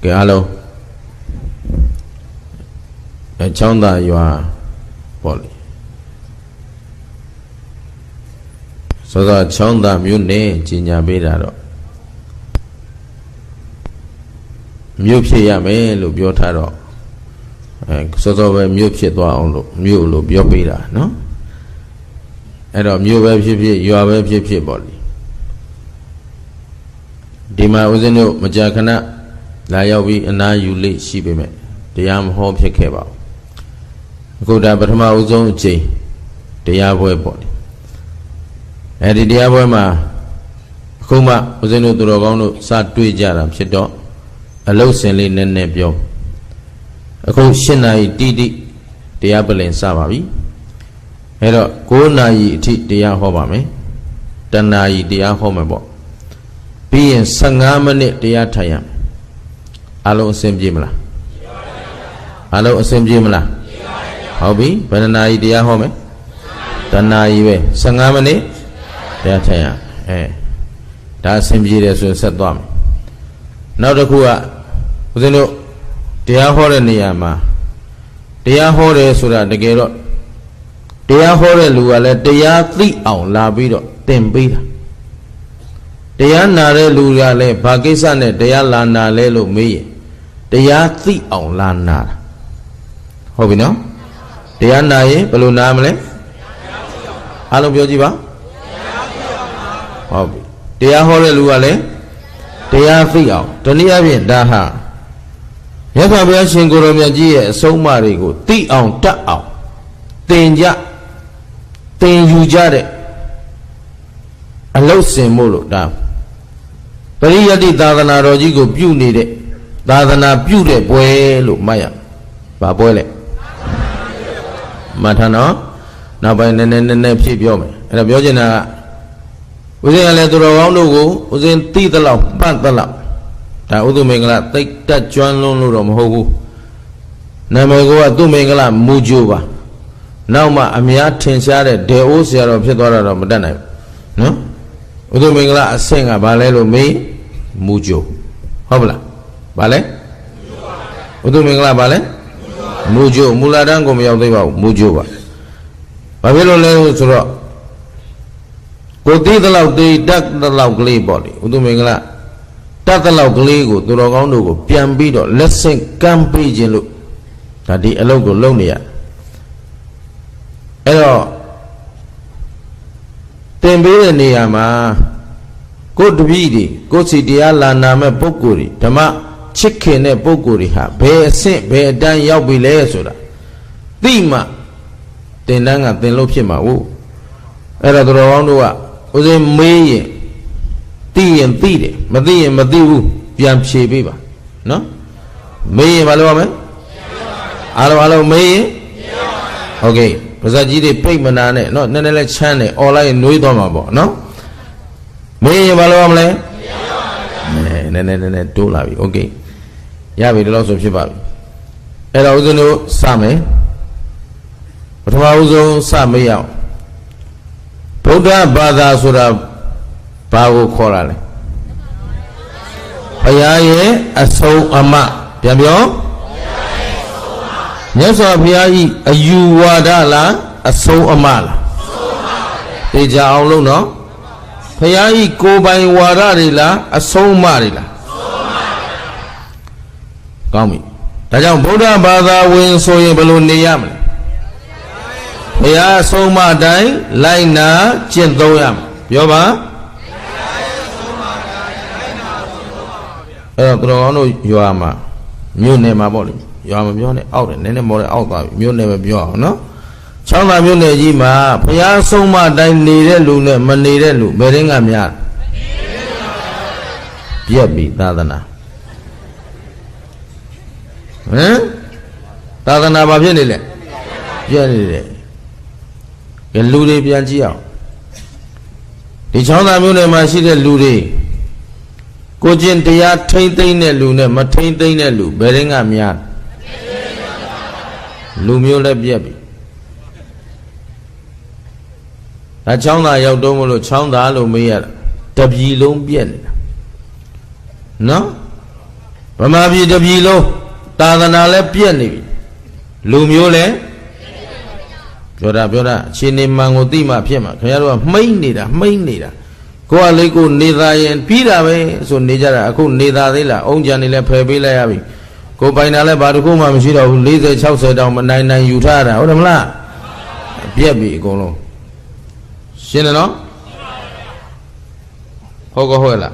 ကဲအားလုံးချောင်းသာရွာပေါ့လေစောစောချောင်းသာမြို့နယ်ကြီးညာပေးတာတော့မြို့ဖြစ်ရမယ်လို့ပြောထားတော့စောစောပဲမြို့ဖြစ်သွားအောင်လို့မြို့လို့ပြောပေးတာနော်အဲ့တော့မြို့ပဲဖြစ်ဖြစ်ရွာပဲဖြစ်ဖြစ်ပေါ့လေဒီမှာဦးဇင်းတို့မကြာခဏလာရောက်ပြီးအနာယူလေးရှိပေမဲ့တရားမဟောဖြစ်ခဲ့ပါဘူးအခုဒါပထမဦးဆုံးအချိန်တရားပွဲပေါ့လေအဲ့ဒီတရားပွဲမှာအခုမှဦးဇင်းတို့သူတော်ကောင်းတို့စတွေ့ကြတာဖြစ်တော့အလုတ်စင်လေးနည်းနည်းပြောအခု7 နာရီတိတိတရားပလင်စပါပြီအဲ့တော့9 နာရီအထိတရားဟောပါမယ်တနာရီတရားဟောမယ်ပေါ့ပြီးရင်15 မိနစ်တရားထိုင်ရမယ်အားလုံးအဆင်ပြေမလားအားလုံးအဆင်ပြေမလားဟုတ်ပြီဘယ်နှနာရီတရားဟောမယ်တနာရီပဲ15 မိနစ်တရားထိုင်ရဒါအဆင်ပြေတယ်ဆိုရင်ဆက်သွားမယ်နောက်တစ်ခုကဦးဇင်းတို့တရားဟောတဲ့နေရာမှာတရားဟောတယ်ဆိုတာတကယ်တော့တရားဟောတဲ့လူကလည်းတရားသိအောင်လာပြီးတော့သင်ပေးတာတရားနာတဲ့လူကလည်းဘာကိစ္စနဲ့တရားလာနာလဲလို့မေးရင်တရားသိအောင်လာနာတာဟုတ်ပြီနော်တရားနာရင်ဘယ်လိုနာမလဲအားလုံးပြောကြည့်ပါဟုတ်ပြီတရားဟောတဲ့လူကလည်းတရားသိအောင်တနည်းအားဖြင့်ဒါဟာမြတ်စွာဘုရားရှင်ကိုယ်တော်မြတ်ကြီးရဲ့အဆုံးအမတွေကိုသိအောင်တတ်အောင်သင်ယူကြတဲ့အလုတ်စင်မို့လို့ဒါပရိယတ္တိသာသနာတော်ကြီးကိုပြုနေတဲ့သာသနာပြုတဲ့ပွဲလို့မှတ်ရ။ဘာပွဲလဲ။မှတ်ထားနော်။နောက်ပိုင်းနည်းနည်းဖြည့်ပြောမယ်။အဲ့ဒါပြောချင်တာကဦးဇင်းကလည်းသူတော်ကောင်းတို့ကိုဦးဇင်းသိသလောက်ပတ်သလောက်ဒါဥဒ္ဓမင်္ဂလာတိတ်တက်ကျွမ်းလုံးလို့တော့မဟုတ်ဘူး။နာမည်ကသူ့မင်္ဂလာမူကြိုပါ။နောက်မှအများထင်ရှားတဲ့ဒေအိုးဆရာတော်ဖြစ်သွားတာတော့မတတ်နိုင်ဘူးနော်ဥဒ္ဓမင်္ဂလာအဆင့်ကဘာလဲလို့မေးမူကြိုဟုတ်ပလားဘာလဲဥဒ္ဓမင်္ဂလာဘာလဲမူကြိုမူလာတန်းကိုမရောက်သေးပါဘူးမူကြိုပါဘာဖြစ်လို့လဲဆိုတော့ကိုသိသလောက်သိတတ်သလောက်ကလေးပေါ့လေဥဒ္ဓမင်္ဂလာတတ်သလောက်ကလေးကိုသူတော်ကောင်းတို့ကိုပြန်ပြီးတော့လက်ဆင့်ကမ်းပေးခြင်းလို့ဒါဒီအလုပ်ကိုလုပ်နေရအဲ့တော့သင်ပေးတဲ့နေရာမှာကိုတပည့်တွေကိုစီတရားလာနာမဲ့ပုဂ္ဂိုလ်တွေဓမ္မချစ်ခင်တဲ့ပုဂ္ဂိုလ်တွေဟာဘယ်အဆင့်ဘယ်အတန်းရောက်ပြီလဲဆိုတာသိမှသင်တန်းကသင်လို့ဖြစ်မှာဟုတ်အဲ့တော့သူတော်ကောင်းတို့ကဦးဇင်းမေးရင်သိရင်သိတယ်မသိရင်မသိဘူးပြန်ဖြေပေးပါနော်မေးရင်ဘာလုပ်ရမလဲအားလုံးမေးရင်ဟုတ်ကဲ့ပါဇက်ကြီးတွေပိတ်မနာနဲ့နော်နည်းနည်းလေးချမ်းတယ်អော်လိုက်နွေးသွားမှာပေါ့နော်မေးရင်ဘာလုပ်ရမလဲနည်းနည်းတိုးလာပြီโอเคရပြီဒီလောက်ဆိုဖြစ်ပါပြီအဲ့တော့ဦးဇင်းတို့စမယ်ပထမဦးဆုံးစမေးရအောင်ဗုဒ္ဓဘာသာဆိုတာဘာကိုခေါ်တာလဲဘုရားရဲ့အဆုံးအမပြန်ပြောမြတ်စွာဘုရားဤအယူဝါဒလားအဆုံးအမလားသိကြအောင်လို့နော်ဘုရားဤကိုယ်ပိုင်ဝါဒတွေလားအဆုံးအမတွေလားကောင်းပြီဒါကြောင့်ဗုဒ္ဓဘာသာဝင်ဆိုရင်ဘယ်လိုနေရမလဲဘုရားအဆုံးအမအတိုင်းလိုက်နာကျင့်သုံးရမယ်ပြောပါအဲ့တော့တော်ကောင်းတို့ရွာမှာမြို့နယ်မှာပေါ့လေရွာမပြောနဲ့အောက်တယ်နည်းနည်းမော်တယ်အောက်သွားပြီမြို့နယ်မပြောအောင်နော်ချောင်းသာမြို့နယ်ကြီးမှာဘုရားဆုံးမတိုင်းနေတဲ့လူနဲ့မနေတဲ့လူဘယ်ရင်းကများပြက်ပြီသာသနာသာသနာဘာဖြစ်နေလဲပြက်နေတယ်ကဲလူတွေပြန်ကြည့်အောင်ဒီချောင်းသာမြို့နယ်မှာရှိတဲ့လူတွေကိုကျင့်တရားထိမ့်သိမ့်တဲ့လူနဲ့မထိမ့်သိမ့်တဲ့လူဘယ်ရင်းကများလူမျိုးလည်းပြက်ပြီဒါချောင်းသာရောက်တော့မလို့ချောင်းသာလို့မေးရတာတပြည်လုံးပြက်နေတာနော် ဗမာပြည်တပြည်လုံးသာသနာလည်းပြည့်နေပြီလူမျိုးလည်းပြောတာအခြေအနေမှန်ကိုသိမှဖြစ်မှာခင်ဗျားတို့ကမှိမ့်နေတာကိုယ်ကလေးကိုနေသားရင်ပြီးတာပဲဆိုနေကြတာအခုနေသားသေးလားအုံကြံနေလဲဖယ်ပေးလိုက်ရပြီကိုပိုင်တာလည်းဘာတစ်ခုမှမရှိတော့ဘူး40 60တောင်မနိုင်ယူထားတာဟုတ်တယ်မလားပြက်ပြီအကုန်လုံးရှင်းတယ်နော်ဟုတ်လား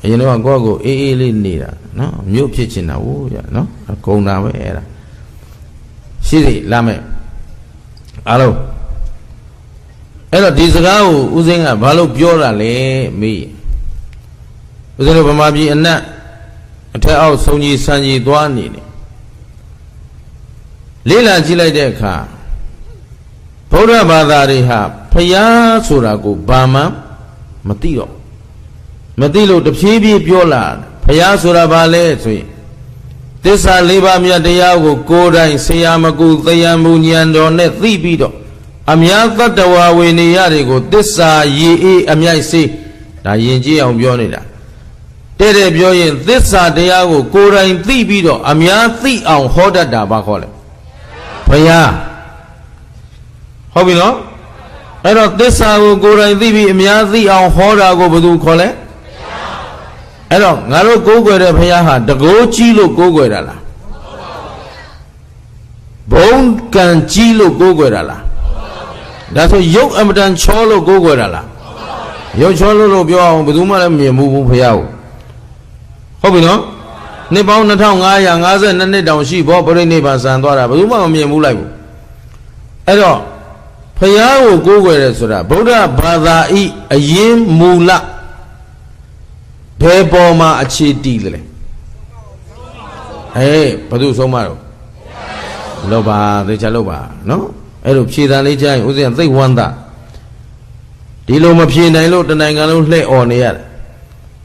အရင်တော့ကိုယ့်ကိုအေးလေးနေတာနော်မြို့ဖြစ်ချင်တာဝိုးကြနော်ဂုံတာပဲအဲ့ဒါရှိသေးလာမယ်အားလုံးအဲ့တော့ဒီစကားကိုဦးစင်းကဘာလို့ပြောတာလဲမေးဦးစင်းတို့ဗမာပြည်အနက်အထက်အောက်ဆုံးကြီးစံကြီးသွားနေတယ်လေးလာကြည့်လိုက်တဲ့အခါဗုဒ္ဓဘာသာတွေဟာဖယားဆိုတာကိုဘာမှမသိတော့မသိလို့တဖြည်းဖြည်းပြောလာဖယားဆိုတာဘာလဲဆိုရင်သစ္စာ၄ပါးမြတ်တရားကိုကိုယ်တိုင်ဆရာမကူသယံမူဉာဏ်တော်နဲ့သိပြီးတော့အများသတ္တဝါဝေနေရတွေကိုသစ္စာရည်အေးအမြိုက်စေးဒါယဉ်ကျေးအောင်ပြောနေတာတဲ့ပြောရင်သစ္စာတရားကိုကိုယ်တိုင်သိပြီးတော့အများသိအောင်ဟောတတ်တာဘာခေါ်လဲဘုရားဟုတ်ပြီနော်အဲ့တော့သစ္စာကိုကိုယ်တိုင်သိပြီးအများသိအောင်ဟောတာကိုဘယ်သူခေါ်လဲအဲ့တော့ငါတို့ကိုးကွယ်တဲ့ဘုရားဟာတကိုးကြီးလို့ကိုးကွယ်တာလားဘုံကံကြီးလို့ကိုးကွယ်တာလားဒါဆိုရုပ်အမတန်ချောလို့ကိုးကွယ်တာလားရုပ်ချောလို့ပြောအောင်ဘယ်သူမှလည်းမမြင်ဘူးဘုရားကိုဟုတ်ပြီနော်နှစ်ပေါင်း2552နှစ်တောင်ရှိဘောပြိဋိဘံဆံသွားတာဘယ်သူမှမမြင်ဘူးလိုက်ဘူးအဲ့တော့ဘုရားကိုကိုးကွယ်တယ်ဆိုတာဗုဒ္ဓဘာသာဤအရင်မူလဘယ်ပေါ်မှာအခြေတည်တယ်ဘယ်သူဆုံးမတော့လောက်ပါသေချာလောက်ပါနော်အဲ့လိုဖြေတန်လေးကြားရင်ဦးဇင်းသိဝမ်းသာဒီလိုမဖြေနိုင်လို့တနိုင်ငံလုံးလှဲ့អော်နေရတယ်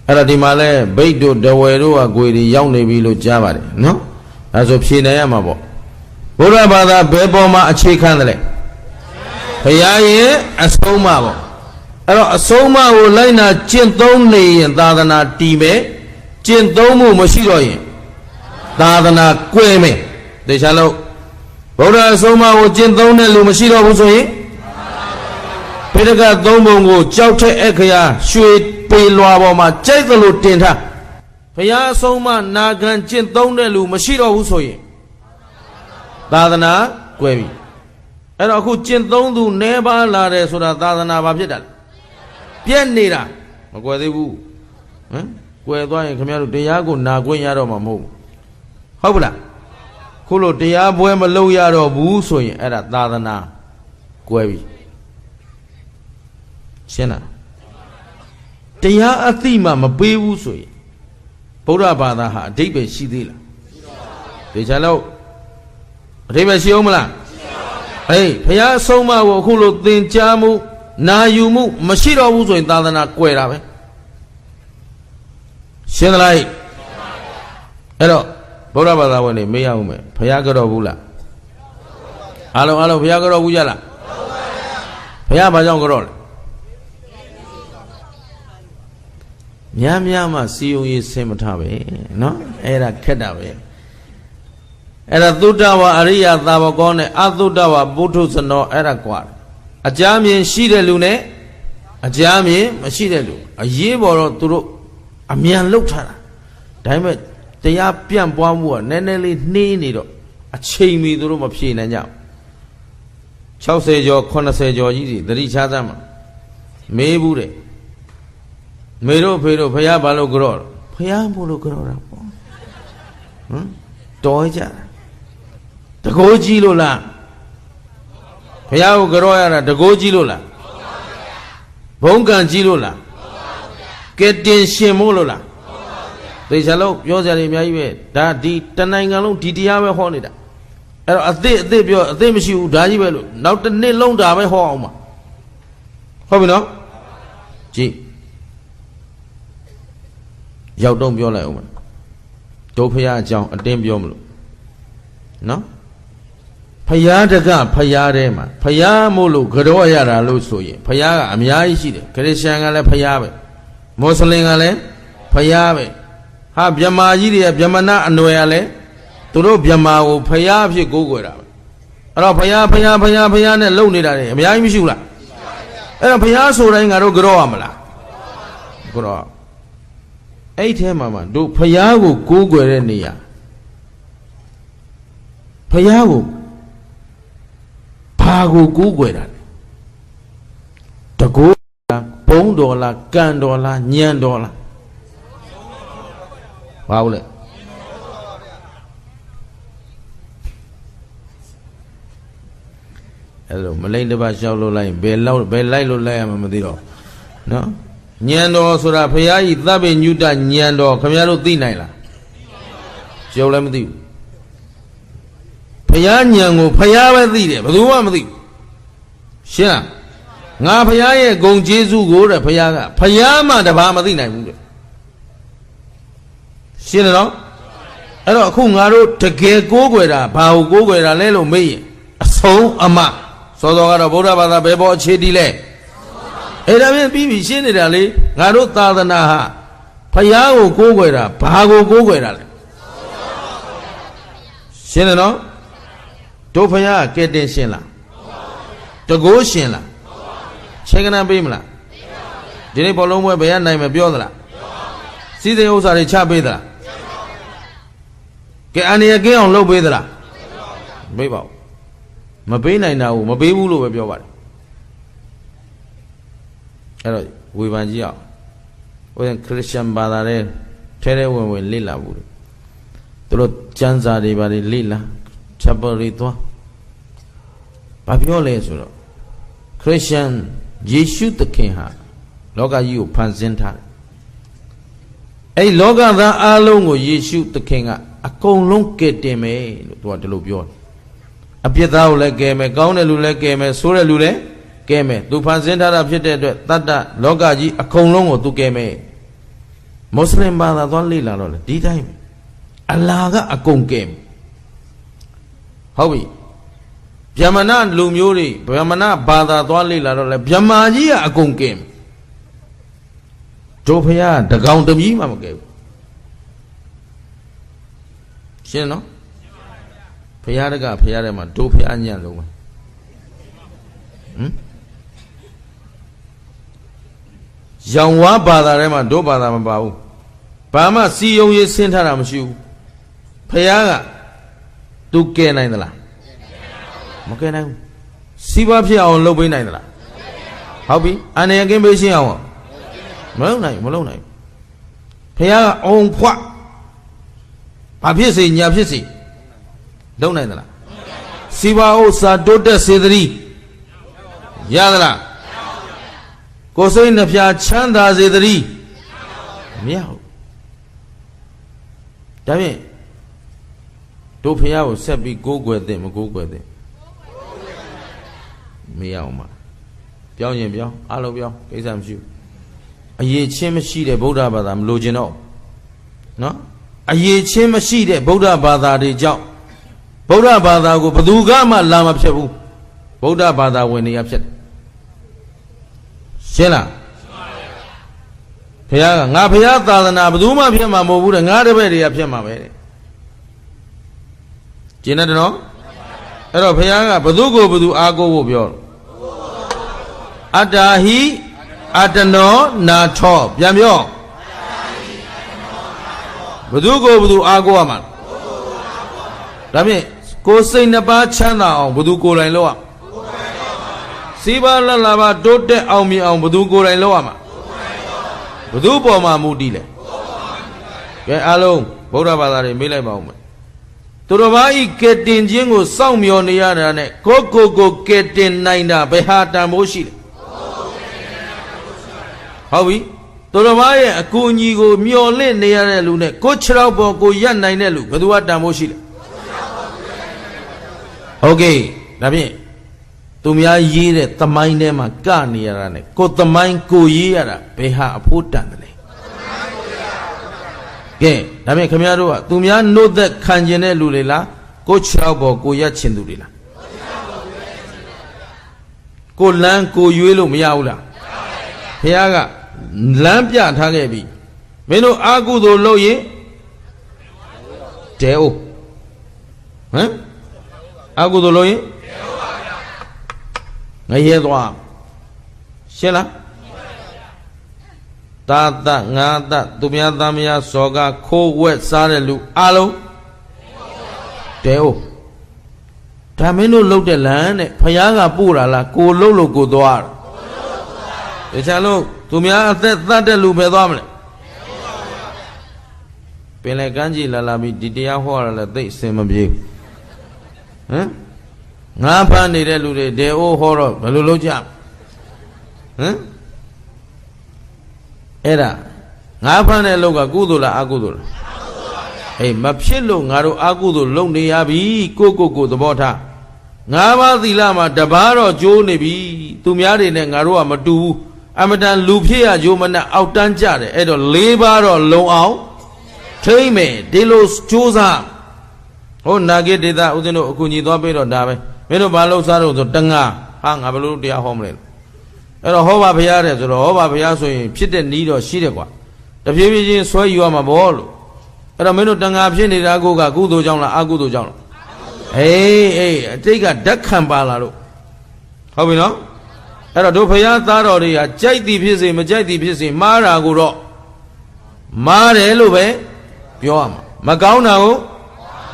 အဲ့ဒါဒီမှာလဲဘိတ်တို့ဒဝယ်တို့ကကိုယ်တွေရောက်နေပြီလို့ကြားပါတယ်နော်ဒါဆိုဖြေနိုင်ရမှာပေါ့ဘုရားဘာသာဘယ်ပေါ်မှာအခြေခံတယ်လဲဘုရားရဲ့အဆုံးအမပေါ့အဲ့တော့အဆုံးအမကိုလိုက်နာကျင့်သုံးနေရင်သာသနာတည်မယ်ကျင့်သုံးမှုမရှိတော့ရင်သာသနာကွယ်မယ်တေချာလို့ဗုဒ္ဓအဆုံးအမကိုကျင့်သုံးတဲ့လူမရှိတော့ဘူးဆိုရင်ဘိဒကသုံးပုံကိုကြောက်တဲ့အခရာရွှေပေလွာပေါ်မှာကြိုက်သလိုတင်ထားဘုရားအဆုံးအမနာခံကျင့်သုံးတဲ့လူမရှိတော့ဘူးဆိုရင်သာသနာကွယ်ပြီအဲ့တော့အခုကျင့်သုံးသူနည်းပါးလာတယ်ဆိုတာသာသနာဘာဖြစ်တာလဲပြက်နေတာမကွယ်သေးဘူးဟမ်ကွယ်သွားရင်ခင်ဗျားတို့တရားကိုနာခွင့်ရတော့မှာမဟုတ်ဘူးဟုတ်ပလားခုလို့တရားပွဲမလုပ်ရတော့ဘူးဆိုရင်အဲ့ဒါသာသနာကွယ်ပြီရှင်းလားတရားအသိမှမပေးဘူးဆိုရင်ဗုဒ္ဓဘာသာဟာအဓိပ္ပာယ်ရှိသေးလားဒီချာလို့အဓိပ္ပာယ်ရှိအောင်မလားဘုရားအဆုံးအမကိုအခုလို့သင်ကြားမှုနာယူမှုမရှိတော့ဘူးဆိုရင်သာသနာကွယ်တာပဲရှင်းသလားအဲ့တော့ဗုဒ္ဓဘာသာဝင်တွေမေးရအောင်မယ်ဘုရားကြောက်ဘူးလားအားလုံးဘုရားကြောက်ဘူးကြလားဘုရားဘာကြောင့်ကြောက်လဲများမှစီယုံရေးဆင်မထပဲနော်အဲ့ဒါခက်တာပဲအဲ့ဒါသုတ္တဝါအရိယသာဝကောနဲ့အသုတ္တဝါပုထုဇနောအဲ့ဒါကွာအကြမ်းမြင်ရှိတဲ့လူနဲ့အကြမ်းမြင်မရှိတဲ့လူအရေးပေါ်တော့သူတို့အမြန်လှုပ်ထားတာဒါပေမဲ့တရားပြန့်ပွားမှုကနည်းနည်းလေးနှေးနေတော့အချိန်မီသူတို့မဖြေနိုင်ကြဘူး60ကျော်80ကျော်ကြီးတွေသတိချသမ်းမှာမေးဘူးတဲ့မေတို့ဖေတို့ဘုရားဘာလို့ကြော့ဘုရားမို့လို့ကြော့တာပေါ့ဟမ်တော်ကြတာတကိုးကြီးလို့လားဘုရားကိုကြော့ရတာတကိုးကြီးလို့လားဘုံကံကြီးလို့လားကဲတင်ရှင်မို့လို့လားသေချာလို့ပြောကြတယ်အများကြီးပဲဒါဒီတနိုင်ငံလုံးဒီတရားပဲဟောနေတာအဲ့တော့အသစ်ပြောအသစ်မရှိဘူးဒါကြီးပဲလို့နောက်တစ်နှစ်လုံးဒါပဲဟောအောင်ပါဟုတ်ပြီနော်ကြည့်ရောက်တော့ပြောလိုက်အောင်မယ်တို့ဖရာအကြောင်းအတင်းပြောမလို့နော်ဖရာတကဖရာထဲမှာဖရာမို့လို့ကြောရတာလို့ဆိုရင်ဖရာကအများကြီးရှိတယ်ခရစ်ယာန်ကလည်းဖရာပဲမွတ်စလင်ကလည်းဖရာပဲ ဟာဗြဟ္မာကြီးတွေကဗြဟ္မဏအနွယ်ရလဲသူတို့ဗြဟ္မာကိုဖျားဖြစ်ကိုးကွယ်တာအဲ့တော့ဖျားနဲ့လုံနေတာတွေအများကြီးမရှိဘူးလားအဲ့တော့ဖျားဆိုတိုင်းငါတို့ကြောက်ရမလားကြောက်အဲ့ထဲမှာတို့ဖျားကိုကိုးကွယ်တဲ့နေရာဖျားကိုဘာကိုကိုးကွယ်တာလဲတကူလားဘုံတော်လားကံတော်လားညံတော်လားဘာလို့လဲအဲ့လိုမလိမ့်တပတ်လျှောက်လို့လိုက်ဘယ်လိုက်လို့လိုက်ရမှာမသိတော့နော်ညံတော်ဆိုတာဘုရားကြီးသဗ္ဗညုတညံတော်ခင်ဗျားတို့သိနိုင်လားကျုပ်လည်းမသိဘူးဘုရားညံကိုဘုရားပဲသိတယ်ဘယ်သူမှမသိဘူးရှင်းလားငါဘုရားရဲ့ဂုဏ်ကျေးဇူးကိုတဲ့ဘုရားကဘုရားမှတပါမသိနိုင်ဘူးတဲ့ရှင်းတယ်နော်အဲ့တော့အခုငါတို့တကယ်ကိုးကွယ်တာဘာကိုကိုးကွယ်တာလဲလို့မေးရင်အဆုံးအမစောစောကတော့ဗုဒ္ဓဘာသာဘယ်ပေါ်အခြေတည်လဲအဲ့ဒါပြင်ပြီးပြီရှင်းနေတာလေငါတို့သာသနာဟာဘုရားကိုကိုးကွယ်တာဘာကိုကိုးကွယ်တာလဲရှင်းတယ်နော်တို့ဘုရားကဲတင်ရှင်းလားတကိုးရှင်းလားခြေကနန်းပေးမလားဒီနေ့ဘောလုံးပွဲဘယ်ရနိုင်မပြောသလားစီးစိမ်ဥစ္စာတွေချပေးသလားကဲအန္တရာယ်ကင်းအောင်လုပ်ပေးသလားမပေးပါဘူးမပေးနိုင်တာကိုမပေးဘူးလို့ပဲပြောပါတယ်အဲ့တော့ဝေဖန်ကြည့်အောင်ဟိုခရစ်ယာန်ဘာသာတဲ့ထဲဝင်လေ့လာဘူးသူတို့ကျမ်းစာတွေပါတယ်လေ့လာချက်ပေါ်တွေသွားဘာပြောလဲဆိုတော့ခရစ်ယာန်ယေရှုသခင်ဟာလောကကြီးကိုဖန်ဆင်းထားတယ်အဲ့လောကသားအလုံးကိုယေရှုသခင်ကအကုန်လုံးကယ်တင်မယ်လို့သူကဒီလိုပြောတယ်အပြစ်သားကိုလည်းကယ်မယ်ကောင်းတဲ့လူလည်းကယ်မယ်ဆိုးတဲ့လူလည်းကယ်မယ်သူဖန်ဆင်းထားတာဖြစ်တဲ့အတွက်တတ္တလောကကြီးအကုန်လုံးကိုသူကယ်မယ်မွတ်စလင်ဘာသာသွားလေ့လာတော့လေဒီတိုင်းအလာကအကုန်ကယ်ဟုတ်ပြီဗြဟ္မဏလူမျိုးတွေဗြဟ္မဏဘာသာသွားလေ့လာတော့လေဗြဟ္မာကြီးကအကုန်ကယ်တို့ဖះတကောင်တမီးမှမကယ်ဘူးရှင်းနော်ဖះတကဖះထဲမှာတို့ဖះညံ့လုံးပဲရောင်ဝါဘာသာထဲမှာတို့ဘာသာမပါဘူးဘာမှစီယုံရေးဆင်းထားတာမရှိဘူးဖះကသူကယ်နိုင်သလားမကယ်နိုင်ဘူးစီးပွားဖြစ်အောင်လုပ်ပေးနိုင်သလားဟုတ်ပြီအန္တရာယ်ကင်းပေးရှင်းအောင်မလုပ်နိုင်ဘုရားကအောင်ဖွာဘာဖြစ်စေညာဖြစ်စေလုပ်နိုင်သလားစီပါဥစ္စာတိုးတက်စေသတည်းရသလားကိုယ်စိတ်နှဖျားချမ်းသာစေသတည်းမရဘူးဒါဖြင့်တို့ဖះကိုဆက်ပြီးကိုးကွယ်တဲ့မကိုးကွယ်တဲ့မရအောင်ပါပြောင်းရင်ပြောင်းအားလုံးပြောင်းကိစ္စမရှိဘူးအရေးချင်းမရှိတဲ့ဗုဒ္ဓဘာသာမလိုချင်တော့နော်အရေးချင်းမရှိတဲ့ဗုဒ္ဓဘာသာတွေကြောင့်ဗုဒ္ဓဘာသာကိုဘယ်သူကမှလာမဖြစ်ဘူးဗုဒ္ဓဘာသာဝင်နေရဖြစ်တယ်ရှင်းလားဘုရားကငါဘုရားသာသနာဘယ်သူမှဖြစ်မှာမဟုတ်ဘူးတဲ့ငါတပည့်တွေကဖြစ်မှာပဲတဲ့ကျင်းတယ်နော်အဲ့တော့ဘုရားကဘယ်သူကိုဘယ်သူအားကိုးဖို့ပြောအတ္တာဟိအတနောနာထောပြန်ပြောဘသူကိုဘသူအားကိုးရမှာဒါဖြင့်ကိုယ်စိတ်နှစ်ပါးချမ်းသာအောင်ဘသူကိုယ်တိုင်လုပ်ရစီးပါးလလပါတိုးတက်အောင်မြင်အောင်ဘသူကိုယ်တိုင်လုပ်ရမှာဘသူပေါ်မှာမူတည်လဲကဲအားလုံးဗုဒ္ဓဘာသာတွေမေးလိုက်ပါဦးမယ်သူတော်ဘာဤကဲတင်ခြင်းကိုစောင့်မျှော်နေရတာနဲ့ကိုကဲတင်နိုင်တာဘယ်ဟာတန်ဖိုးရှိလဲဟုတ်ပြီသူတော်ဘာရဲ့အကူအညီကိုမျော်လင့်နေရတဲ့လူနဲ့ကိုခြေထောက်ပေါ်ကိုရက်နိုင်တဲ့လူဘယ်သူကတန်ဖိုးရှိလဲဟုတ်ကဲ့ဒါဖြင့်သူများရေးတဲ့သမိုင်းထဲမှာကနေရတာနဲ့ကိုသမိုင်းကိုရေးရတာဘယ်ဟာအဖို့တန်တယ်လဲကဲဒါဖြင့်ခင်ဗျားတို့ကသူများနှုတ်သက်ခံကျင်တဲ့လူတွေလားကိုခြေထောက်ပေါ်ကိုရက်ချင်သူတွေလားကိုလန်းကိုရွေးလို့မရဘူးလားဘုရားကလမ်းပြထားခဲ့ပြီမင်းတို့အာကုသိုလ်လုပ်ရင် တဲအိုဟမ်အကုသိုလ်လို့ရင်ငရဲသွားရှင်းလားသာသငါသသူများသားများစောကခိုးဝက်စားတဲ့လူအလုံးတဲအိုဒါမင်းတို့လှုပ်တဲ့လမ်းတဲ့ဖယားကပို့တာလားကိုလှုပ်လို့ကိုသွားတာတခြားလို့သူများအသက်သတ်တဲ့လူပဲသွားမလဲပင်လေကမ်းကြည့်လာပြီးဒီတရားဟောရလဲသိအစင်မပြေဟမ်ငါဖမ်းနေတဲ့လူတွေဒေအိုးဟောတော့ဘယ်လိုလုပ်ကြဟမ်အဲ့ဒါငါဖမ်းတဲ့လောက်ကကုသိုလ်လားအကုသိုလ်လားအေးမဖြစ်လို့ငါတို့အကုသိုလ်လုပ်နေရပြီကိုသဘောထားငါးပါးသီလမှာတပါးတော့ကျိုးနေပြီသူများတွေနဲ့ငါတို့ကမတူဘူးအမတန်လူဖြစ်ရကြိုးမနဲ့အောက်တန်းကြတယ်အဲ့တော့၄ပါးတော့လုံအောင်ထိမ့်မယ်ဒီလိုကြိုးစားဟိုနာဂိဒေသဦးဇင်းတို့အကူညီသွားပြီးတော့ဒါပဲမင်းတို့ဘာလို့စားတော့ဆိုတငါဟာငါဘလို့တရားဟောမလဲအဲ့တော့ဟောပါဘုရားတဲ့ဆိုတော့ဟောပါဘုရားဆိုရင်ဖြစ်တဲ့နီးတော့ရှိတယ်ကွာတဖြည်းဖြည်းချင်းဆွဲယူရမှာပေါ့လို့အဲ့တော့မင်းတို့တငါဖြစ်နေတာကိုကကုသိုလ်ကြောင့်လားအကုသိုလ်ကြောင့်လားအေးအတိတ်ကဓာတ်ခံပါလာလို့ဟုတ်ပြီနော်အဲ့တော့တို့ဘုရားသားတော်တွေကကြိုက်သည်ဖြစ်စေမကြိုက်သည်ဖြစ်စေမှားတာကိုတော့မှားတယ်လို့ပဲပြောရမှာမကောင်းတာကို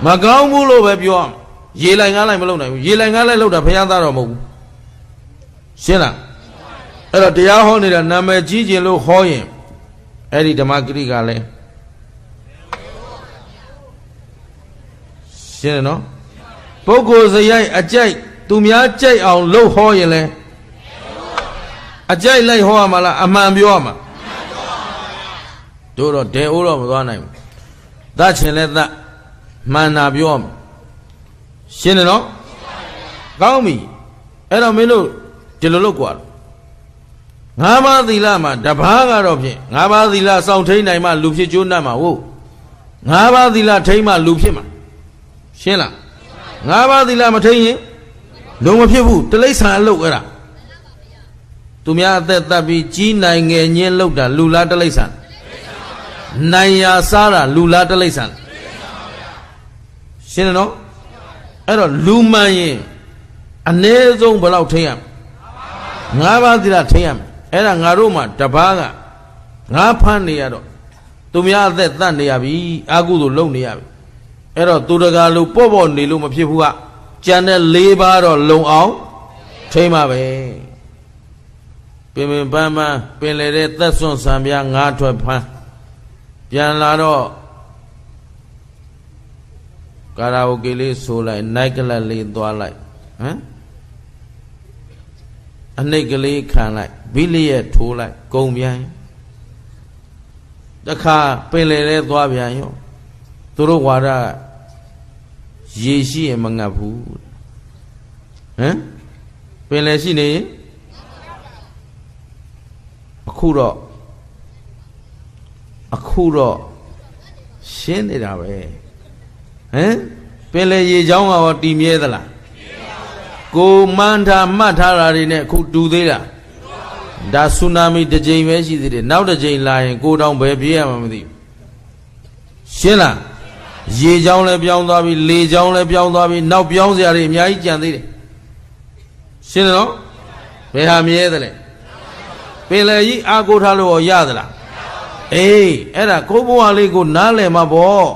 မကောင်းဘူးလို့ပဲပြောရမှာရေလိုက်ငါးလိုက်မလုပ်နိုင်ဘူးရေလိုက်ငါးလိုက်လုပ်တာဘုရားသားတော်မဟုတ်ဘူးရှင်းလားအဲ့တော့တရားဟောနေတာနာမည်ကြီးခြင်းလို့ဟောရင်အဲ့ဒီဓမ္မဂရိကလည်းရှင်းတယ်နော်ပုဂ္ဂိုလ်စရိုက်အကြိုက်သူများကြိုက်အောင်လှုပ်ဟောရင်လဲအကြိုက်လိုက်ဟောရမှာလားအမှန်ပြောရမှာတို့တော့ဒေအိုးတော့မသွားနိုင်ဘူးသတ်ချင်လဲသတ်မှန်တာပြောရမှာရှင်းတယ်နော်ကောင်းပြီအဲ့တော့မင်းတို့ဒီလိုလုပ်กว่าငါးပါးသီလမှာတပါးကတော့ဖြင့်ငါးပါးသီလစောင့်ထိန်နိုင်မှလူဖြစ်ကျိုးနှံ့မှာဟုတ်ငါးပါးသီလထိန်မှလူဖြစ်မှာရှင်းလားငါးပါးသီလမထိန်ရင်လုံမဖြစ်ဘူးတလိ္ဆာအလုပ်အဲ့ဒါသူများအသက်သက်ပြီးကြီးနိုင်ငယ်ညင်းလောက်တာလူလားတလိ္ဆာနိုင်ရာစားတာလူလားတလိ္ဆာရှင်းတယ်နော်အဲ့တော့လူမှန်ရင်အ ਨੇ ဆုံးဘယ်လောက်ထိန်ရငါးပါးသီလထိန်ရမယ်အဲ့ဒါငါတို့မှတပားကငါဖမ်းနေရတော့သူများအသက်သတ်နေရပြီအာကုသို့လုံနေရပြီအဲ့တော့သူတကာလူပေါ့နေလို့မဖြစ်ဘူးကကြံတဲ့၄ပါးတော့လုံအောင်ထိမ့်ပါပဲပင်ပန်းပင်လေတဲ့သက်စွန့်ဆံပြားငါးထွက်ဖမ်းပြန်လာတော့ကာရာအိုကေလေးဆိုလိုက်နိုင်ကလပ်လေးသွားလိုက်ဟမ်အနှိတ်ကလေးခံလိုက်ဘိလျက်ထိုးလိုက်ကုံပြန်တခါပင်လေတဲ့သွားပြန်ရောသူတို့ဝါဒရေရှိရင်မငတ်ဘူးဟမ်ပင်လေရှိနေရင်အခုတော့ရှင်းနေတာပဲဟမ်ပင်လေရေချောင်းကတော့တည်မြဲသလားကိုမှန်းထားမှတ်ထားတာတွေနဲ့အခုတူသေးလားဒါဆူနာမီတစ်ကြိမ်ပဲရှိသေးတယ်နောက်တစ်ကြိမ်လာရင်ကိုတောင်ပဲပြေးရမှာမသိဘူးရှင်းလားရေချောင်းလည်းပြောင်းသွားပြီလေချောင်းလည်းပြောင်းသွားပြီနောက်ပြောင်းစရာတွေအများကြီးကြံသေးတယ်ရှင်းတယ်နော်ဘယ်ဟာမြဲသလဲပင်လေကြီးအာကိုထားလို့ရသလားအေးအဲ့ဒါကိုဘဝလေးကိုနားလည်မှာပေါ့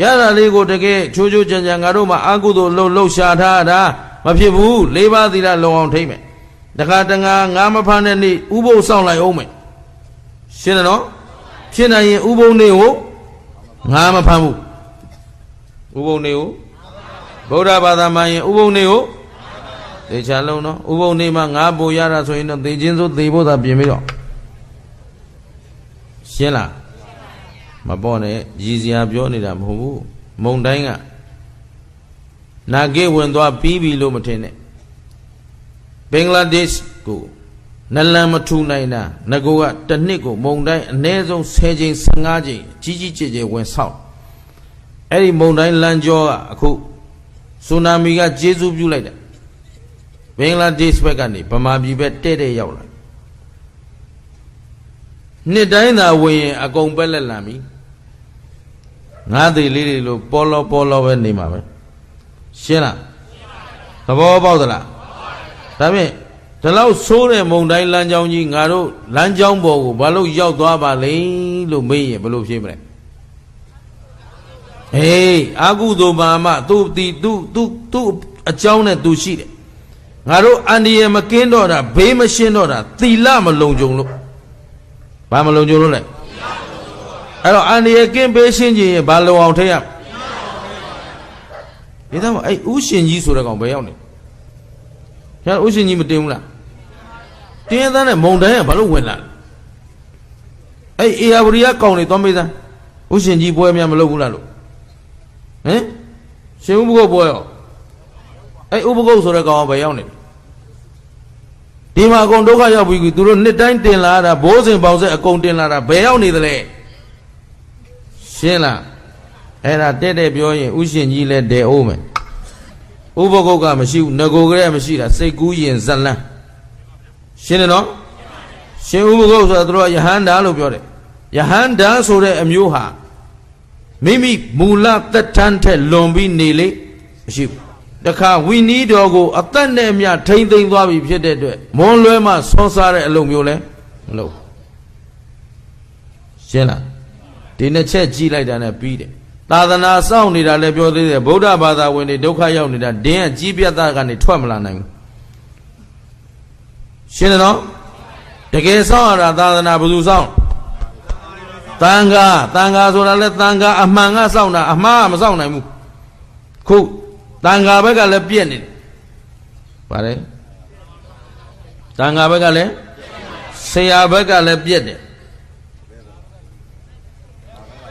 ရတာလေးကိုတကယ်ချိုးချိုးချမ်းချမ်းငါတို့မှာအာကုသို့လှုပ်ရှားထားတာမဖြစ်ဘူး၄ပါးသီလလုံအောင်ထိမ့်မယ်တခါတငါငါမဖမ်းတဲ့နေ့ဥပုသ်ဆောင်လိုက်အောင်မယ်ရှင်းတယ်နော်ဖြစ်နိုင်ရင်ဥပုသ်နေ့ကိုငါမဖမ်းဘူးဥပုသ်နေ့ကိုဗုဒ္ဓဘာသာမှရင်ဥပုသ်နေ့ကိုသေချာလုံးနော်ဥပုသ်နေ့မှာငါပို့ရတာဆိုရင်တော့သေခြင်းဆိုသေဖို့သာပြင်ပြီးတော့ရှင်းလားမပေါ့နဲ့ရည်စရာပြောနေတာမဟုတ်ဘူးမုံတိုင်းကနာဂိဝင်သွားပြီးပြီလို့မထင်နဲ့ဘင်္ဂလားဒေ့ရှ်ကိုနလန်မထူနိုင်တာငကိုကတစ်နှစ်ကိုမုံတိုင်းအနည်းဆုံး10ချိန်15ချိန်ကြီးကျယ်ဝင်ဆောက်အဲ့ဒီမုံတိုင်းလမ်းကြောကအခုဆူနာမီကကျေးဇူးပြုလိုက်တယ်ဘင်္ဂလားဒေ့ရှ်ဘက်ကနေဗမာပြည်ဘက်တဲ့ရောက်လာနှစ်တိုင်းသာဝင်ရင်အကုန်ပက်လက်လန်ပြီ ngã thì lý lô polo bên đi mà xuyên là thà bó bao giờ là tại vì thà lâu số này mông đánh lan trong gì ngã đâu lan trong bộ bà lúc giao toa bà lấy lô mì bà lúc xuyên này ê aku tu mà tu ở trong này tu xí đấy ngã đâu anh đi mà kiến đó là bế mà xuyên đó là tì la mà lồng chung lúc bà mà lồng chung lúc nàyအဲ့တော့အန္တရာယ်ကင်းပေးရှင်းခြင်းဘာလုံအောင်ထိရဒီတော့အဲ့ဥရှင်ကြီးဆိုတဲ့ကောင်ဘယ်ရောက်နေကျန်ဥရှင်ကြီးမတင်ဘူးလားတင်းသားနဲ့မုံတိုင်းကဘာလို့ဝင်လာလဲအဲ့အေယာဝရီကကောင်နေသွားမေးသားဥရှင်ကြီးပွဲများမလုပ်ဘူးလားလို့ဟင်ရှင်ဥပကုတ်ပွဲရောအဲ့ဥပကုတ်ဆိုတဲ့ကောင်ကဘယ်ရောက်နေဒီမှာအကုန်ဒုက္ခရောက်ပြီသူတို့နှစ်တိုင်းတင်လာတာဘိုးစဉ်ပေါင်းဆက်အကုန်တင်လာတာဘယ်ရောက်နေသလဲရှင်းလားအဲ့ဒါတဲ့ပြောရင်ဥရှင်ကြီးလည်းတဲအိုးမယ်ဥပကုတ်ကမရှိဘူးငကိုကလေးမရှိတာစိတ်ကူးရင်ဇလန်းရှင်းတယ်နော်ရှင်ဥပကုတ်ဆိုတာတို့ကယဟန္တာလို့ပြောတယ်ယဟန္တာဆိုတဲ့အမျိုးဟာမိမိမူလသက်တမ်းထက်လွန်ပြီးနေလေမရှိဘူးတခါဝိနည်းတော်ကိုအသက်နဲ့မြထိမ့်သိမ့်သွားပြီဖြစ်တဲ့အတွက်မွန်လွဲမှဆွမ်းစားတဲ့အလုပ်မျိုးလဲမလုပ်ရှင်းလားဒီနှစ်ချက်ကြည့်လိုက်တာနဲ့ပြီးတယ်သာသနာစောင့်နေတာလည်းပြောသေးတယ်ဗုဒ္ဓဘာသာဝင်တွေဒုက္ခရောက်နေတာဒင်းကကြီးပြတ်သားကနေထွက်မလာနိုင်ဘူးရှင်းတယ်နော်တကယ်စောင့်ရတာသာသနာဘယ်သူစောင့်တန်ခါဆိုတာလဲတန်ခါအမှန်ကစောင့်တာအမှားမစောင့်နိုင်ဘူးခုတန်ခါဘက်ကလည်းပြည့်နေတယ်ပါတယ်တန်ခါဘက်ကလည်းဆရာဘက်ကလည်းပြည့်တယ်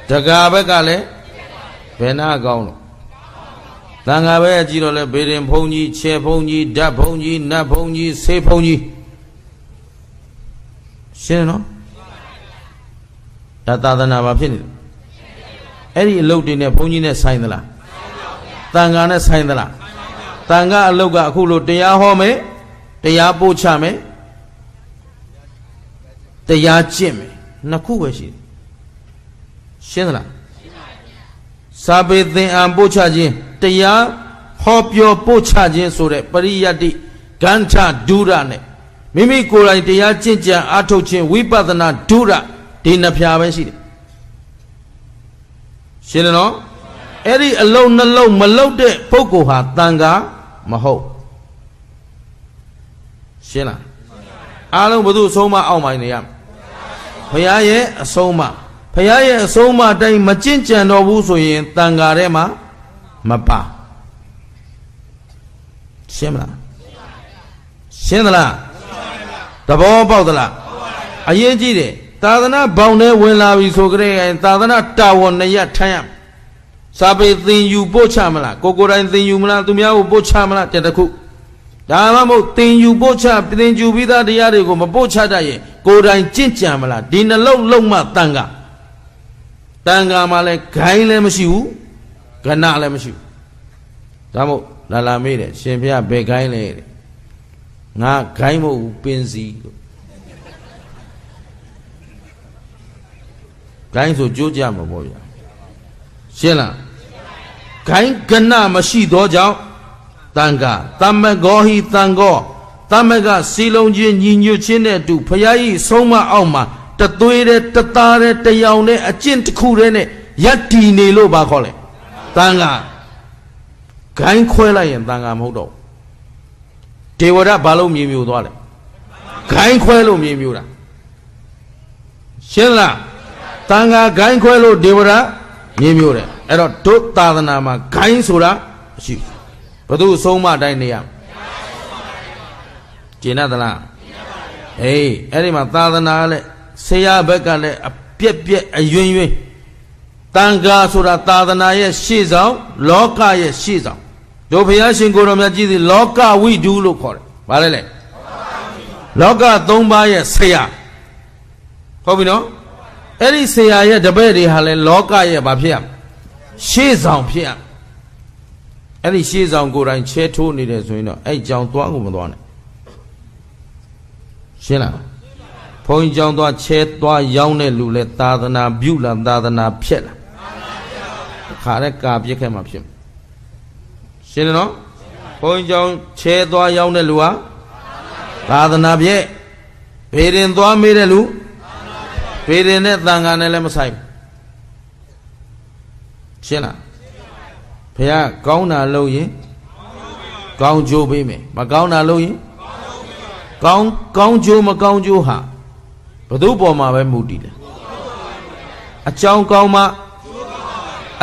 တကာဘက်ကလည်းဘယ်နာကောင်းလို့တန်ခါဘက်ကကြည့်တော့လဲဘေရင်ဖုံကြီးခြေဖုံကြီးဓာတ်ဖုံကြီးနတ်ဖုံကြီးဆေးဖုံကြီးရှင်းနော်ဒါသာသနာမှာဖြစ်နေတယ်အဲ့ဒီအလုပ်တွေနဲ့ဘုန်းကြီးနဲ့ဆိုင်သလားတန်ခါနဲ့ဆိုင်သလားတန်ခါအလုပ်ကအခုလို့တရားဟောမယ်တရားပို့ချမယ်တရားကျင့်မယ်နှစ်ခုပဲရှိတယ်ရှင်းသလားစာပေသင်အားပို့ချခြင်းတရားဟောပြောပို့ချခြင်းဆိုတဲ့ပရိယတ္တိဂန္ဓဒုရနဲ့မိမိကိုယ်တိုင်တရားကျင့်ကြံအားထုတ်ခြင်းဝိပဿနာဒုရဒီနှစ်ဖြာပဲရှိတယ်ရှင်းတယ်နော်အဲ့ဒီအလုံးနှလုံးမလုံးတဲ့ပုဂ္ဂိုလ်ဟာတန်ခါမဟုတ်ရှင်းလားအားလုံးဘုသူအဆုံးမအောက်မိုင်းနေရဘုရားရဲ့အဆုံးအမဘုရားရဲ့အဆုံးအမတိုင်းမကျင့်ကြံတော်ဘူးဆိုရင်တန်ခါထဲမှာမပါရှင်းမလားရှင်းသလားသဘောပေါက်သလားအရင်ကြည့်တယ်သာသနာဘောင်ထဲဝင်လာပြီဆိုကြတဲ့သာသနာတာဝန်နဲ့ရထိုင်ရစာပေသင်ယူပို့ချမလားကိုယ်တိုင်သင်ယူမလားသူများကိုပို့ချမလားတဲ့တခုဒါမှမဟုတ်သင်ယူပို့ချသင်ယူပြီးသားတရားတွေကိုမပို့ချတတ်ရင်ကိုယ်တိုင်ကျင့်ကြံမလားဒီနှလုံးမှတန်ခါမှာလည်းဂိုင်းလည်းမရှိဘူးကဏလည်းမရှိဘူးဒါမို့လာမေးတယ်ရှင်ဘုရားဘယ်ဂိုင်းလဲတဲ့ငါဂိုင်းမဟုတ်ဘူးပင်စီလို့ဂိုင်းဆိုကြိုးကြမှာပေါ့ဗျာရှင်းလားဂိုင်းကဏမရှိသောကြောင့်တန်ခါတမ္မဂောဟိတန်ဂောတမ္မကစီလုံးချင်းညီညွတ်ခြင်းနဲ့အတူဘုရားကြီးဆုံးမအောက်မှာတသွေးတဲ့တသားတဲ့တယောင်နဲ့အကျင့်တစ်ခုတည်းနဲ့ယက်တီနေလို့ဘာခေါ်လဲတန်ခါဂိုင်းခွဲလိုက်ရင်တန်ခါမဟုတ်တော့ဒေဝရဘာလို့မြေမြူသွားလဲဂိုင်းခွဲလို့မြေမြူတာရှင်းလားတန်ခါဂိုင်းခွဲလို့ဒေဝရမြေမြူတယ်အဲ့တော့ဒုသာသနာမှာဂိုင်းဆိုတာမရှိဘယ်သူအဆုံးမတိုင်းနေရကျင့်သလားအေးအဲ့ဒီမှာသာသနာလည်းဆရာဘက်ကလည်းအပြက်အယွင်းတန်ခါဆိုတာသာသနာရဲ့ရှေ့ဆောင်လောကရဲ့ရှေ့ဆောင်တို့ဘုရားရှင်ကိုယ်တော်မြတ်ကြီးသည်လောကဝိဒုလို့ခေါ်တယ်ဗါလဲလေလောက၃ပါးရဲ့ဆရာဟုတ်ပြီနော်အဲ့ဒီဆရာရဲ့တပည့်တွေဟာလဲလောကရဲ့ဘာဖြစ်ရရှေ့ဆောင်ဖြစ်ရအဲ့ဒီရှေ့ဆောင်ကိုယ်တိုင်ချဲထိုးနေတယ်ဆိုရင်တော့အဲ့ကြောင်သွားကိုမသွားနဲ့ရှင်းလားဘုန်းကြီးကြောင်သွားချဲသွားရောင်းတဲ့လူလဲသာသနာပြုလားသာသနာဖြက်လား ခါတဲ့ကာပြစ်ခဲ့မှဖြစ်ရှင်းတယ်နော်ဘုန်းကြီးကျောင်းချဲသွားရောက်တဲ့လူဟာသာသနာပြည့်ဘေရင်သွားမေးတဲ့လူဘေရင်နဲ့တန်ခါနဲ့လည်းမဆိုင်ရှင်းလားဘုရားကောင်းတာလုပ်ရင်ကောင်းကျိုးပေးမယ်မကောင်းတာလုပ်ရင်ကောင်းကျိုးမကောင်းကျိုးဟာဘု து ပေါ်မှာပဲမူတည်တယ်အကြောင်းကောင်းမှ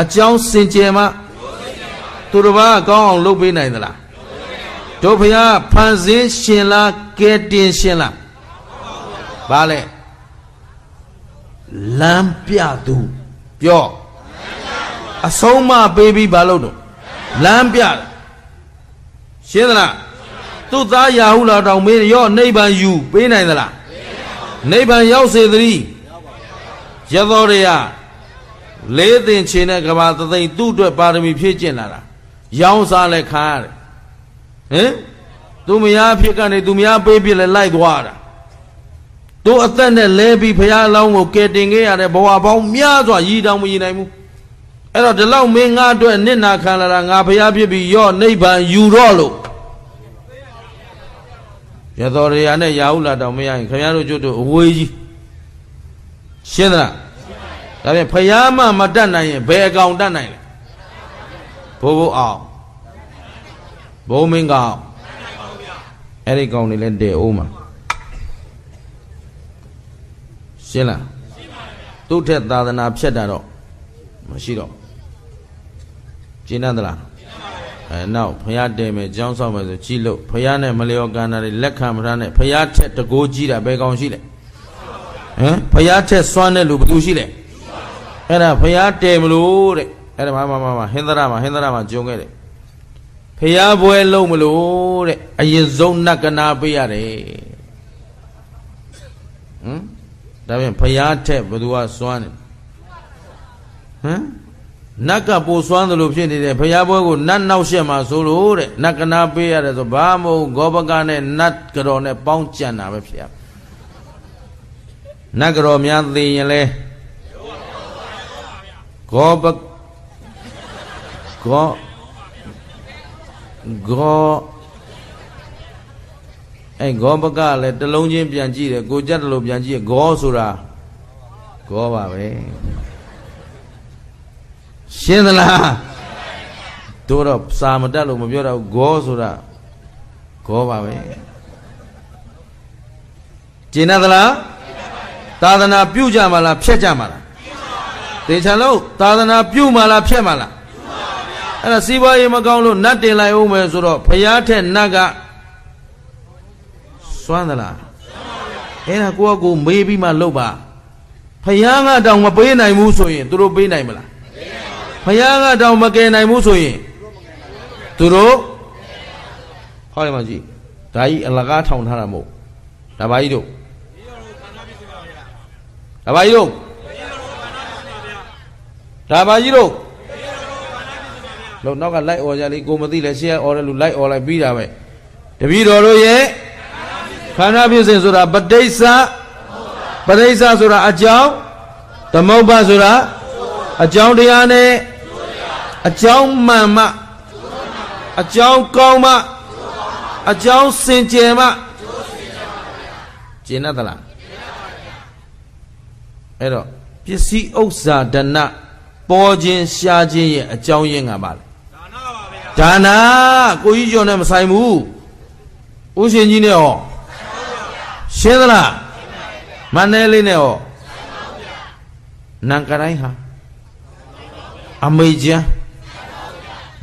အကြောင်းစင်ကြယ်မှသူတစ်ပါးကောင်းအောင်လုပ်ပေးနိုင်သလားတို့ဘုရားဖန်ဆင်းရှင်လားကဲတင်ရှင်လားဘာလဲလမ်းပြသူပြောအဆုံးမပေးပြီးဘာလို့တော့လမ်းပြရှင်းသလားသူ့သားရာဟုလာတောင်မေးရောနိဗ္ဗာန်ယူပေးနိုင်သလားနိဗ္ဗာန်ရောက်စေသတည်းရသောရရလေးသင်ချင်တဲ့ကဘာသသိမ့်သူ့အတွက်ပါရမီဖြည့်ကျင့်လာတာရောင်းစားလဲခါရတယ်ဟင်သူမယားဖြစ်ကနေသူမယားပေးပြလဲလိုက်သွားတာသူအသက်နဲ့လဲပြီးဘုရားအလောင်းကိုကယ်တင်ခဲ့ရတဲ့ဘဝပေါင်းများစွာရည်တောင်မရည်နိုင်ဘူးအဲ့တော့ဒီလောက်မင်းငါအတွက်နစ်နာခံလာတာငါဘုရားဖြစ်ပြီးရော့နိဗ္ဗာန်ယူတော့လို့ရသော်ရရနဲ့ရာဟုလာတောင်မရရင်ခင်ဗျားတို့ကျွတ်တို့အဝေးကြီးရှင်းသလားဒါဖြင့်ဘုရားမှမတတ်နိုင်ရင်ဘယ်အကောင်တတ်နိုင်လဲဘိုးဘိုးအောင်ဘုံမင်းကောင်အဲ့ဒီကောင်တွေလည်းတည်အောင်မှာရှင်းလားသူ့ထက်သာသနာဖြတ်တာတော့မရှိတော့ကျင်းသလားနောက်ဘုရားတည်မယ်ကြောင်းဆောင်မယ်ဆိုကြည့်လို့ဘုရားနဲ့မလျော်ကန်တာတွေလက်ခံမထားနဲ့ဘုရားထက်တကိုးကြီးတာဘယ်ကောင်ရှိလဲဟမ်ဘုရားထက်စွမ်းတဲ့လူဘယ်သူရှိလဲအဲ့ဒါဘုရားတည်မလို့တဲ့အဲ့ဒါမှဟင်္ဒရာမှာကြုံခဲ့တယ်ဘုရားပွဲလုံးမလို့တဲ့အရင်ဆုံးနတ်ကနာပေးရတယ်ဟမ်ဒါပြန်ဘုရားထက်ဘယ်သူကစွမ်းတယ်ဟမ်နတ်ကပိုစွမ်းတယ်လို့ဖြစ်နေတယ်ဘုရားပွဲကိုနတ်နောက်ရှက်မှာဆိုလို့တဲ့နတ်ကနာပေးရတယ်ဆိုဘာမဟုတ်ဂောဘကနဲ့နတ်ကတော်နဲ့ပေါင်းကြံတာပဲဖြစ်ရနတ်ကတော်များသိရင်လဲဂောဘဘကလည်းတလုံးချင်းပြန်ကြည့်တယ်ကိုကြက်တလို့ပြန်ကြည့်ဂောဆိုတာဂောပါပဲရှင်းသလားတို့တော့စာမတက်လို့မပြောတော့ဂောဆိုတာဂောပါပဲကျင်သလားသာသနာပြုကြမှာလားဖြတ်ကြမှာလားတေချာလို့သာသနာပြုမှာလားဖြတ်မှာလားအဲ့ဒါစီးပွားရေးမကောင်းလို့နတ်တင်လိုက်အောင်မယ်ဆိုတော့ဘုရားထက်နတ်ကစွမ်းသလားအဲ့ဒါကိုမေးပြီးမှလုပ်ပါဘုရားကတောင်မပေးနိုင်ဘူးဆိုရင်သူတို့ပေးနိုင်မလားဘုရားကတောင်မကယ်နိုင်ဘူးဆိုရင်သူတို့ဟောတယ်မကြီးဒါကြီးအလကားထောင်ထားတာမဟုတ်ဒါပါကြီးတို့ဒါပါကြီးတို့လို့နောက်ကလိုက်អော်ကြလေကိုမသိလဲရှေ့អော်တယ်လူလိုက်អော်လိုက်ပြီးတာပဲတပည့်တော်တို့ရဲ့ခန္ဓာဖြစ်စဉ်ဆိုတာပဋိစ္စဆိုတာအကြောင်းသမုပ္ပါဆိုတာအကြောင်းတရားနဲ့အကြောင်းမှန်မှအကြောင်းကောင်းမှအကြောင်းစင်ကြယ်မှကျင့်သလားအဲ့တော့ပစ္စည်းဥစ္စာဒဏပေါ်ခြင်းရှားခြင်းရဲ့အကြောင်းရင်းကပါလေဒါနကိုကြီးကျော်နဲ့မဆိုင်ဘူးဦးရှင်ကြီးနဲ့ဟောရှင်းသလားမန္တလေးနဲ့ဟောနံကတိုင်းဟာအမေကျန်း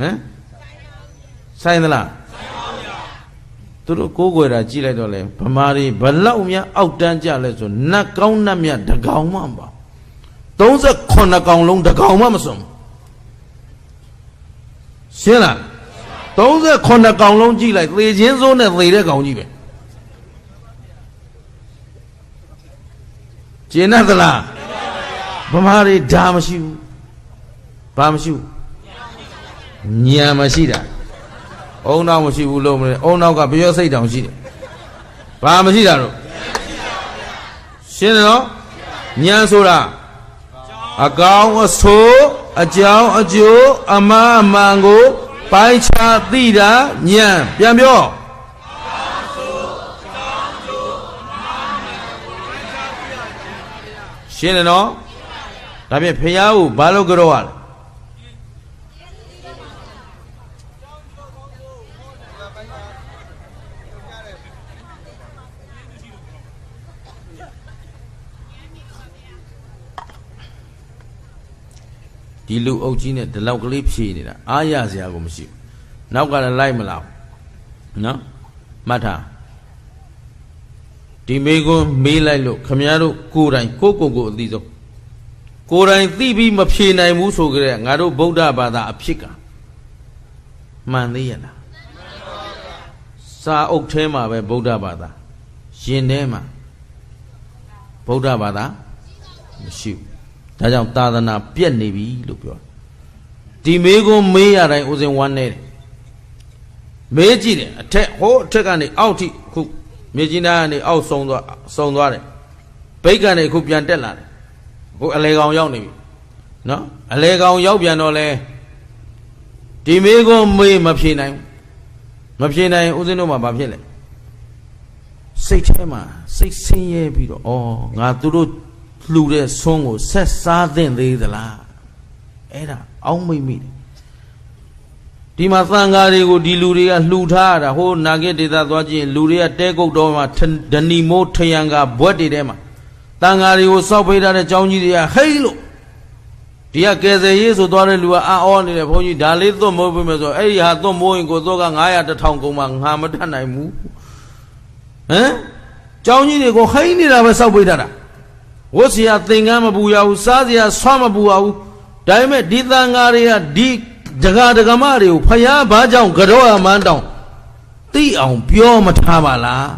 ဟမ်ဆိုင်သလားသူတို့ကိုးကွယ်တာကြည့်လိုက်တော့လေဗမာတွေဘလောက်များအောက်တန်းကြလဲဆိုနတ်ကောင်းနတ်မြတ်တကောင်မှမပါ38ကောင်လုံးတကောင်မှမစွန်ရှင်းလား38ကောင်လုံးကြည့်လိုက်သေချင်းစိုးနဲ့သေတဲ့ကောင်ကြီးပဲကျင်သလားဗမာတွေဒါမရှိဘူးဘာမရှိဘူးညံမရှိတာအုံနောက်မရှိဘူးလို့မလဲအုံနောက်ကပြောစိတ်တောင်ရှိတယ်ဘာမရှိတာတော့ရှင်းတယ်နော်ညံဆိုတာအကောင်အဆိုး အကြောင်းအကျိုးအမှားအမှန်ကိုပိုင်းခြားသိတာဉာဏ်ပြန်ပြောရှင်းတယ်နော်ဒါဖြင့်ဖရာကိုဘာလို့ကြောက်ရလဲဒီလူအုပ်ကြီးနဲ့ဒီလောက်ကလေးဖြေနေတာအားရစရာကိုမရှိဘူးနောက်ကလည်းလိုက်မလာဘူးနော်မှတ်ထားဒီမေကွန်းမေးလိုက်လို့ခမည်းတော်ကိုယ်တိုင်ကိုအသိဆုံးကိုယ်တိုင်သိပြီးမဖြေနိုင်ဘူးဆိုကြတဲ့ငါတို့ဗုဒ္ဓဘာသာအဖြစ်ကမှန်သေးရလားစာအုပ်ထဲမှာပဲဗုဒ္ဓဘာသာရှင်ထဲမှာဗုဒ္ဓဘာသာမရှိဘူးဒါကြောင့်သာသနာပြက်နေပြီလို့ပြောဒီမေကွန်းမေးရတိုင်းဦးစင်ဝမ်းနေတယ်မေးကြည့်တယ်အထက်ဟိုးအထက်ကနေအောက်ထိခုမြေကြီးနားကနေအောက်ဆုံးသွားတယ်ဘိတ်ကနေခုပြန်တက်လာတယ်ခုအလေကောင်ရောက်နေပြီနော်အလေကောင်ရောက်ပြန်တော့လဲဒီမေကွန်းမေးမဖြေနိုင်ဦးစင်တို့မှာဘာဖြစ်လဲစိတ်ထဲမှာစိတ်ဆင်းရဲပြီးတော့ဩငါသူတို့လှူတဲ့ဆွန်းကိုဆက်စားသင့်သေးသလားအဲ့ဒါအောင်းမိတ်မိတယ်ဒီမှာသံဃာတွေကိုဒီလူတွေကလှူထားရတာဟိုနာဂစ်ဒေသသွားကြည့်လူတွေကတဲကုတ်တော်မှာဒဏီမိုးထယံကဘွက်တွေထဲမှာသံဃာတွေကိုစောက်ပေးထားတဲ့ကျောင်းကြီးတွေကဟိတ်လို့ဒီကကယ်ဆယ်ရေးဆိုသွားတဲ့လူကအံ့ဩနေတယ်ဘုန်းကြီးဒါလေးသွတ်မိုးပေးမယ်ဆိုအဲ့ဒီဟာသွတ်မိုးရင်ကိုသွတ်က900 1000ကုန်မှငါမတတ်နိုင်ဘူးဟမ်ကျောင်းကြီးတွေကိုဟိတ်နေတာပဲစောက်ပေးထားတာဝတ်စရာသင်္ကန်းမပူရဘူးစားစရာဆွမ်းမပူရဘူးဒါပေမဲ့ဒီသံဃာတွေကဒီဒကာဒကမတွေကိုဖယားဘာကြောင့်ကြောရမှန်းတောင်သိအောင်ပြောမထားပါလား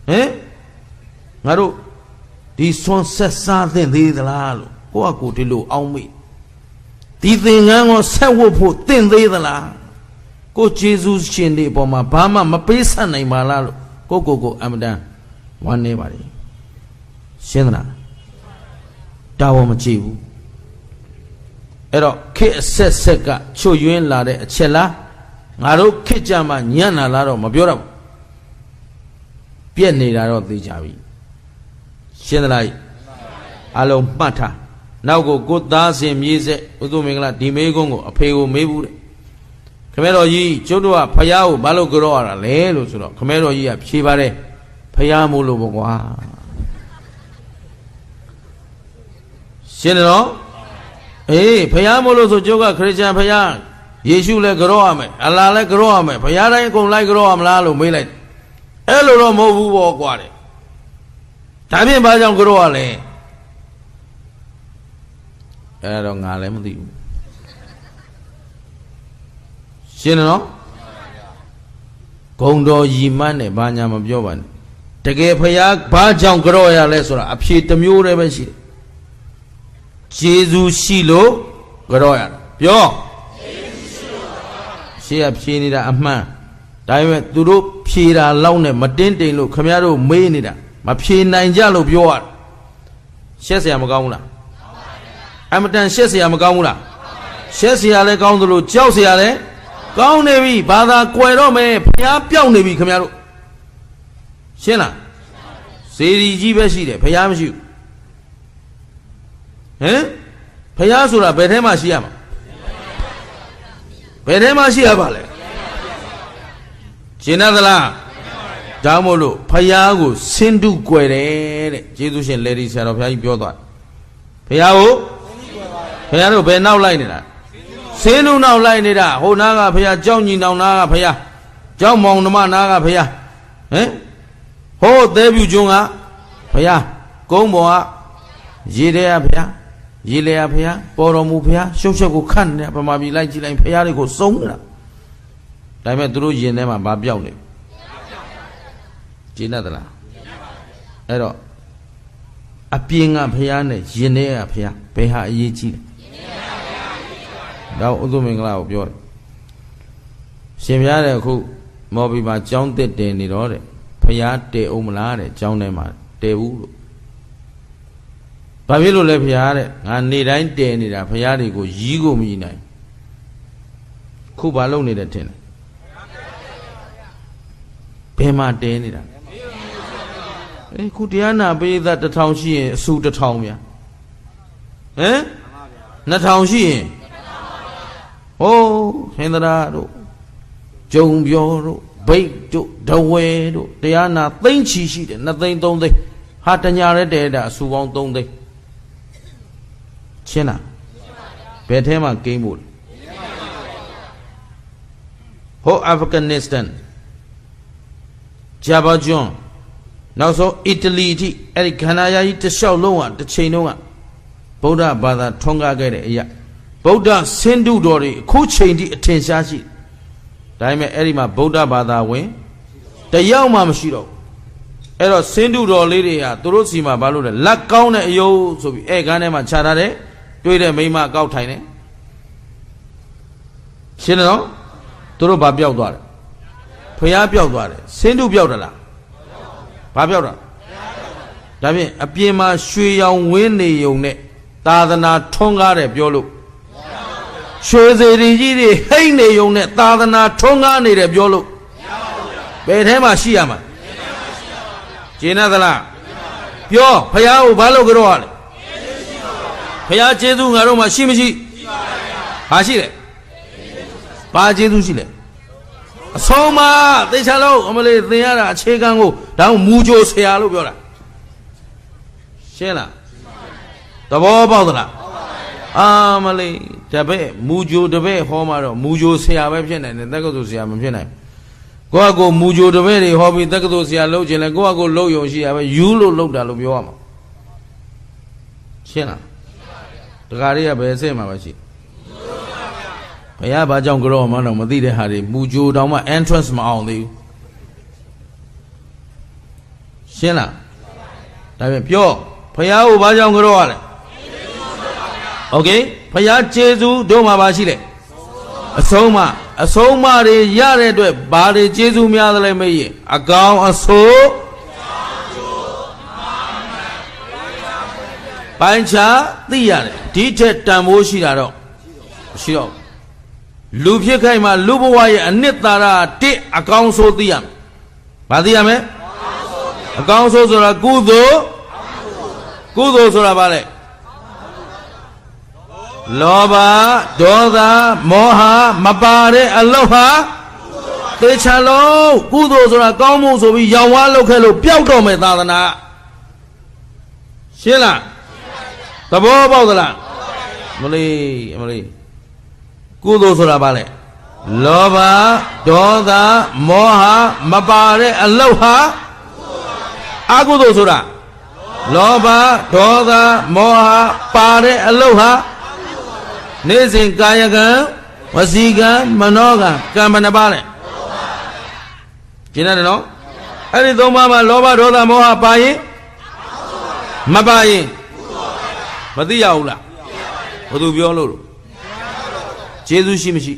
ဟင်ငါတို့ဒီဆွမ်းဆက်စားသင့်သေးသလားလို့ကိုဒီလိုအောင်းမိဒီသင်္ကန်းကိုဆက်ဝတ်ဖို့သင့်သေးသလားကိုကျေးဇူးရှင်တွေအပေါ်မှာဘာမှမပေးဆက်နိုင်ပါလားလို့ကိုအမတန်ဝမ်းနေပါလေရှင်းသလားတာဝန်မကြည့်ဘူးအဲ့တော့ခေတ်အဆက်ဆက်ကချွတ်ယွင်းလာတဲ့အချက်လားငါတို့ခေတ်ကြမှာညံ့လာတော့မပြောတော့ဘူးပြက်နေတာတော့သိကြပြီရှင်းသလားအလုံးမှတ်ထားနောက်ကိုသားစင်မြေးဆက်ဥသုမင်္ဂလာဒီမေးခွန်းကိုအဖေကိုမေးဘူးတဲ့ခမဲတော်ကြီးကျုပ်တို့ကဖယားကိုဘာလို့ကြောက်ရတာလဲလို့ဆိုတော့ခမဲတော်ကြီးကဖြေပါတယ်ဖယားမို့လို့ပေါ့ကွာရှင်းတယ်နော်အေးဖယားမို့လို့ဆိုကျုပ်ကခရစ်ယာန်ဖယားယေရှုလည်းကြောက်ရမယ်အလာလည်းကြောက်ရမယ်ဖယားတိုင်းအကုန်လိုက်ကြောက်ရမလားလို့မေးလိုက်အဲ့လိုတော့မဟုတ်ဘူးပေါ့ကွာတဲ့ဒါဖြင့်ဘာကြောင့်ကြောက်ရလဲအဲ့တော့ငါလည်းမသိဘူးရှင်းတယ်နော်ဂုံတော်ရီမန်းနဲ့ဘာညာမပြောပါနဲ့တကယ်ဖယားဘာကြောင့်ကြောက်ရလဲဆိုတာအဖြေတစ်မျိုးတည်းပဲရှိတယ်ကျေးဇူးရှိလို့ကြောက်ရတာပြောရှေ့ကဖြေနေတာအမှန်ဒါပေမဲ့သူတို့ဖြေတာလောက်နဲ့မတင်းတိမ်လို့ခမရတို့မေးနေတာမဖြေနိုင်ကြလို့ပြောရရှက်เสียမကောင်းဘူးလားအမတန်ရှက်เสียမကောင်းဘူးလားရှက်เสียလည်းကောင်းသလိုကြောက်เสียလည်းကောင်းနေပြီဘာသာကွယ်တော့မယ်ဖျားပြောင်းနေပြီခင်ဗျားတို့ရှင်းလားစေရီကြီးပဲရှိတယ်ဖျားမရှိဘူးဟင်ဖျားဆိုတာဘယ်ထဲမှာရှိရမှာဘယ်ထဲမှာရှိရပါလဲရှင်းသလားဒါမို့လို့ဖျားကိုစင်တုကွယ်တယ်တဲ့ကျေးဇူးရှင်လေဒီဆရာတော်ဘုရားကြီးပြောသွားဖျားကိုဖျားတို့ဘယ်နောက်လိုက်နေတာစင်းလုံးနောက်လိုက်နေတာဟိုနားကဖះကြောက်ညီနောင်နားကဖះကြောက်မောင်နှမနားကဖះဟင်ဟိုသဲပြူကျွန်းကဖះကုန်းပေါ်ကရေတဲ့ကဖះရေလေကဖះပေါ်တော်မူဖះရှုပ်ချက်ကိုခတ်နေပမာပြီလိုက်ကြည့်လိုက်ဖះတွေကိုစုံနေတာဒါပေမဲ့သူတို့ယင်ထဲမှာမပြောက်နေကျင်းတလားအဲ့တော့အပြင်ကဖះနဲ့ယင်ထဲကဖះဘယ်ဟာအရေးကြီးလဲတော့ဥဒ္ဓမင်္ဂလာကိုပြောတယ်ရှင်ပြားတဲ့အခုမော်ဘီမှာကျောင်းတက်တင်နေတော့တဲ့ဖျားတဲအောင်မလားတဲ့ကျောင်းထဲမှာတဲဘူးလို့ ဘာဖြစ်လို့လဲဖရားတဲ့ငါနေတိုင်းတဲနေတာဖရားတွေကိုရီးကိုမရီးနိုင်ခုဘာလုပ်နေတယ်ထင်တယ်ဘယ်မှာတဲနေတာခုတရားနာပိဋက1000ရှိရင်အစု1000ဗျာဟမ်2000ရှိရင်ဟိုးဟင်္ဒရာတို့ဂျုံပြောတို့ဘိတ်တို့ဒဝဲတို့တရားနာသိမ့်ချီရှိတယ်2သိန်း3သိန်းဟာတညာရဲတဲတာအစုပေါင်း3သိန်းရှင်းလားဘယ်ထဲမှာကိန်းဖို့လဲဟိုအာဖဂန်နစ္စတန်ဂျာဘာဂျွန်နောက်ဆုံးအီတလီအထိအဲ့ဒီခန္ဓာယာကြီးတစ်လျှောက်လုံးကတစ်ချိန်လုံးကဗုဒ္ဓဘာသာထွန်းကားခဲ့တဲ့အရာဗုဒ္ဓဆင်းတုတော်တွေအခုချိန်ထိအထင်ရှားရှိဒါပေမဲ့အဲ့ဒီမှာဗုဒ္ဓဘာသာဝင်တယောက်မှမရှိတော့အဲ့တော့ဆင်းတုတော်လေးတွေဟာသူတို့စီမှာဘာလို့လဲလက်ကောင်းတဲ့အယုတ်ဆိုပြီးအဲ့ကန်းထဲမှာခြာထားတယ်တွေ့တဲ့မိမအကောက်ထိုင်တယ်ရှင်းတယ်နော်သူတို့ဘာပြောက်သွားတယ်ဖျားပြောက်သွားတယ်ဆင်းတုပြောက်တယ်လားဘာပြောက်တာဒါဖြင့်အပြင်မှာရွှေရောင်ဝင်းနေုံနဲ့သာသနာထွန်းကားတယ်ပြောလို့ရွှေစေတီကြီးတွေဟိတ်နေုံနဲ့သာသနာထွန်းကားနေတယ်ပြောလို့ဘယ်ထဲမှာရှိရမှာကျေနပ်သလားပြောဖျားကိုဘာလို့ကြောက်ရလဲဖျားကျေးဇူးငါတို့မှာရှိမရှိဟာရှိတယ်ဘာကျေးဇူးရှိလဲအဆုံးမသိချလို့အမလေးသင်ရတာအခြေခံကိုဒါမှမူကြိုဆရာလို့ပြောတာရှင်းလားသဘောပေါက်သလားအာမလေးတပည့်မူကြိုတပည့်ဟောမှာတော့မူကြိုဆရာပဲဖြစ်နိုင်တယ်တက္ကသိုလ်ဆရာမဖြစ်နိုင်ကိုယ့်အကိုမူကြိုတပည့်တွေဟောပြီးတက္ကသိုလ်ဆရာလုပ်ခြင်းလဲကိုယ့်အကိုလုပ်ယုံရှိရပဲယူလို့လုပ်တာလို့ပြောရမှာရှင်းလားတခါလေးကဘယ်အဆင့်မှာပဲရှိဘုရားဘာကြောင့်ကြောမှတော့မသိတဲ့ဟာတွေမူကြိုတောင်မှ entrance မအောင်သေးဘူးရှင်းလားဒါပြန်ပြောဘုရားကိုဘာကြောင့်ကြောရလဲโอเคဘုရားကျေးဇူးတို့မှာပါရှိတယ်အဆုံးမတွေရတဲ့အတွက်ဘာတွေကျေးဇူးများသလဲမေးရင်အကောင်အဆိုးပိုင်းခြားသိရတယ်ဒီထက်တန်ဖိုးရှိတာတော့မရှိတော့လူဖြစ်ခိုက်မှာလူဘဝရဲ့အနှစ်သာရတစ်အကောင်ဆိုးသိရမယ်။ဘာသိရမလဲ။အကောင်ဆိုးဆိုတာကုသိုလ်ဆိုတာဘာလဲ။လောဘဒေါသမောဟမပါတဲ့အလုပ်ဟာသေချာလို့ကုသိုလ်ဆိုတာကောင်းမှုဆိုပြီးရောင်ဝါးလုပ်ခဲ့လို့ပျောက်တော့မယ်သာသနာရှင်းလားသဘောပေါက်သလားမလေးကုသိုလ်ဆိုတာဘာလဲလောဘဒေါသမောဟမပါတဲ့အလုပ်ဟာအကုသိုလ်ဆိုတာလောဘဒေါသမောဟပါတဲ့အလုပ်ဟာနေ့စဉ်ကာယကံဝစီကံမနောကံကံဘယ်နှပါလဲကျင်းတယ်နော်အဲ့ဒီသုံးပါးမှာလောဘဒေါသမောဟပါရင်မပါရင်မသိရဘူးလားဘယ်သူပြောလို့ကျေးဇူးရှိမရှိ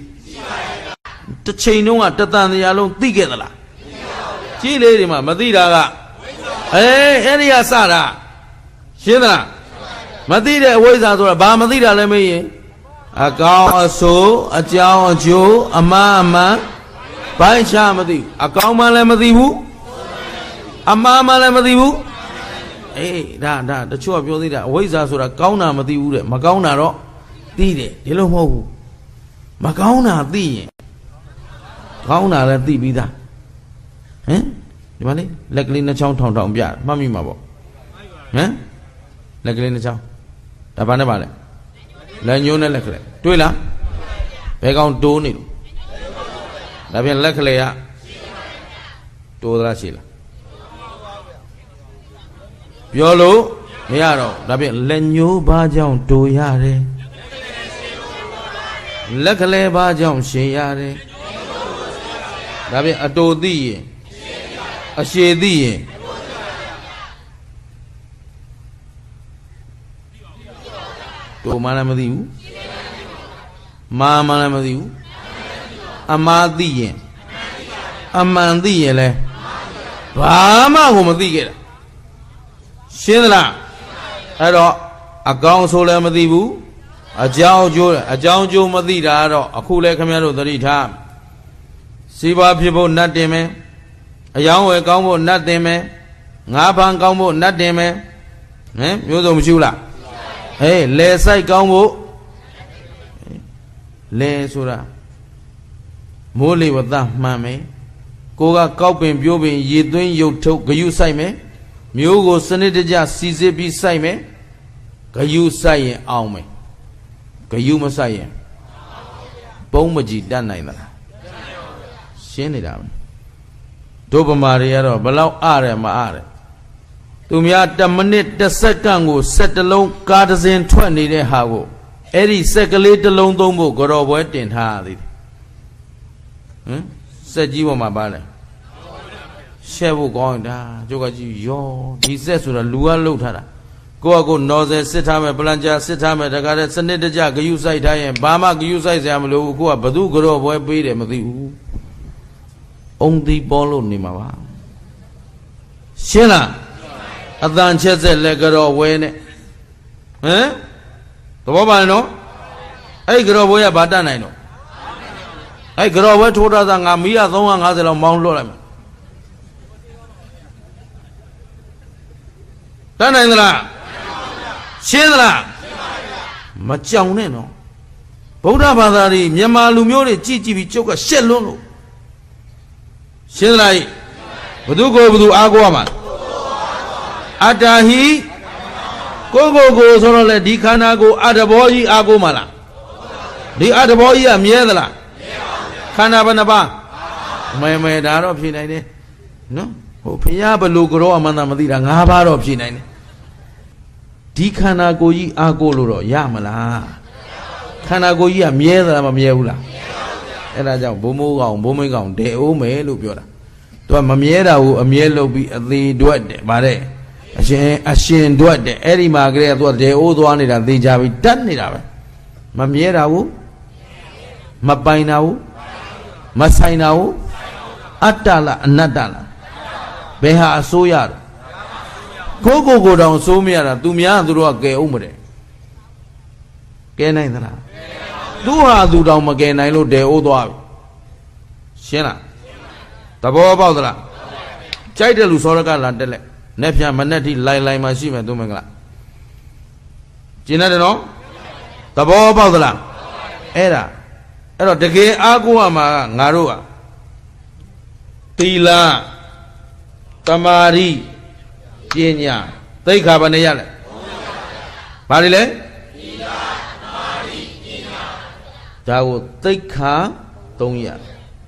တစ်ချိန်လုံးကတသံတရားလုံးသိခဲ့သလားကြည့်လေးတွေမှာမသိတာကအဲ့ဒီကစတာရှင်းသလားမသိတဲ့အဝိဇ္ဇာဆိုတာဘာမသိတာလဲမေးရင်အကောင်အဆိုးအကြောင်းအကျိုးအမှားအမှန်ဘိုင်းချမသိဘူးအကောင်မှလည်းမသိဘူးအမှားမှလည်းမသိဘူးဒါတချို့ကပြောသေးတာအဝိဇ္ဇာဆိုတာကောင်းတာမသိဘူးတဲ့မကောင်းတာတော့သိတယ်ဒီလိုမဟုတ်ဘူးမကောင်းတာသိရင်ကောင်းတာလည်းသိပြီးသားဟမ်ဒီမှာလေလက်ကလေးနှချောင်းထောင်ပြမှတ်မိမှာပေါ့ဟမ်လက်ကလေးနှချောင်းဒါဘာနဲ့ပါလဲလက်ညှိုးနဲ့လက်ကလေးတွေ့လားဘယ်ကောင်တိုးနေလို့ဒါပြန်လက်ကလေးကတိုးသလားရှိလားပြောလို့မရတော့ဒါပြန်လက်ညှိုးဘာကြောင့်တိုးရတယ်လက်ကလေးဘာကြောင့်ရှင်ရတယ်ဒါပြန်အတူသိရင်အရှည်သိရင်တို့မှလည်းမသိဘူးမာမှလည်းမသိဘူးအမှားသိရင်အမှန်သိရင်လဲဘာမှကိုမသိခဲ့တာရှင်းသလားအဲ့တော့ အကောင်ဆိုလည်းမသိဘူးအကြောင်းကျိုးမသိတာတော့အခုလဲခင်ဗျားတို့သတိထားစီးပွားဖြစ်ဖို့နတ်တင်မယ်အယောင်းဝယ်ကောင်းဖို့နတ်တင်မယ်ငါးဖန်ကောင်းဖို့နတ်တင်မယ်ဟမ်မျိုးစုံမရှိဘူးလားဟေးလေဆိုင်ကောင်းဖို့လေဆိုတာမိုးလေဝသမှန်မယ်ကိုကကောက်ပင်ပြိုးပင်ရေသွင်းရုပ်ထုတ်ဂယုဆိုင်မယ်မျိုးကိုစနစ်တကျစီစစ်ပြီးစိုက်မယ်ဂယုစိုက်ရင်အောင်မယ်ဂယုမစိုက်ရင်ပုံးမကြည့်တတ်နိုင်သလားရှင်းနေတာပဲတို့ဗမာတွေကတော့ဘလောက်အားရမအားရသူများ1မိနစ်1စက္ကန့်ကို7လုံးကားတစ်စင်ထွက်နေတဲ့ဟာကိုအဲ့ဒီစက်ကလေးတစ်လုံးသုံးဖို့ကြော်ပွဲတင်ထားရသေးတယ်ဟမ်စက်ကြီးပေါ်မှာပါလဲရှက်ဖို့ကောင်းတာကျုပ်ကကြည့်ရောဒီစက်ဆိုတာလူကလှုပ်ထားတာကိုကနော်ဆယ်စစ်ထားမယ်ပလန်ဂျာစစ်ထားမယ်တခါတည်းစနစ်တကျဂယုစိုက်ထားရင်ဘာမှဂယုစိုက်စရာမလိုဘူးကိုကဘသူကြော်ပွဲပေးတယ်မသိဘူးအုံသီးပေါ်လို့နေမှာပါရှင်းလားအတန်ချက်ဆက်လက်ကြော်ဝဲနဲ့ဟမ်သဘောပါနော်အဲ့ကြော်ဝဲကဘာတတ်နိုင်တော့အဲ့ကြော်ဝဲထိုးထားတာငါမီးရ350လောက်မောင်းလွှတ်လိုက်မယ်တတ်နိုင်သလားရှင်းသလားမကြောင်နဲ့နော်ဗုဒ္ဓဘာသာတွေမြန်မာလူမျိုးတွေကြည်ကြည်ပြီးကျုပ်ကရှက်လွန်းလို့ရှင်းသလားဘသူကိုဘသူအားကိုးရမှာအတ္တဟိကိုဆိုတော့လေဒီခန္ဓာကိုအတ္တဘောကြီးအားကိုးမှာလားဒီအတ္တဘောကြီးကမြဲသလားခန္ဓာဘယ်နှပါးမဲဒါတော့ဖြေနိုင်တယ်နော်ဟိုဖရာဘလို့ကြောအမှန်သာမသိတာ၅ပါးတော့ဖြေနိုင်တယ်ဒီခန္ဓာကိုယ်ကြီးအားကိုးလို့တော့ရမလားခန္ဓာကိုယ်ကြီးကမြဲသလားမမြဲဘူးလားအဲ့ဒါကြောင့်ဘိုးမိုးကောင်ဘိုးမင်းကောင်တဲအိုးမယ်လို့ပြောတာသူကမမြဲတာကိုအမြဲလုပ်ပြီးအသေးတွက်တယ်ဗါတဲ့အရှင်တွက်တယ်အဲ့ဒီမှာကလေးကသူကတဲအိုးသွားနေတာသေချာပြီးတတ်နေတာပဲမမြဲတာကိုမပိုင်တာကိုမဆိုင်တာကိုအတ္တလားအနတ္တလားဘယ်ဟာအစိုးရတော့ကိုတောင်စိုးမရတာသူများသူတို့ကကယ်အောင်မတယ်ကယ်နိုင်သလားသူဟာသူတောင်မကယ်နိုင်လို့တဲအိုးသွားပြီရှင်းလားသဘောပေါက်သလားကြိုက်တယ်လူစောရကလာတက်လက်နဲ့ပြန်မနဲ့ထိလိုင်မှရှိမယ်သူမင်္ဂလာကျင်တယ်နော်သဘောပေါက်သလားအဲ့တော့တကယ်အားကိုးရမှာငါတို့ကသီလတမာရီပညာသိက္ခာဘယ်နဲ့ရလဲဘာလဲသီလတမာရီပညာဒါကိုသိက္ခာ3ရ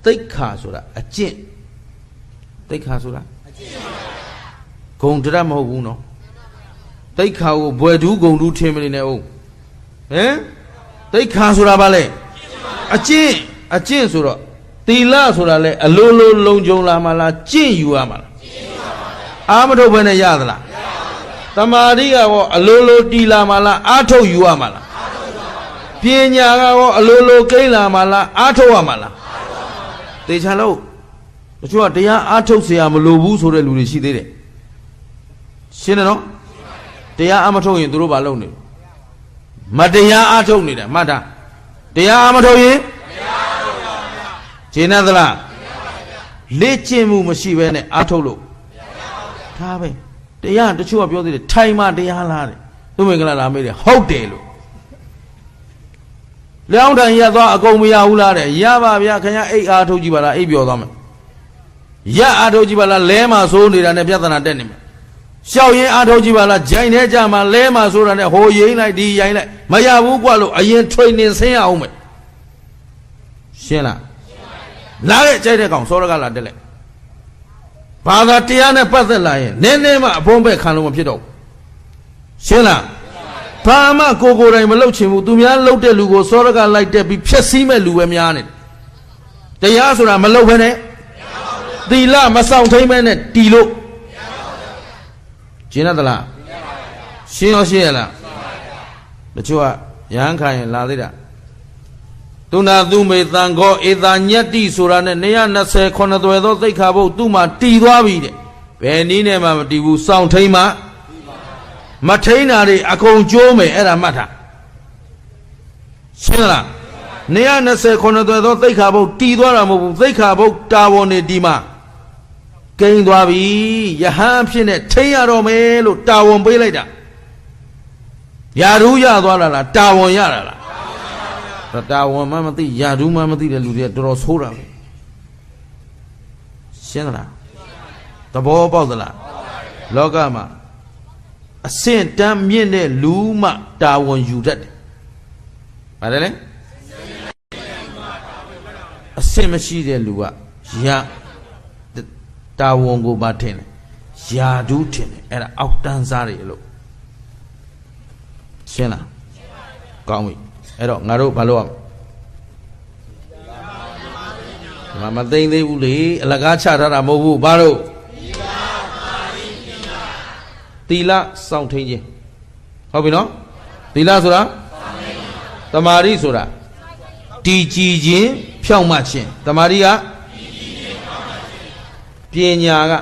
သိက္ခာဆိုတာအကျင့်သိက္ခာဆိုတာအကျင့်ဂုံတရမဟုတ်ဘူးနော်သိက္ခာကိုဘွယ်ထူးဂုံထူးထင်မနေနဲ့ဦးဟမ်သိက္ခာဆိုတာဘာလဲအကျင့်ဆိုတော့သီလဆိုတာလဲအလိုလိုလုံခြုံလာမှလားကျင့်ယူရမှာလားအာမထုတ်ဘဲနဲ့ရသလားတမာတိကရောအလိုလိုတီလာမှလားအာထုတ်ယူရမှာလားပညာကရောအလိုလိုကိန်းလာမှလားအာထုတ်ရမှာလားသေချာလို့တချို့ကတရားအာထုတ်เสียမလိုဘူးဆိုတဲ့လူတွေရှိသေးတယ်ရှင်းတယ်နော်တရားအာမထုတ်ရင်သူတို့ဘာလုပ်နေမတရားအာထုတ်နေတယ်မှတ်တာတရားအာမထုတ်ရင်ရှင်းသလားလေ့ကျင့်မှုမရှိဘဲနဲ့အာထုတ်လို့ထားပဲတရားတချို့ကပြောသေးတယ်ထိုင်မှတရားလားတဲ့သူမင်္ဂလာလာမေးတယ်ဟုတ်တယ်လို့လျောင်းတိုင်ရသွားအကုန်မရဘူးလားတဲ့ရပါဗျာခင်ဗျာအိတ်အားထုတ်ကြည့်ပါလားအိတ်ပြောသွားမယ်ရအားထုတ်ကြည့်ပါလားလဲမှဆိုးနေတာနဲ့ပြဿနာတက်နေမယ်ရှောက်ရင်အားထုတ်ကြည့်ပါလားဂျိုင်ထဲကြမှာလဲမှဆိုးတာနဲ့ဟိုရိမ့်လိုက်ဒီရိုင်းလိုက်မရဘူးကွာလို့အရင်ထွိန်နေဆင်းရအောင်မယ်ရှင်းလားလာခဲ့ကြိုက်တဲ့ကောင်စောရကလာတက်လိုက်ဘာသာတရားနဲ့ပတ်သက်လာရင်နည်းနည်းမှအဖုံးပဲခံလို့မဖြစ်တော့ရှင်းလားဘာမှကိုယ်တိုင်မလုပ်ချင်ဘူးသူများလုပ်တဲ့လူကိုစောရကလိုက်တက်ပြီးဖျက်ဆီးမဲ့လူပဲများနေတယ်တရားဆိုတာမလုပ်ဘဲနဲ့သီလမဆောင်ထိမ့်မဲနဲ့တီလို့ကျင်းသလားရှင်းရောရှင်းရလားတချို့ကရဟန်းခံရင်လာသေးတာသူနာသူမေတန်ခောဧတာညတ္တိဆိုတာနဲ့220ခုနှစ်သွယ်သောသိက္ခာပုဒ်သူ့မှာတည်သွားပြီတဲ့ဘယ်နည်းနဲ့မှမတည်ဘူးစောင့်ထိန်မှ မထိန်တာတွေအကုန်ကျိုးမယ်အဲ့ဒါမှတ်ထားရှင်းလား120ခုနှစ်သွဲသောသိက္ခာပုတ်တီးသွားတာမဟုတ်ဘူးသိက္ခာပုတ်တာဝန်နေဒီမှာကိန်းသွားပြီယဟန်ဖြစ်နေထိန်ရတော့မယ်လို့တာဝန်ပေးလိုက်တာယာရူးရသွားလားတာဝန်ရတာလားတာဝန်မှမသိယာရူးမှမသိတဲ့လူတွေတော်တော်ဆိုးတာပဲရှင်းလားသဘောပေါက်သလားလောကမှာအဆင့်တန်းမြင့်တဲ့လူမှတာဝန်ယူတတ်တယ်။ပါတယ်လေအဆင့်မရှိတဲ့လူကယာတာဝန်ကိုပါထင်တယ်ယာဒူးထင်တယ်အဲ့ဒါအောက်တန်းစားတယ်လို့ရှင်းလားကောင်းပြီအဲ့တော့ငါတို့ဘာလို့မသိသေးဘူးလေအလကားချထားတာမဟုတ်ဘူးဘာလို့သီလစောင့်ထိန်ခြင်းဟုတ်ပြီနော်သီလဆိုတာသမာဓိဆိုတာတည်ကြည်ခြင်းဖြောင့်မတ်ခြင်းသမာဓိကပညာက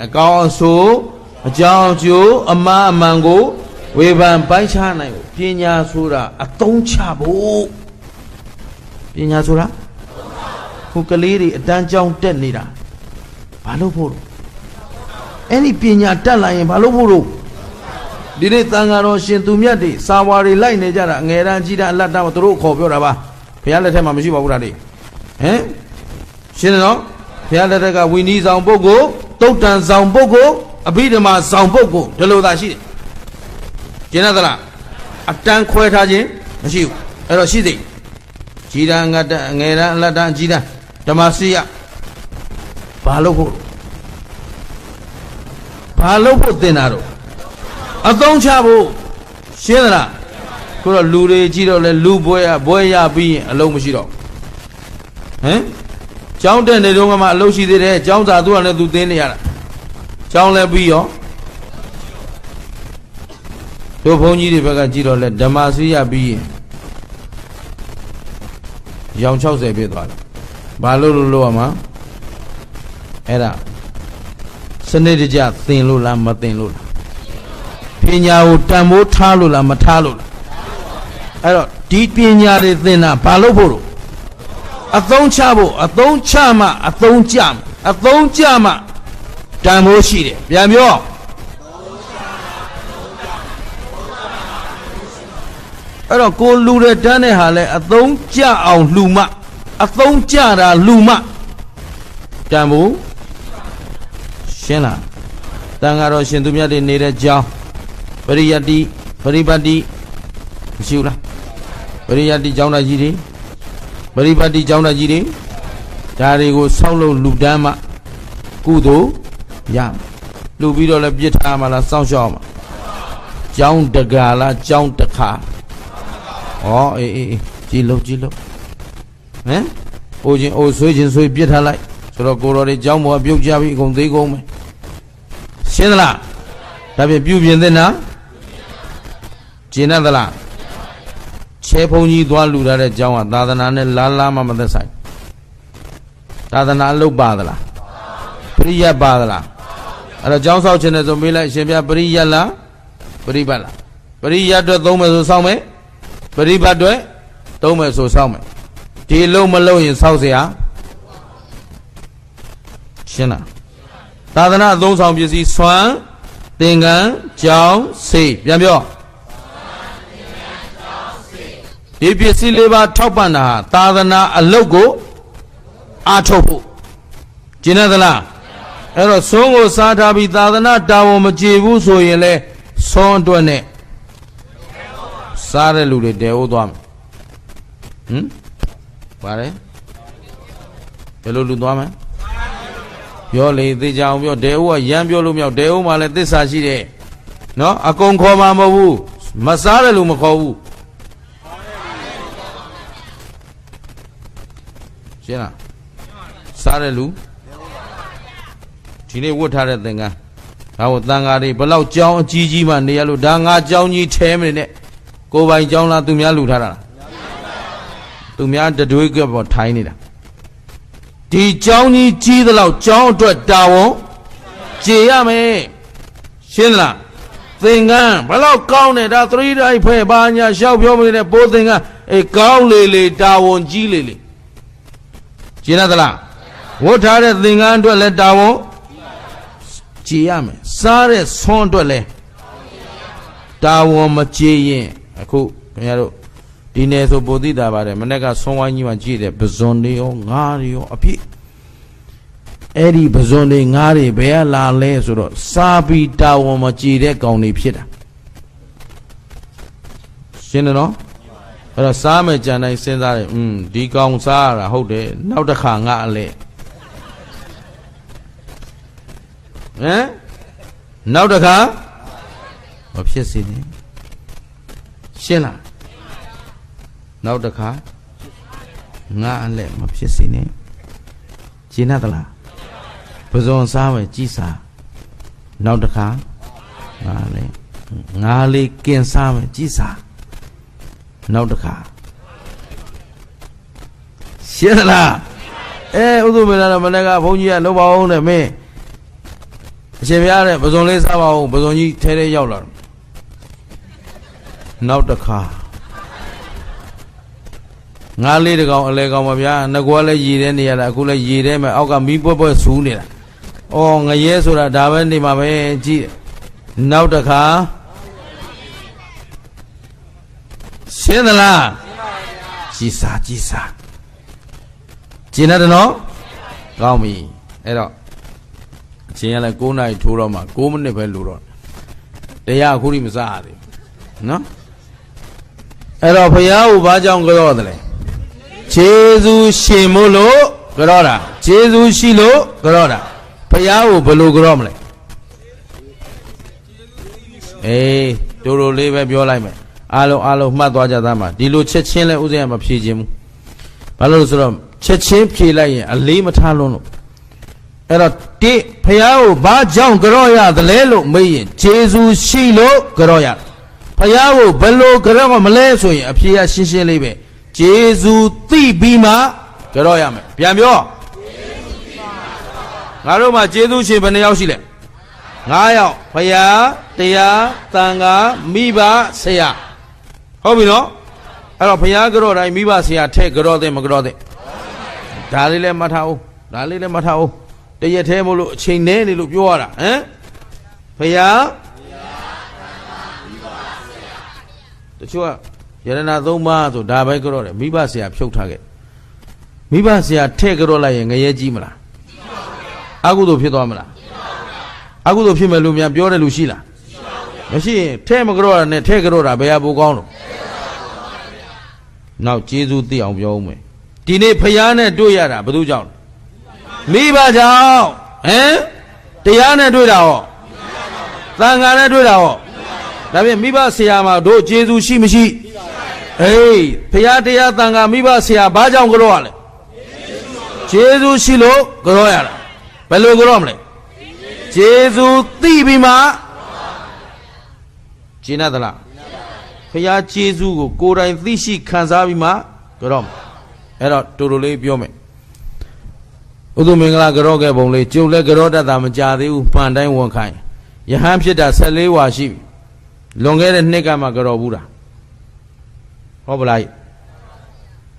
အကောင်အဆိုးအကြောင်းအကျိုးအမှားအမှန်ကိုဝေဖန်ပိုင်းခြားနိုင်ဖို့ပညာဆိုတာအသုံးချဖို့ပညာဆိုတာခုကလေးတွေအတန်းကြောင်းတက်နေတာဘာလို့ဖို့လို့အဲ့ဒီပညာတက်လာရင်ဘာလို့ဖို့လို့ဒီနေ့သံဃာတော်ရှင်သူမြတ်တွေစာဝါတွေလိုက်နေကြတာငယ်တန်းကြီးတန်းအလတ်တန်းသူတို့ခေါ်ပြောတာပါဘုရားလက်ထက်မှာမရှိပါဘူးဒါလေးဟမ်ရှင်းတယ်နော်ဘုရားလက်ထက်ကဝိနည်းဆောင်ပုဂ္ဂိုလ်တုတ်တန်ဆောင်ပုဂ္ဂိုလ်အဘိဓမ္မာဆောင်ပုဂ္ဂိုလ်ဒီလိုသာရှိတယ်ကျင်းသလားအတန်းခွဲထားခြင်းမရှိဘူးအဲ့တော့ရှိသေးကြီးတန်းငယ်တန်းအလတ်တန်းကြီးတန်းဓမ္မစီယဘာလို့ဖို့တင်တာတော့အသုံးချဖို့ရှင်းသလားခုတော့လူတွေကြည့်တော့လဲလူဘွဲရပြီးရင်အလုံးမရှိတော့ဟမ်ကျောင်းတက်နေတော့မှအလုံးရှိသေးတယ်ကျောင်းစာသူကလည်းသူသင်နေရတာကျောင်းလည်းပြီးရောတို့ဘုန်းကြီးတွေဘက်ကကြည့်တော့လဲဓမ္မစီရပြီးရင်ရောင်60ပြည့်သွားတယ်ဘာလို့ရမှာအဲ့ဒါစနစ်တကျသင်လို့လားမသင်လို့လားပညာကိုတန်ဖိုးထားလို့လားမထားလို့လားအဲ့တော့ဒီပညာတွေသင်တာဘာလို့ဖို့လို့အသုံးချဖို့အသုံးချမှအသုံးကျမှအသုံးကျမှတန်ဖိုးရှိတယ်ပြန်ပြောအဲ့တော့ကိုလူတဲ့တန်းတဲ့ဟာလဲအသုံးကျအောင်လှူမှအသုံးကျတာလှူမှတန်ဖိုးရှင်းလားတန်ဃာတော်ရှင်သူမြတ်တွေနေတဲ့ကြောင်းပရိယတ္တိပရိပတ်တိမရှိဘူးလားပရိယတ္တိကျောင်းသားကြီးတွေပရိပတ်တိကျောင်းသားကြီးတွေဒါတွေကိုဆောက်လုပ်လူတန်းမှကုသိုလ်ရမယ်လူပြီးတော့လည်းပြစ်ထားမှလားစောင့်ရှောက်မှာကျောင်းတကာလားကျောင်းတခါဩအေးကြည်လို့ဟမ်အိုးချင်းအိုးဆွေးချင်းဆွေးပြစ်ထားလိုက်ဆိုတော့ကိုတော်တွေကျောင်းပေါ်ပြုတ်ကြပြီအကုန်သေးကုန်မယ်ရှင်းသလားဒါဖြင့်ပြုပြင်သင့်တာကျင့်သလားချဲဖုံကြီးသွားလူထားတဲ့ကျောင်းကသာသနာနဲ့လားမှမသက်ဆိုင်သာသနာအလုပ်ပါသလားပရိယတ်ပါသလားအဲ့တော့ကျောင်းဆောက်ခြင်းနဲ့ဆိုမေးလိုက်ရှင်ပြပရိယတ်လားပရိပတ်လားပရိယတ်အတွက်သုံးမယ်ဆိုဆောက်မယ်ပရိပတ်အတွက်သုံးမယ်ဆိုဆောက်မယ်ဒီလုံးမလုံးရင်ဆောက်เสียရှင်းလားသာသနာအသုံးဆောင်ပစ္စည်းဆွမ်းသင်္ကန်းကြောင်းစေပြန်ပြောဒီပစ္စည်းလေးပါထောက်ပံ့တာသာသနာအလုပ်ကိုအားထုတ်ဖို့ကျင့်သလားအဲ့တော့ဆုံးကိုစားထားပြီးသာသနာတာဝန်မကျေဘူးဆိုရင်လေဆုံးအတွက်နဲ့စားတဲ့လူတွေတဲဟုတ်သွားမယ်ပါတယ်ဘယ်လိုလူသွားမလဲပြောလေသိကြအောင်ပြောတဲဟုတ်ကရမ်းပြောလို့မရောက်တဲဟုတ်မှလည်းသစ္စာရှိတယ်နော်အကုန်ခေါ်မှာမဟုတ်ဘူးမစားတဲ့လူမခေါ်ဘူးရှင်းလားစားတဲ့လူဒီနေ့ဝတ်ထားတဲ့သင်္ကန်းဒါကိုသံဃာတွေဘလောက်ကြောင်းအကြီးကြီးမှနေရလို့ဒါငါကြောင်းကြီးထဲမနေနဲ့ကိုယ်ပိုင်ကြောင်းလားသူများလူထားတာလားသူများတတွေးကပေါ်ထိုင်းနေတာ ဒီကြောင်းကြီးကြီးသလောက်ကြောင်းအတွက်တာဝန်ကျေရမယ်ရှင်းလားသင်္ကန်းဘလောက်ကောင်းတယ်ဒါသတိတိုင်းဖဲ့ပါညာလျှောက်ပြောမနေတဲ့ပိုးသင်္ကန်းကောင်းလေလေတာဝန်ကြီးလေလေရှင်းသလားဝတ်ထားတဲ့သင်္ကန်းအတွက်လည်းတာဝန်ကျေရမယ်စားတဲ့ဆွန်းအတွက်လည်းတာဝန်မကျေရင်အခုခင်ဗျားတို့ဒီနယ်ဆိုပိုသိတာပါတယ်မနေ့ကဆွန်းဝိုင်းကြီးမှာကြည့်တယ်ပဇွန်တွေရောငါးတွေရောအဖြစ်အဲ့ဒီပဇွန်တွေငါးတွေဘယ်ကလာလဲဆိုတော့စားပြီးတာဝန်မကျေတဲ့ကောင်တွေဖြစ်တာရှင်းတယ်နော်အဲ့တော့စားမယ်ကြံတိုင်းစဉ်းစားတယ်ဒီကောင်စားရတာဟုတ်တယ်နောက်တစ်ခါငါအလဲနောက်တစ်ခါမဖြစ်စေနဲ့ရှင်းလားနောက်တစ်ခါငါအလဲမဖြစ်စေနဲ့ရှင်းသလားပဇွန်စားမယ်ကြီးစားနောက်တစ်ခါငါလေးကင်စားမယ်ကြီးစားနောက်တစ်ခါရှင်းလားဥဒုမေလာတော့မနေ့ကဘုန်းကြီးကလုပ်ပါအောင်တဲ့မင်းအရှင်ဘုရားတဲ့ပဇွန်လေးစားပါဦးပဇွန်ကြီးထဲထဲရောက်လာနောက်တစ်ခါငါလေးတကောင်အလဲကောင်ပါဗျာငကွာလည်းရည်တဲ့နေရတာအခုလည်းရည်တဲ့မဲ့အောက်ကမီးပွက်ပွက်ဆူးနေတာဩငရဲဆိုတာဒါပဲနေမှာပဲကြည့်နောက်တစ်ခါရှင်းသလားကြီးစားကြီးစားကျင်းတယ်နော်ကောင်းပြီအဲ့တော့အချိန်ကလည်း9နာရီထိုးတော့မှ9မိနစ်ပဲလိုတော့တရားအခုထိမစားရသေးဘူးနော်အဲ့တော့ဘုရားကိုဘာကြောင့်ကြောတယ်လဲခြေစူးရှင်မို့လို့ကြောတာခြေစူးရှိလို့ကြောတာဘုရားကိုဘယ်လိုကြောမလဲတိုးတိုးလေးပဲပြောလိုက်မယ်အားလုံးမှတ်သွားကြသားမှာဒီလိုချက်ချင်းလဲဥစဉ်ကမဖြေခြင်းဘူးဘာလို့လဲဆိုတော့ချက်ချင်းဖြေလိုက်ရင်အလေးမထားလွန်းလို့အဲ့တော့တိဖះကိုဘာကြောင့်ကြောရသလဲလို့မေးရင်ဂျေဇူးရှိလို့ကြောရဖះကိုဘယ်လိုကြောမလဲဆိုရင်အဖြေကရှင်းရှင်းလေးပဲဂျေဇူးသိပြီးမှကြောရမယ်ပြန်ပြောငါတို့မှာဂျေဇူးရှင်ဘယ်နှယောက်ရှိလဲ9ယောက်ဖះတရားတန်ခါမိဘဆရာဟုတ်ပြီနော်အဲ့တော့ဘုရားကြောတိုင်းမိဘဆရာထဲကြောတဲ့မကြောတဲ့ဒါလေးလည်းမှတ်ထားအောင်ဒါလေးလည်းမှတ်ထားအောင်တရက်သေးမို့လို့အချိန်နဲ့နေလို့ပြောရတာဘုရားတချို့ကယရနာ3ပါးဆိုဒါပဲကြောတယ်မိဘဆရာဖြုတ်ထားခဲ့မိဘဆရာထဲကြောလိုက်ရင်ငရဲကြီးမလားအကုသိုလ်ဖြစ်သွားမလားအကုသိုလ်ဖြစ်မယ်လို့များပြောတယ်လူရှိလားမရှိရင်ထဲမကြောတာနဲ့ထဲကြောတာဘယ်ဟာပိုကောင်းလို့နောက်ကျေးဇူးသိအောင်ပြောဦးမယ်ဒီနေ့ဖယားနဲ့တွေ့ရတာဘယ်သူကြောင့်မိဘကြောင့်တရားနဲ့တွေ့တာဟောသံဃာနဲ့တွေ့တာဟောဒါဖြင့်မိဘဆရာမှာတို့ကျေးဇူးရှိမရှိဖယားတရားသံဃာမိဘဆရာဘာကြောင့်ကြောရလဲကျေးဇူးရှိလို့ကြောရတာဘယ်လိုကြောမလဲကျေးဇူးသိပြီးမှကျင့်သလားဖျားကျေးဇူးကိုကိုယ်တိုင်သိရှိခံစားပြီးမှကြောမယ်အဲ့တော့တူတူလေးပြောမယ်ဥဒုမင်္ဂလာကြောခဲ့ပုံလေးကျုပ်လည်းကြောတတ်တာမကြသေးဘူးမှန်တိုင်းဝန်ခိုင်းယဟန်ဖြစ်တာ14ဝါရှိပြီလွန်ခဲ့တဲ့နှစ်ကမှကြောဘူးတာဟုတ်ပလား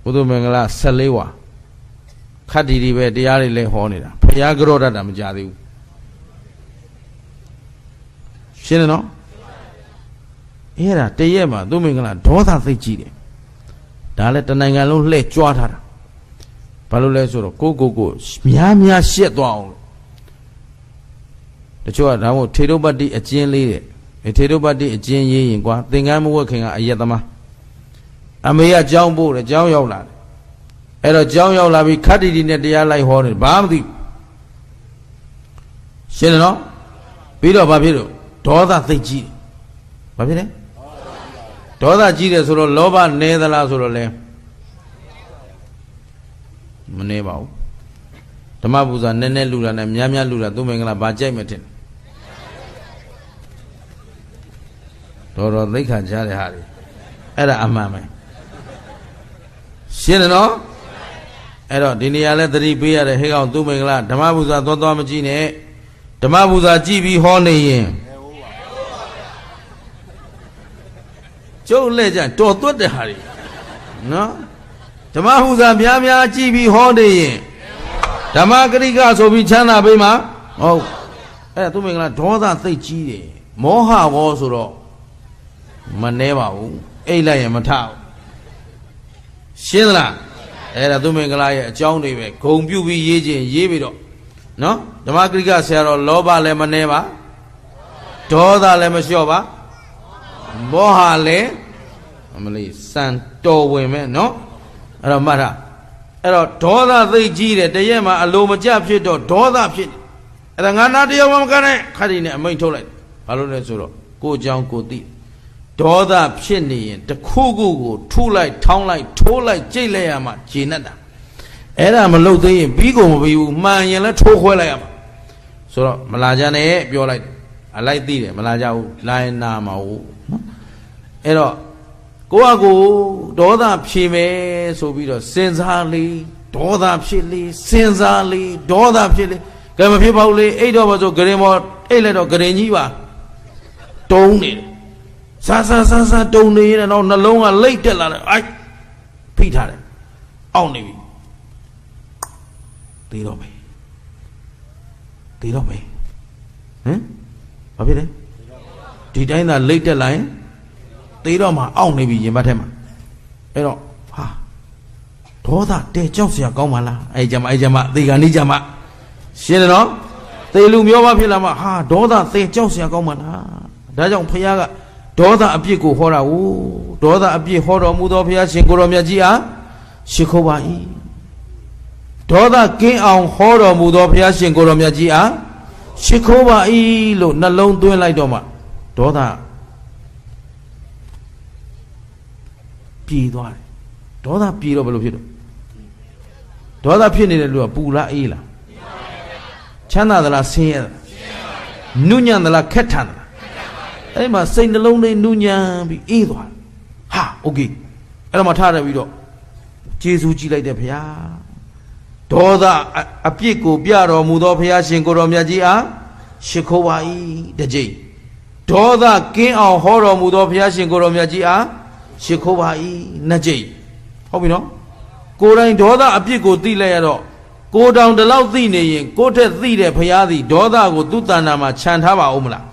ဥဒုမင်္ဂလာ14ဝါခတ်တီပဲတရားတွေလည်းဟောနေတာဖျားကြောတတ်တာမကြသေးဘူးရှင်းတယ်နော်အဲ့ဒါတရက်မှာသူမင်္ဂလာဒေါသသိကြည့်တယ်ဒါလည်းတနိုင်ငံလုံးလှည့်ကြွားထားတာဘာလို့လဲဆိုတော့ကိုများရှက်သွားအောင်တချို့ကဒါမှမဟုတ်ထေရုပတ္တိအကျဉ်းလေးတဲ့ထေရုပတ္တိအကျဉ်းရေးရင်ကွာသင်္ကန်းမဝတ်ခင်ကအယက်သမားအမေကကြောင်းပို့တယ်ကြောင်းရောက်လာတယ်အဲ့တော့ကြောင်းရောက်လာပြီးခတ္တိတိနဲ့တရားလိုက်ဟောတယ်ဘာမှမသိရှင်းတယ်နော်ပြီးတော့ဘာဖြစ်လို့ဒေါသသိကြည့်ဘာဖြစ်လဲဒေါသကြီးတယ်ဆိုတော့လောဘနည်းသလားဆိုတော့လဲမနည်းပါဘူးဓမ္မပူဇာနည်းနည်းလူတာနဲ့များများလူတာသူမင်္ဂလာဘာကြိုက်မထင်တော်သိက္ခာချတဲ့ဟာတွေအဲ့ဒါအမှန်ပဲရှင်းတယ်နော် အဲ့တော့ဒီနေရာလဲသတိပေးရတယ်ဟဲ့ကောင်သူမင်္ဂလာဓမ္မပူဇာသွားမကြည့်နဲ့ဓမ္မပူဇာကြည့်ပြီးဟောနေရင်ကျုပ်လက်ကြတော်သွတ်တဲ့ဟာတွေနော်ဓမ္မပူဇာများကြည့်ပြီးဟောနေရင်ဓမ္မဂရိကဆိုပြီးချမ်းသာပေးမှာဟုတ်အဲ့သူမင်္ဂလာဒေါသသိတ်ကြီးတယ်မောဟဘောဆိုတော့မနှဲပါဘူးအိတ်လိုက်ရင်မထဘူးရှင်းသလားအဲ့ဒါသူမင်္ဂလာရဲ့အကြောင်းတွေပဲဂုံပြုပြီးရေးခြင်းရေးပြီးတော့နော်ဓမ္မဂရိကဆရာတော်လောဘလည်းမနှဲပါဒေါသလည်းမလျှော့ပါမောဟလည်းအမလေးစံတော်ဝင်မဲ့နော်အဲ့တော့မှတ်ထားအဲ့တော့ဒေါသသိတ်ကြီးတယ်တရက်မှာအလိုမကျဖြစ်တော့ဒေါသဖြစ်တယ်အဲ့ဒါငါနာတရားမကနဲ့ခါဒီနဲ့အမိန့်ထုတ်လိုက်ဘာလို့လဲဆိုတော့ကိုအကြောင်းကိုသိဒေါသဖြစ်နေရင်တခုခုကိုထုလိုက်ထောင်းလိုက်ထိုးလိုက်ကြိတ်လိုက်ရမှဂျေနတ်တာအဲ့ဒါမလုပ်သေးရင်ပြီးကုန်မပြီးဘူးမှန်ရင်လည်းထိုးခွဲလိုက်ရမှာဆိုတော့မလာကြနဲ့ပြောလိုက်အလိုက်သိတယ်မလာကြဘူးလာရင်နာမှာဟုတ်နော်အဲ့တော့ကိုကကိုဒေါသဖြေမယ်ဆိုပြီးတော့စဉ်းစားလေဒေါသဖြစ်လေစဉ်းစားလေဒေါသဖြစ်လေကဲမဖြစ်ပါဘူးလေအိတ်တော့မဆိုဂရင်မောအိတ်လိုက်တော့ဂရင်ကြီးပါတုံးနေတယ်ဆာတုံနေရင်တော့နှလုံးကလိတ်တက်လာတယ်အိုက်ဖိထားတယ်အောင့်နေပြီသေတော့မယ်ဟင်ဘာဖြစ်လဲဒီတိုင်းသာလိတ်တက်လာရင်သေတော့မှအောင့်နေပြီရင်ဘတ်ထဲမှာအဲ့တော့ဟာဒေါသတဲကြောက်စရာကောင်းပါလားအဲ့ကြမှာသေကဏိကြမှာရှင်းတယ်နော်သေလူမျိုးပါဖြစ်လာမှဟာဒေါသသေကြောက်စရာကောင်းပါလားဒါကြောင့်ဖခင်ကဒေါသအပြစ်ကိုဟောတာကိုဒေါသအပြစ်ဟောတော်မူသောဘုရားရှင်ကိုရောမြတ်ကြီးအားရှိခိုးပါ၏ဒေါသကင်းအောင်ဟောတော်မူသောဘုရားရှင်ကိုရောမြတ်ကြီးအားရှိခိုးပါ၏လို့နှလုံးသွင်းလိုက်တော့မှဒေါသပြေးသွားတယ်ဒေါသပြေးတော့ဘယ်လိုဖြစ်တော့ဒေါသဖြစ်နေတဲ့လူကပူလားအေးလားချမ်းသာသလားဆင်းရဲသလားနုညံ့သလားခက်ထန်သလားအဲ့မှာစိတ်နှလုံးလေးနူးညံ့ပြီးအေးသွားဟာโอเคအဲ့တော့မှထားတယ်ပြီးတော့ကျေးဇူးကြည်လိုက်တယ်ဘုရားဒေါသအပြစ်ကိုပြတော်မူသောဘုရားရှင်ကိုတော်မြတ်ကြီးအားရှိခိုးပါ၏တစ်ကြိမ်ဒေါသကင်းအောင်ဟောတော်မူသောဘုရားရှင်ကိုတော်မြတ်ကြီးအားရှိခိုးပါ၏နှစ်ကြိမ်ဟုတ်ပြီနော်ကိုယ်တိုင်ဒေါသအပြစ်ကိုသိလိုက်ရတော့ကိုတောင်တလောက်သိနေရင်ကိုထက်သိတဲ့ဘုရားသည်ဒေါသကိုသူ့တဏ္ဍာမှာခြံထားပါဦးမလား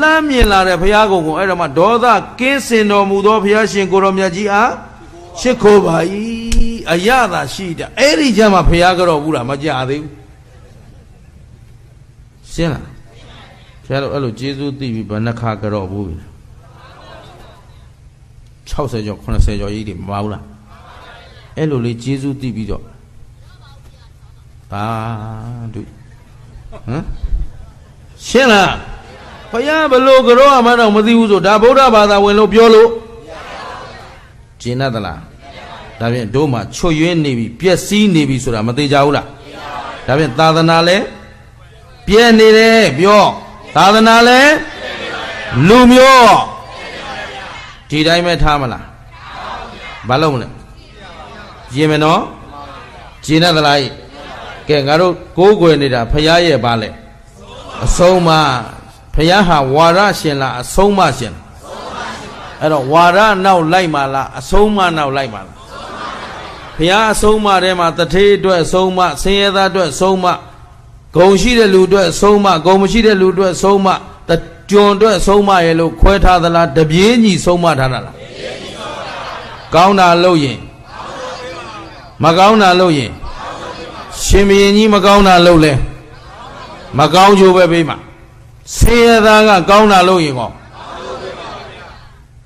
လမ်းမြင်လာတဲ့ဘုရားကုံကိုအဲ့တော့မှဒေါသကင်းစင်တော်မူသောဘုရားရှင်ကိုတော်မြတ်ကြီးအားရှိခိုးပါ၏အရသာရှိတာအဲ့ဒီကျမ်းမှာဘုရားကြောဘူးလားမကြသေးဘူးရှင်းလားဆရာတို့အဲ့လိုကျေးဇူးသိပြီးဘယ်နှခါကြောဘူးပြီ60ကျော်80ကျော်ကြီးတွေမပါဘူးလားအဲ့လိုလေးကျေးဇူးသိပြီးတော့ဘာတို့ရှင်းလားဘုရားဘလို့ကြောအမှတော့မသိဘူးဆိုဒါဗုဒ္ဓဘာသာဝင်လို့ပြောလို့ကျင်တတ်သလားဒါဖြင့်တို့မှချွတ်ယွင်းနေပြီပျက်စီးနေပြီဆိုတာမသိကြဘူးလားဒါဖြင့်သာသနာလဲပြည့်နေတယ်ပြောသာသနာလဲလူမျိုးဒီတိုင်းပဲထားမလားဘာလို့မလဲရင်မနော်ကျင်တတ်သလားကဲငါတို့ကိုးကွယ်နေတာဘုရားရဲ့ဘာလဲအဆုံးမဘုရားဟာဝါရရှင်လားအဆုံးမရှင်လားအဲ့တော့ဝါရနောက်လိုက်ပါလားအဆုံးမနောက်လိုက်ပါလားဘုရားအဆုံးမထဲမှာတထေးအတွက်အဆုံးမဆင်းရဲသားအတွက်အဆုံးမဂုံရှိတဲ့လူအတွက်အဆုံးမဂုံမရှိတဲ့လူအတွက်အဆုံးမတကြွန်အတွက်အဆုံးမရဲ့လို့ခွဲထားသလားတပြေးညီဆုံးမထားတာလားကောင်းတာလို့ရင်မကောင်းတာလို့ရင်ရှင်ဘုရင်ကြီးမကောင်းတာလို့လဲမကောင်းချိုးပဲပေးမှာဆင်းရဲသားကကောင်းတာလို့ရင်ကော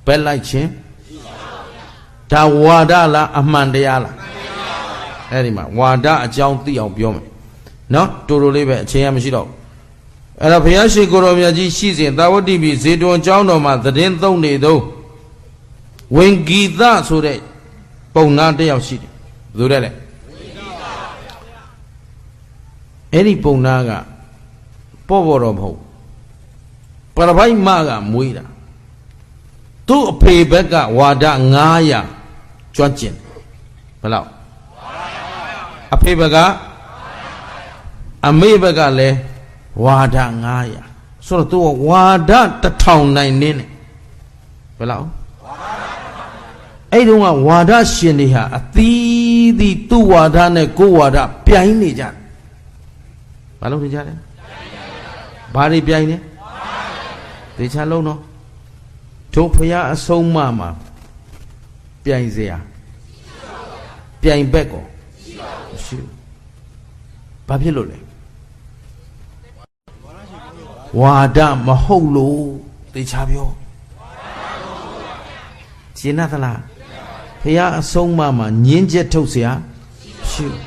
ဘယ်လိုက်ချင်းဒါဝါဒလားအမှန်တရားလားအဲ့ဒီမှာဝါဒအကြောင်းသိအောင်ပြောမယ်နော်တူတူလေးပဲအချိန်ရမရှိတော့အဲ့တော့ဘုရားရှိခိုးတော်မြတ်ကြီးရှိစဉ်သာဝတိပြည်ဇေတဝန်ကျောင်းတော်မှာသတင်းသုံးနေသောဝင်ဂီသဆိုတဲ့ပုံနာတစ်ယောက်ရှိတယ်ဘယ်သူလဲအဲ့ဒီပုံနာကပေါ့တော့မဟုတ်ပရပိုက်မကမွေးတာသူ့အဖေဘက်ကဝါဒ900ကျွမ်းကျင်ဘယ်လောက် အဖေဘကအမေဘကလည်းဝါဒ900ဆိုတော့သူကဝါဒ1000နိုင်နေတယ်ဘယ်လောက်အဲ့တုန်းကဝါဒရှင်တွေဟာအသီးသီးသူ့ဝါဒနဲ့ကိုယ်ဝါဒပြိုင်နေကြတယ်ဘာလို့နေကြလဲဘာတွေပြိုင်နေသေချာလုံးတော့တို့ဖရာအဆုံးမမှာပြိုင်เสียပြိုင်ဘက်ကောမရှိဘူးဘာဖြစ်လို့လဲဝါဒမဟုတ်လို့သေချာပြောရှင်းသလားဖရာအဆုံးမမှာညင်းချက်ထုတ်เสียမရှိဘူး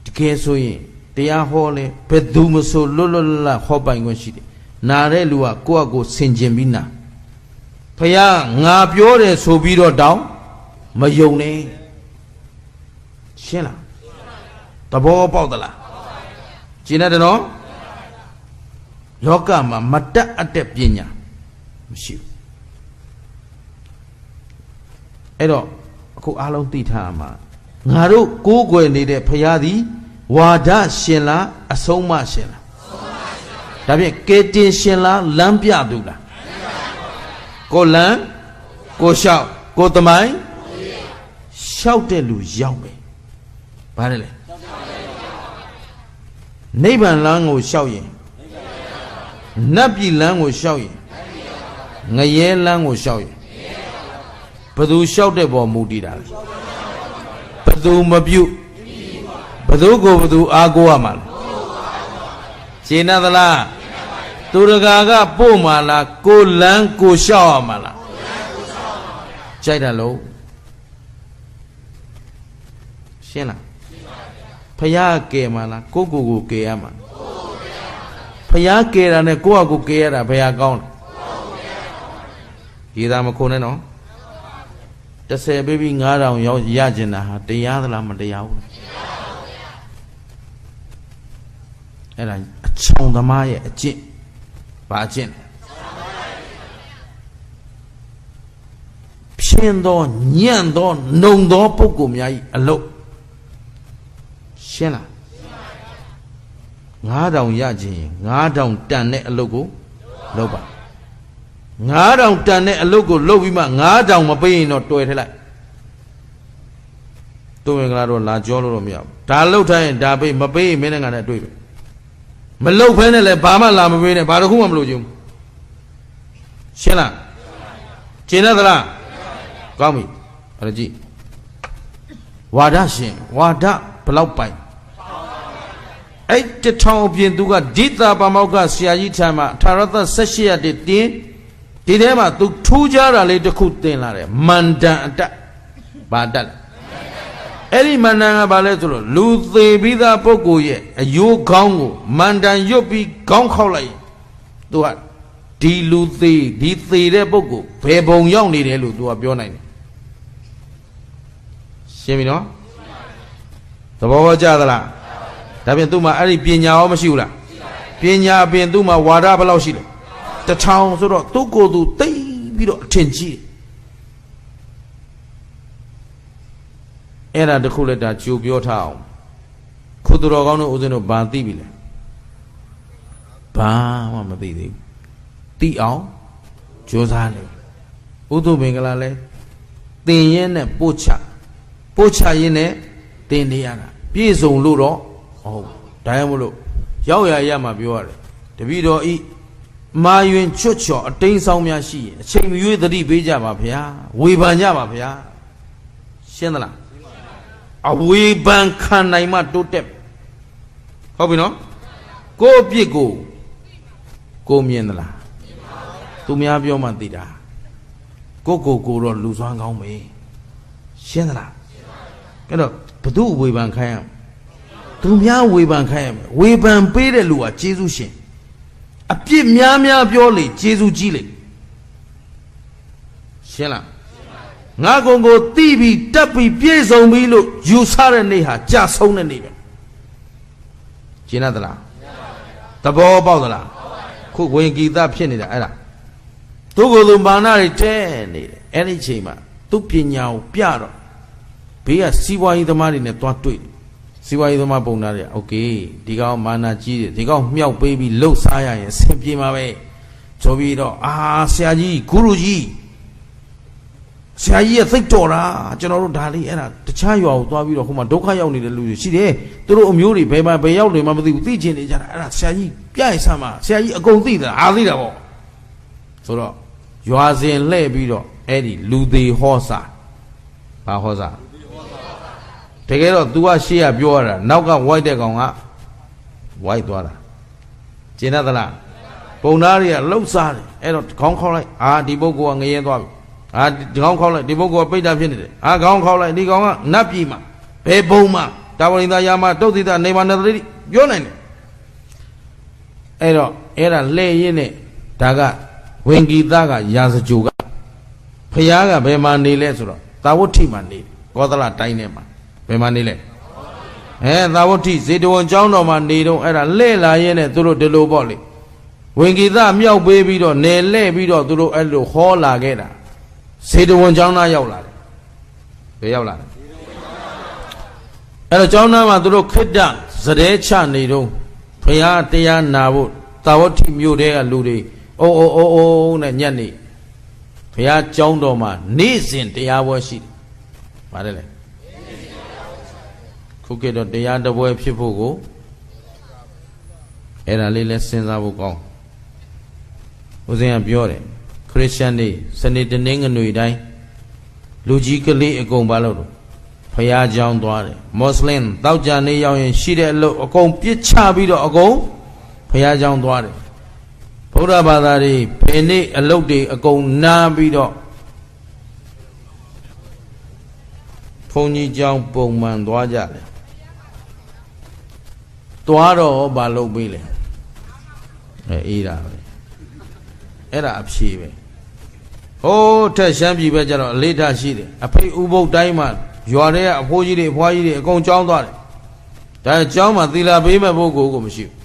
တကယ်ဆိုရင်တရားဟောလဲဘယ်သူမဆိုလွတ်လွတ်လပ်ဟောပိုင်ခွင့်ရှိတယ်နာတဲ့လူကကိုယ့်အကိုဆင်ကျင်ပြီးနာဖယားငါပြောတယ်ဆိုပြီးတော့တောင်းမယုံနဲ့ရှင်းလားသဘောပေါက်သလားရှင်းတယ်နော်လောကမှာမတတ်အပ်တဲ့ပညာမရှိဘူးအဲ့တော့အခုအားလုံးသိထားမှာငါတို့ကိုးကွယ်နေတဲ့ဖယားသည်ဝါဒရှင်လားအဆုံးမရှင်လားဒါဖြင့်ကဲတင်ရှင်လားလမ်းပြသူလားကိုလမ်းကိုလျှောက်ကိုသမိုင်းလျှောက်တဲ့လူရောက်မယ်ဘာလဲနိဗ္ဗာန်လမ်းကိုလျှောက်ရင်နတ်ပြည်လမ်းကိုလျှောက်ရင်ငရဲလမ်းကိုလျှောက်ရင်ဘယ်သူလျှောက်တဲ့ပေါ်မူတည်တာလဲဘယ်သူမပြုတ်ဘယ်သူကိုဘယ်သူအားကိုးရမှာလဲရှင်းသလားသူတကာကပို့မှာလားကိုလန်းကိုလျှောက်ရမှာလားကြိုက်တယ်လို့ရှင်းလားဖယားကဲမှာလားကိုကဲရမှာဖယားကဲတာနဲ့ကိုယ့်အကိုကဲရတာဘယ်ဟာကောင်းလဲဒီသာမခုံနဲ့နော်30ပေးပြီး9000ရောက်ရကျင်တာဟာတရားသလားမတရားဘူးအဲ့ဒါအချောင်သမားရဲ့အကျင့်ဘာအကျင့်ဖြင်းသောညံ့သောနှုံသောပုဂ္ဂိုလ်များ၏အလုပ်ရှင်းလား9000ရခြင်း9000တန်တဲ့အလုပ်ကိုလုပ်ပါ9000တန်တဲ့အလုပ်ကိုလုပ်ပြီးမှ9000မပေးရင်တော့တွေ့ထလိုက်သူ့ဝင်ကလာတော့လာကြောလို့တော့မရဘူးဒါလှုပ်ထိုင်းရင်ဒါပေးမပေးရင်မင်းနဲ့ငါနဲ့တွေ့ပဲမလှုပ်ဖဲနဲ့လည်းဘာမှလာမပေးနဲ့ဘာတစ်ခုမှမလုပ်ချင်ဘူးရှင်းလားရှင်းသလားကောင်းပြီအဲ့ဒါကြည့်ဝါဒရှင်ဝါဒဘလောက်ပိုင်အဲ့1000အပြင်သူကဒိတာပါမောက်ကဆရာကြီးထံမှာထာရသ18ရက်တည်းတင်းဒီထဲမှာသူထူးခြားတာလေးတစ်ခုသင်လာတယ်မန္တန်အတက်ဘာတက်လဲအဲ့ဒီမန္တန်ကဘာလဲဆိုလို့လူသေးပြီးသားပုဂ္ဂိုလ်ရဲ့အယိုးခေါင်းကိုမန္တန်ရွတ်ပြီးခေါင်းခောက်လိုက်သူကဒီလူသေးဒီသေးတဲ့ပုဂ္ဂိုလ်ဘယ်ဘုံရောက်နေတယ်လို့သူကပြောနိုင်တယ်ရှင်းပြီနော်သဘောပေါက်ကြသလားဒါပြင်သူ့မှာအဲ့ဒီပညာရောမရှိဘူးလားပညာအပြင်သူ့မှာဝါဒဘယ်လောက်ရှိလဲ1000ဆိုတော့သူ့ကိုယ်သူတိတ်ပြီးတော့အထင်ကြီးအဲ့ဒါတခုလက်တာကြိုပြောထားအောင်ခုသူတော်ကောင်းတို့ဦးဇင်းတို့ဘာသိပြီလဲဘာမှမသိသေးဘူးသိအောင်ကြိုးစားလေဥဒုပင်္ဂလာလဲသင်ရဲနဲ့ပို့ချရင်းနဲ့သင်နေရတာပြည့်စုံလို့တော့ဟုတ်ဒါရမို့လို့ရောက်ရမှာပြောရတယ်တပည့်တော်ဤမာယွင်ချွတ်ချော်အတိန်ဆောင်များရှိရင်အချိန်မရွေးသတိပေးကြပါဗျာဝေဖန်ကြပါဗျာရှင်းသလားအဝေဖန်ခံနိုင်မှတိုးတက်ဟုတ်ပြီနော်ကိုယ့်အပြစ်ကိုမြင်သလားသူများပြောမှသိတာကိုတော့လူစွမ်းကောင်းပဲရှင်းသလားအဲ့တော့ဘသူဝေဖန်ခိုင်းရသူများဝေဖန်ခိုင်းရမယ်ဝေဖန်ပေးတဲ့လူကကျေးဇူးရှင်အပြစ်များပြောလေကျေးဇူးကြီးလေရှင်းလားငါကုံကိုတိပြီးတက်ပြီးပြည့်စုံပြီးလို့ယူဆတဲ့နေ့ဟာကြာဆုံးတဲ့နေ့ပဲရှင်းသလားသဘောပေါက်သလားခုဝင်ဂီတဖြစ်နေတာအဲ့ဒါသူကိုယ်သူမာနတွေထဲနေတယ်အဲ့ဒီချိန်မှာသူပညာကိုပြတော့ ဘေးကစီးပွားရေးသမားတွေနဲ့တွားတွေ့စီးပွားရေးသမားပုံနာတွေโอเคဒီကောင်မာနာကြီးတယ်ဒီကောင်မြောက်ပေးပြီးလှုပ်ရှားရရင်အဆင်ပြေမှာပဲဆိုပြီးတော့ဆရာကြီးဂုရုကြီးဆရာကြီးရဲ့သိတော်တာကျွန်တော်တို့ဒါလေးအဲ့ဒါတခြားရွာကိုသွားပြီးတော့ဟိုမှာဒုက္ခရောက်နေတဲ့လူတွေရှိတယ်သူတို့အမျိုးတွေဘယ်မှာဘယ်ရောက်နေမှမသိဘူးသိချင်နေကြတာအဲ့ဒါဆရာကြီးပြရစမ်းပါဆရာကြီးအကုန်သိတာအားသိတာပေါ့ဆိုတော့ရွာစဉ်လှည့်ပြီးတော့အဲ့ဒီလူသေးဟောစာဘာဟောစာတကယ်တော့ तू ကရှေ့ကပြောရတာနောက်ကဝိုက်တဲ့ကောင်ကဝိုက်သွားတာကျင်တတ်သလားပုံသားတွေကလှုပ်ရှားတယ်အဲ့တော့ခေါင်းခေါက်လိုက်ဒီပုဂ္ဂိုလ်ကငရဲသွားပြီဒီကောင်ခေါက်လိုက်ဒီပုဂ္ဂိုလ်ကပိတ်တာဖြစ်နေတယ်ခေါင်းခေါက်လိုက်ဒီကောင်ကနတ်ပြည်မှာဘယ်ဘုံမှာတာဝရိန္ဒာယာမတုတ်တိတနေမနတတိပြောနိုင်တယ်အဲ့တော့အဲ့ဒါလှည့်ရင်းနဲ့ဒါကဝင်ဂီတကရာဇကြိုကဖျားကဘယ်မှာနေလဲဆိုတော့သာဝတိမှာနေကောသလတိုင်းထဲမှာဘယ်မှာနေလဲသာဝတိဇေတဝန်ကျောင်းတော်မှာနေတော့အဲ့ဒါလှည့်လာရင်းနဲ့သူတို့ဒီလိုပေါ့လေဝင်ဂီတမြောက်ပေးပြီးတော့နယ်လှည့်ပြီးတော့သူတို့အဲ့လိုဟောလာခဲ့တာဇေတဝန်ကျောင်းသားရောက်လာတယ်ဘယ်ရောက်လာလဲအဲ့တော့ကျောင်းသားမှာသူတို့ခိတ္တဇရဲချနေတော့ဖျားတရားနာဖို့သာဝတိမြို့တဲကလူတွေအိုးနဲ့ညက်နေဘုရားကျောင်းတော်မှာနေ့စဉ်တရားပွဲရှိတယ်။ပါတယ်လေခုခေတ်တော့တရားတပွဲဖြစ်ဖို့ကိုအဲ့ဒါလေးလဲစဉ်းစားဖို့ကောင်းဦးဇင်းကပြောတယ်ခရစ်ယာန်တွေစနေတနင်္ဂနွေတိုင်းလူကြီးကလေးအကုန်ပါလို့ဘုရားကျောင်းသွားတယ်မွတ်စလင်တောက်ကြနေရောက်ရင်ရှိတဲ့အလုပ်အကုန်ပြစ်ချပြီးတော့အကုန်ဘုရားကျောင်းသွားတယ်ဗုဒ္ဓဘာသာတွေဘယ်နေ့အလုပ်တွေအကုန်နားပြီးတော့ဘုန်းကြီးကျောင်းပုံမှန်သွားကြတယ်သွားတော့ဘာလုပ်ပေးလဲအေးတာပဲအဲ့ဒါအဖြေပဲဟိုးထက်ရှမ်းပြည်ပဲကြတော့အလေးထားရှိတယ်အဖေဥပုပ်တိုင်းမှာရွာထဲကအဖိုးကြီးတွေအဖွားကြီးတွေအကုန်ကျောင်းသွားတယ်ဒါကျောင်းမှာသီလပေးမဲ့ပုဂ္ဂိုလ်ကိုမရှိဘူး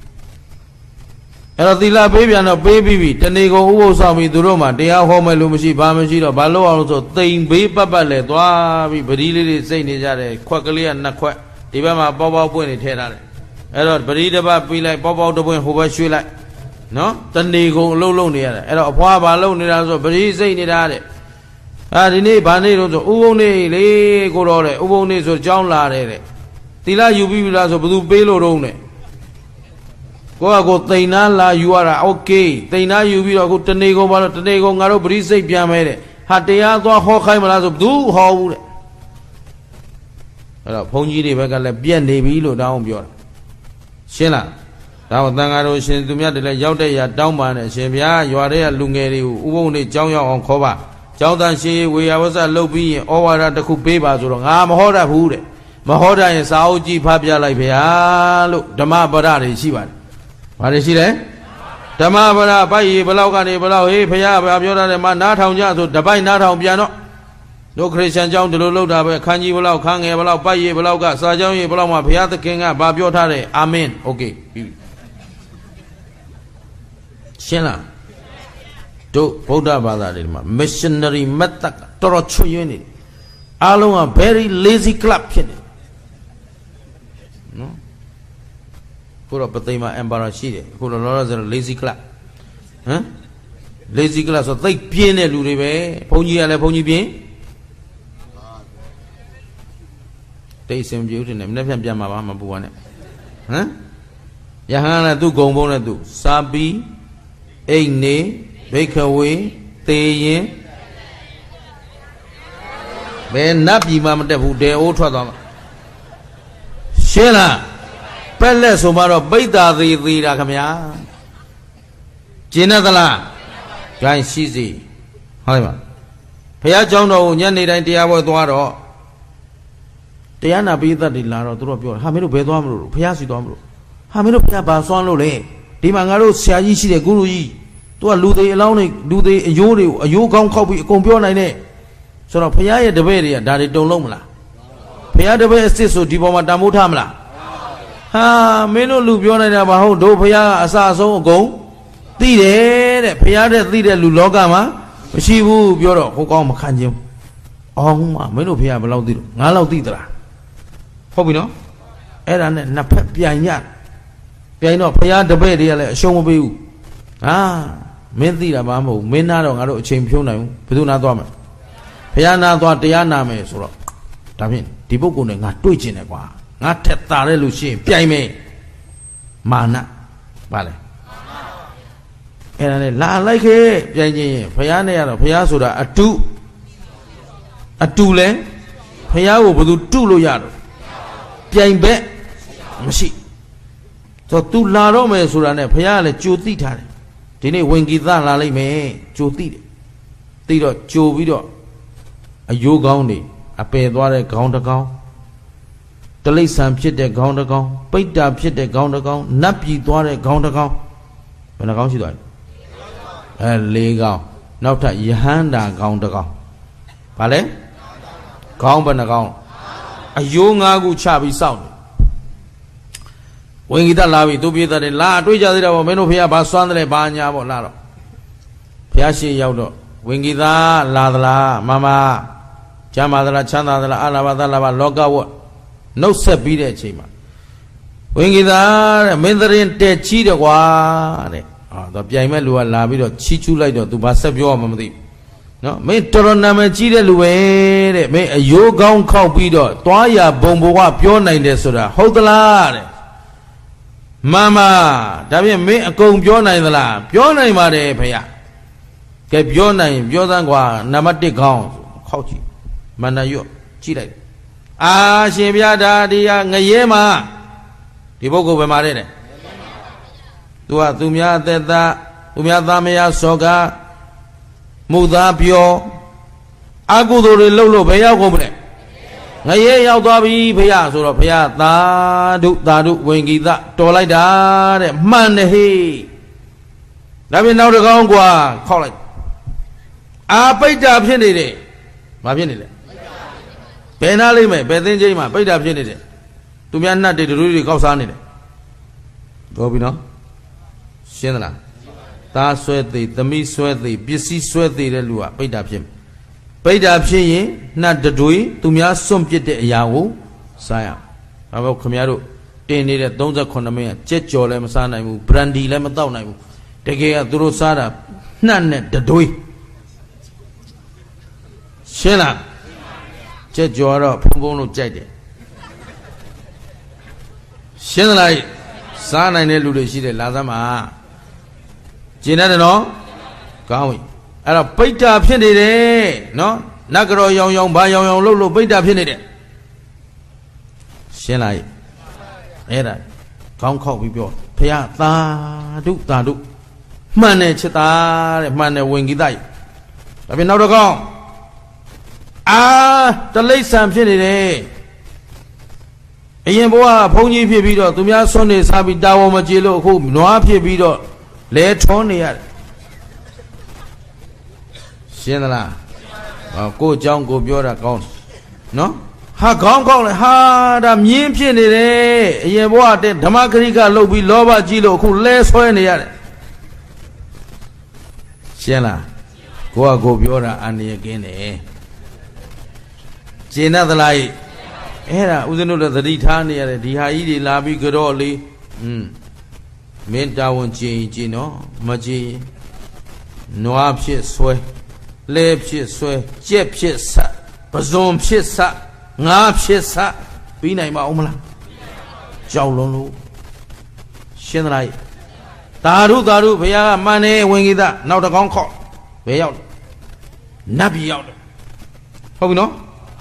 အဲ့တော့သီလပေးပြန်တော့ပေးပြီးပြီတဏီကုံဥပုသ်ဆောင်ပြီးသူတို့မှတရားဟောမဲ့လို့မရှိဘာမရှိတော့ဘာလို့အောင်လို့ဆိုတိမ်ဘေးပတ်ပတ်လဲသွားပြီးပတိလေးတွေစိတ်နေကြတယ်ခွက်ကလေးကနှစ်ခွက်ဒီဘက်မှာပေါပေါပွင့်နေထဲထားတယ်အဲ့တော့ပတိတစ်ပတ်ပြီးလိုက်ပေါပေါတစ်ပွင့်ဟိုဘက်ရွှေ့လိုက်နော်တဏီကုံအလုံးလုံးနေရတယ်အဲ့တော့အဖွားဘာလုံးနေတာဆိုပတိစိတ်နေတာတဲ့ဒီနေ့ဘာနေ့လို့ဆိုဥပုံနေ့လေကိုတော့တဲ့ဥပုံနေ့ဆိုကြောင်းလာတယ်တဲ့သီလယူပြီးပြီလားဆိုဘယ်သူပေးလို့တော့နဲ့ကိုတိန်နာလာယူရတာโอเคတိန်နာယူပြီးတော့အခုတနေကုန်ပါတော့တနေကုန်ငါတို့ပရိစိတ်ပြန်မဲတဲ့ဟာတရားသွားဟောခိုင်းမလားဆိုဘူးဟောဘူးတဲ့အဲ့တော့ဘုန်းကြီးတွေဘက်ကလည်းပြက်နေပြီလို့တောင်းပြောတာရှင်းလားဒါတော့တန်ဃာတော်ရှင်သူမြတ်တွေလည်းရောက်တဲ့ရာတောင်းပါနဲ့အရှင်ဘုရားရွာထဲကလူငယ်တွေကိုဥပုံတွေကြောင်းရောက်အောင်ခေါ်ပါကျောင်းသားရှင်ဝေယဝဆလှုပ်ပြီးရင်ဩဝါဒတစ်ခုပေးပါဆိုတော့ငါမဟောတတ်ဘူးတဲ့မဟောတတ်ရင်စာအုပ်ကြီးဖတ်ပြလိုက်ဗျာလို့ဓမ္မပဒတွေရှိပါတယ်ဘာတွေရှိလဲဓမ္မပဒပိုက်ရီဘလောက်ကနေဘလောက်ဟေးဖရာဘာပြောတာလဲမနားထောင်ကြဆိုတပိုက်နားထောင်ပြန်တော့တို့ခရစ်ယာန်ကျောင်းဒီလိုလုပ်တာပဲခန်းကြီးဘလောက်ခန်းငယ်ဘလောက်ပိုက်ရီဘလောက်ကစာကျောင်းရီဘလောက်မှာဘုရားသခင်ကဘာပြောထားတယ်အာမင်โอเคရှင်းလားတို့ဗုဒ္ဓဘာသာတွေမှာ missionary method တော်တော်ချွတ်ယွင်းနေတယ်အားလုံးက very lazy club ဖြစ်နေနော်ကိုတော့ပသိမ်မှာ emperor ရှိတယ်အခုတော့လောလောဆယ် lazy club ဟမ် lazy club ဆိုသိပ်ပြင်းတဲ့လူတွေပဲဘုန်းကြီးကလည်းဘုန်းကြီးပြင်းတိတ်စင်ပြူးတယ်နဲ့မနေ့ပြန်မှာပါမပူပါနဲ့ဟမ်ယဟန်ကသူ့ဂုံဘုံနဲ့သူစာပီအိတ်နေဘိခဝေတေရင်ဘယ်နတ်ပြည်မှာမတက်ဘူးတဲအိုးထွက်သွားမှာရှင်းလားပက်လက်ဆိုမှတော့ပိဿာသေးတာခမညာကျင်းသလားဂိုင်းရှိစီဟုတ်ပါဘုရားကျောင်းတော်ကိုညနေတိုင်းတရားပွဲသွားတော့တရားနာပိဿတ်တွေလာတော့သူတို့ပြောဟာမင်းတို့ဘယ်သွားမလို့ဘုရားစီသွားမလို့ဟာမင်းတို့ဘုရားဘာစွမ်းလို့လဲဒီမှာငါတို့ဆရာကြီးရှိတယ်ဂုရုကြီးသူကလူသေးအလောင်းတွေလူသေးအယိုးတွေကိုအယိုးကောင်းခောက်ပြီးအကုန်ပြောနိုင်တယ်ဆိုတော့ဘုရားရဲ့တပည့်တွေကဒါတွေတုံလုံးမလားဘုရားတပည့်အစ်စ်ဆိုဒီပေါ်မှာတန်ဖိုးထားမလားဟာမင်းတို့လူပြောနိုင်တာမဟုတ်တို့ဘုရားအစအဆုံးအကုန်သိတယ်တဲ့ဘုရားတဲ့သိတဲ့လူလောကမှာမရှိဘူးပြောတော့ဟိုကောင်းမခံခြင်းဩ အောင်မမင်းတို့ဖေဘယ်လောက်သိလို့ငါလောက်သိသလားဟုတ်ပြီနော်အဲ့ဒါနဲ့နှစ်ဖက်ပြိုင်ညပြိုင်တော့ဖះတပည့်တွေကလည်းအရှုံးမပေးဘူးဟာမင်းသိတာမှမဟုတ်မင်းနာတော့ငါတို့အချိန်ဖြုံးနိုင်ဘူးဘယ်သူနာသွားမလဲဖះနာသွားတရားနာမယ်ဆိုတော့ဒါဖြင့်ဒီပုဂ္ဂိုလ်နဲ့ငါတွေ့ကျင်တယ်ကွာငါထက်တာတဲ့လူရှိရင်ပြိုင်မယ်မာနပါလေအဲ့ဒါနဲ့လာလိုက်ခဲ့ပြိုင်ခြင်းဖះနဲ့ရတော့ဖះဆိုတာအတူလဲဖះကိုဘယ်သူတုလို့ရတော့ပြိုင်ဘက်မရှိဆိုသူလာတော့မယ်ဆိုတာနဲ့ဖះကလည်းကြိုသိထားတယ်ဒီနေ့ဝင်ဂီသလာလိုက်မယ်ကြိုသိတယ်သိတော့ကြိုပြီးတော့အယိုးကောင်းနေအပယ်သွားတဲ့ခေါင်းတစ်ကောင်တလိษံဖြစ်တဲ့ခေါင်းတစ်ကောင်ပိဋ္ဌာဖြစ်တဲ့ခေါင်းတစ်ကောင်နတ်ပြည်သွားတဲ့ခေါင်းတစ်ကောင်ဘယ်နှကောင်ရှိသွားလဲ၄ကောင်နောက်ထပ်ယဟန္တာခေါင်းတစ်ကောင်ဗာလဲခေါင်းဘယ်နှကောင်အယိုး၅ခုချပြီးစောင့်တယ်ဝင်ဂီတလာပြီသူပြေးတယ်လာတွေးကြသေးတယ်ဗောမင်းတို့ဖေကဘာစွမ်းတယ်ဘာညာဗောလာတော့ဖះရှိရောက်တော့ဝင်ဂီတလာသလားမမကျမ်းပါသလားချမ်းသာသလားအလားပါသလားပါလောကဝတ်နှုတ်ဆက်ပြီးတဲ့အချိန်မှာဝင်ဂီတတဲ့မင်းသရင်တဲ့ချီးတယ်ကွာတဲ့တော့ပြိုင်မဲ့လူကလာပြီးတော့ချီးချူးလိုက်တော့သူဘာဆက်ပြောမှမသိဘူးနော်မင်းတော်တော်နာမည်ကြီးတဲ့လူပဲတဲ့မင်းအယိုးကောင်းခောက်ပြီးတော့သွားရဘုံဘဝပြောနိုင်တယ်ဆိုတာဟုတ်သလားတဲ့မမဒါဖြင့်မင်းအကုန်ပြောနိုင်သလားပြောနိုင်ပါတယ်ဖေ။ကဲပြောနိုင်ပြောသမ်းကွာနံပါတ်1ခေါင်းခောက်ကြည့်မန္တရွတ်ကြည့်လိုက်အာရှင်ဗျာဒါဒီဟာငရဲမှာဒီပုဂ္ဂိုလ်ပဲမှာတဲ့သူကသူများအသက်သားသူများသားမယားစောကမှုသားပြောအကုသိုလ်တွေလှုပ်လို့ဘယ်ရောက်ကုန်မလဲငရဲရောက်သွားပြီဖေရဆိုတော့ဖေရသာဓုဝင်ဂီတတော်လိုက်တာတဲ့မှန်တယ်ဟေးဒါပြင်နောက်တစ်ကောင်ကွာခောက်လိုက်အာပိဋ္ဌာဖြစ်နေတယ်ဘာဖြစ်နေလဲဘယ်နာလိမ့်မယ်ဘယ်သိင်းချင်းမှာပိဋ္ဌာဖြစ်နေတယ်သူများနှတ်တွေတို့တွေကောက်စားနေတယ်တော်ပြီနော်ရှင်းသလားသားဆွဲသေးသမီးဆွဲသေးပစ္စည်းဆွဲသေးတဲ့လူကပိဋ္ဌာဖြစ်ပိဋ္ဌာဖြစ်ရင်နှတ်တွေသူများစွန့်ပစ်တဲ့အရာကိုစားရအောင်ဒါပေမဲ့ခင်ဗျားတို့တင်နေတဲ့38မင်းကကြက်ကြော်လည်းမစားနိုင်ဘူးဘရန်ဒီလည်းမတောက်နိုင်ဘူးတကယ်ကသူတို့စားတာနှတ်နဲ့တွေရှင်းလားကြက်ကြော်တော့ဖုံဖုံလို့ကြိုက်တယ်ရှင်းသလားစားနိုင်တဲ့လူတွေရှိတယ်လာသမ်းမှာကျင်တယ်နော်ကောင်းပြီအဲ့တော့ပိဋ္ဌာဖြစ်နေတယ်နော်နတ်ကတော်ရောင်ရောင်ဘာရောင်ရောင်လို့ပိဋ္ဌာဖြစ်နေတယ်ရှင်းလိုက်အဲ့ဒါခေါင်းခောက်ပြီးပြောဖះသာဓုမှန်တယ်ချစ်သားတဲ့မှန်တယ်ဝင်ဂီတဒါပြင်နောက်တစ်ခေါက်အာတလိษံဖြစ်နေတယ်အရင်ဘဝဘုန်းကြီးဖြစ်ပြီးတော့သူများဆွနေစားပြီးတာဝန်မကျေလို့အခုနွားဖြစ်ပြီးတော့လဲထုံးနေရတယ်ရှင်းသလားကိုเจ้าကိုပြောတာကောင်းနော်ဟာခေါင်းကောင်းလေဟာဒါမြင်းဖြစ်နေတယ်အရင်ဘဝတဲ့ဓမ္မဂရိကလှုပ်ပြီးလောဘကြီးလို့အခုလဲဆွဲနေရတယ်ရှင်းလားကိုပြောတာအန္တရာယ်ကင်းတယ်ကျင်သလားအဲ့ဒါဦးဇင်းတို့လည်းသတိထားနေရတယ်ဒီဟာကြီးတွေလာပြီးကြော့လေးမင်းတာဝန်ကျင်နော်မကျင်နွားဖြစ်ဆွဲလဲဖြစ်ဆွဲကြက်ဖြစ်ဆက်ပဇွန်ဖြစ်ဆက်ငါဖြစ်ဆက်ပြီးနိုင်မအောင်မလားကြောက်လုံးလို့ရှင်းသလားသာဓုဘုရားကမှန်တယ်ဝင်ကြီးသားနောက်တစ်ကောင်းခောက်ဘယ်ရောက်လဲနတ်ပြည်ရောက်တယ်ဟုတ်ပြီနော်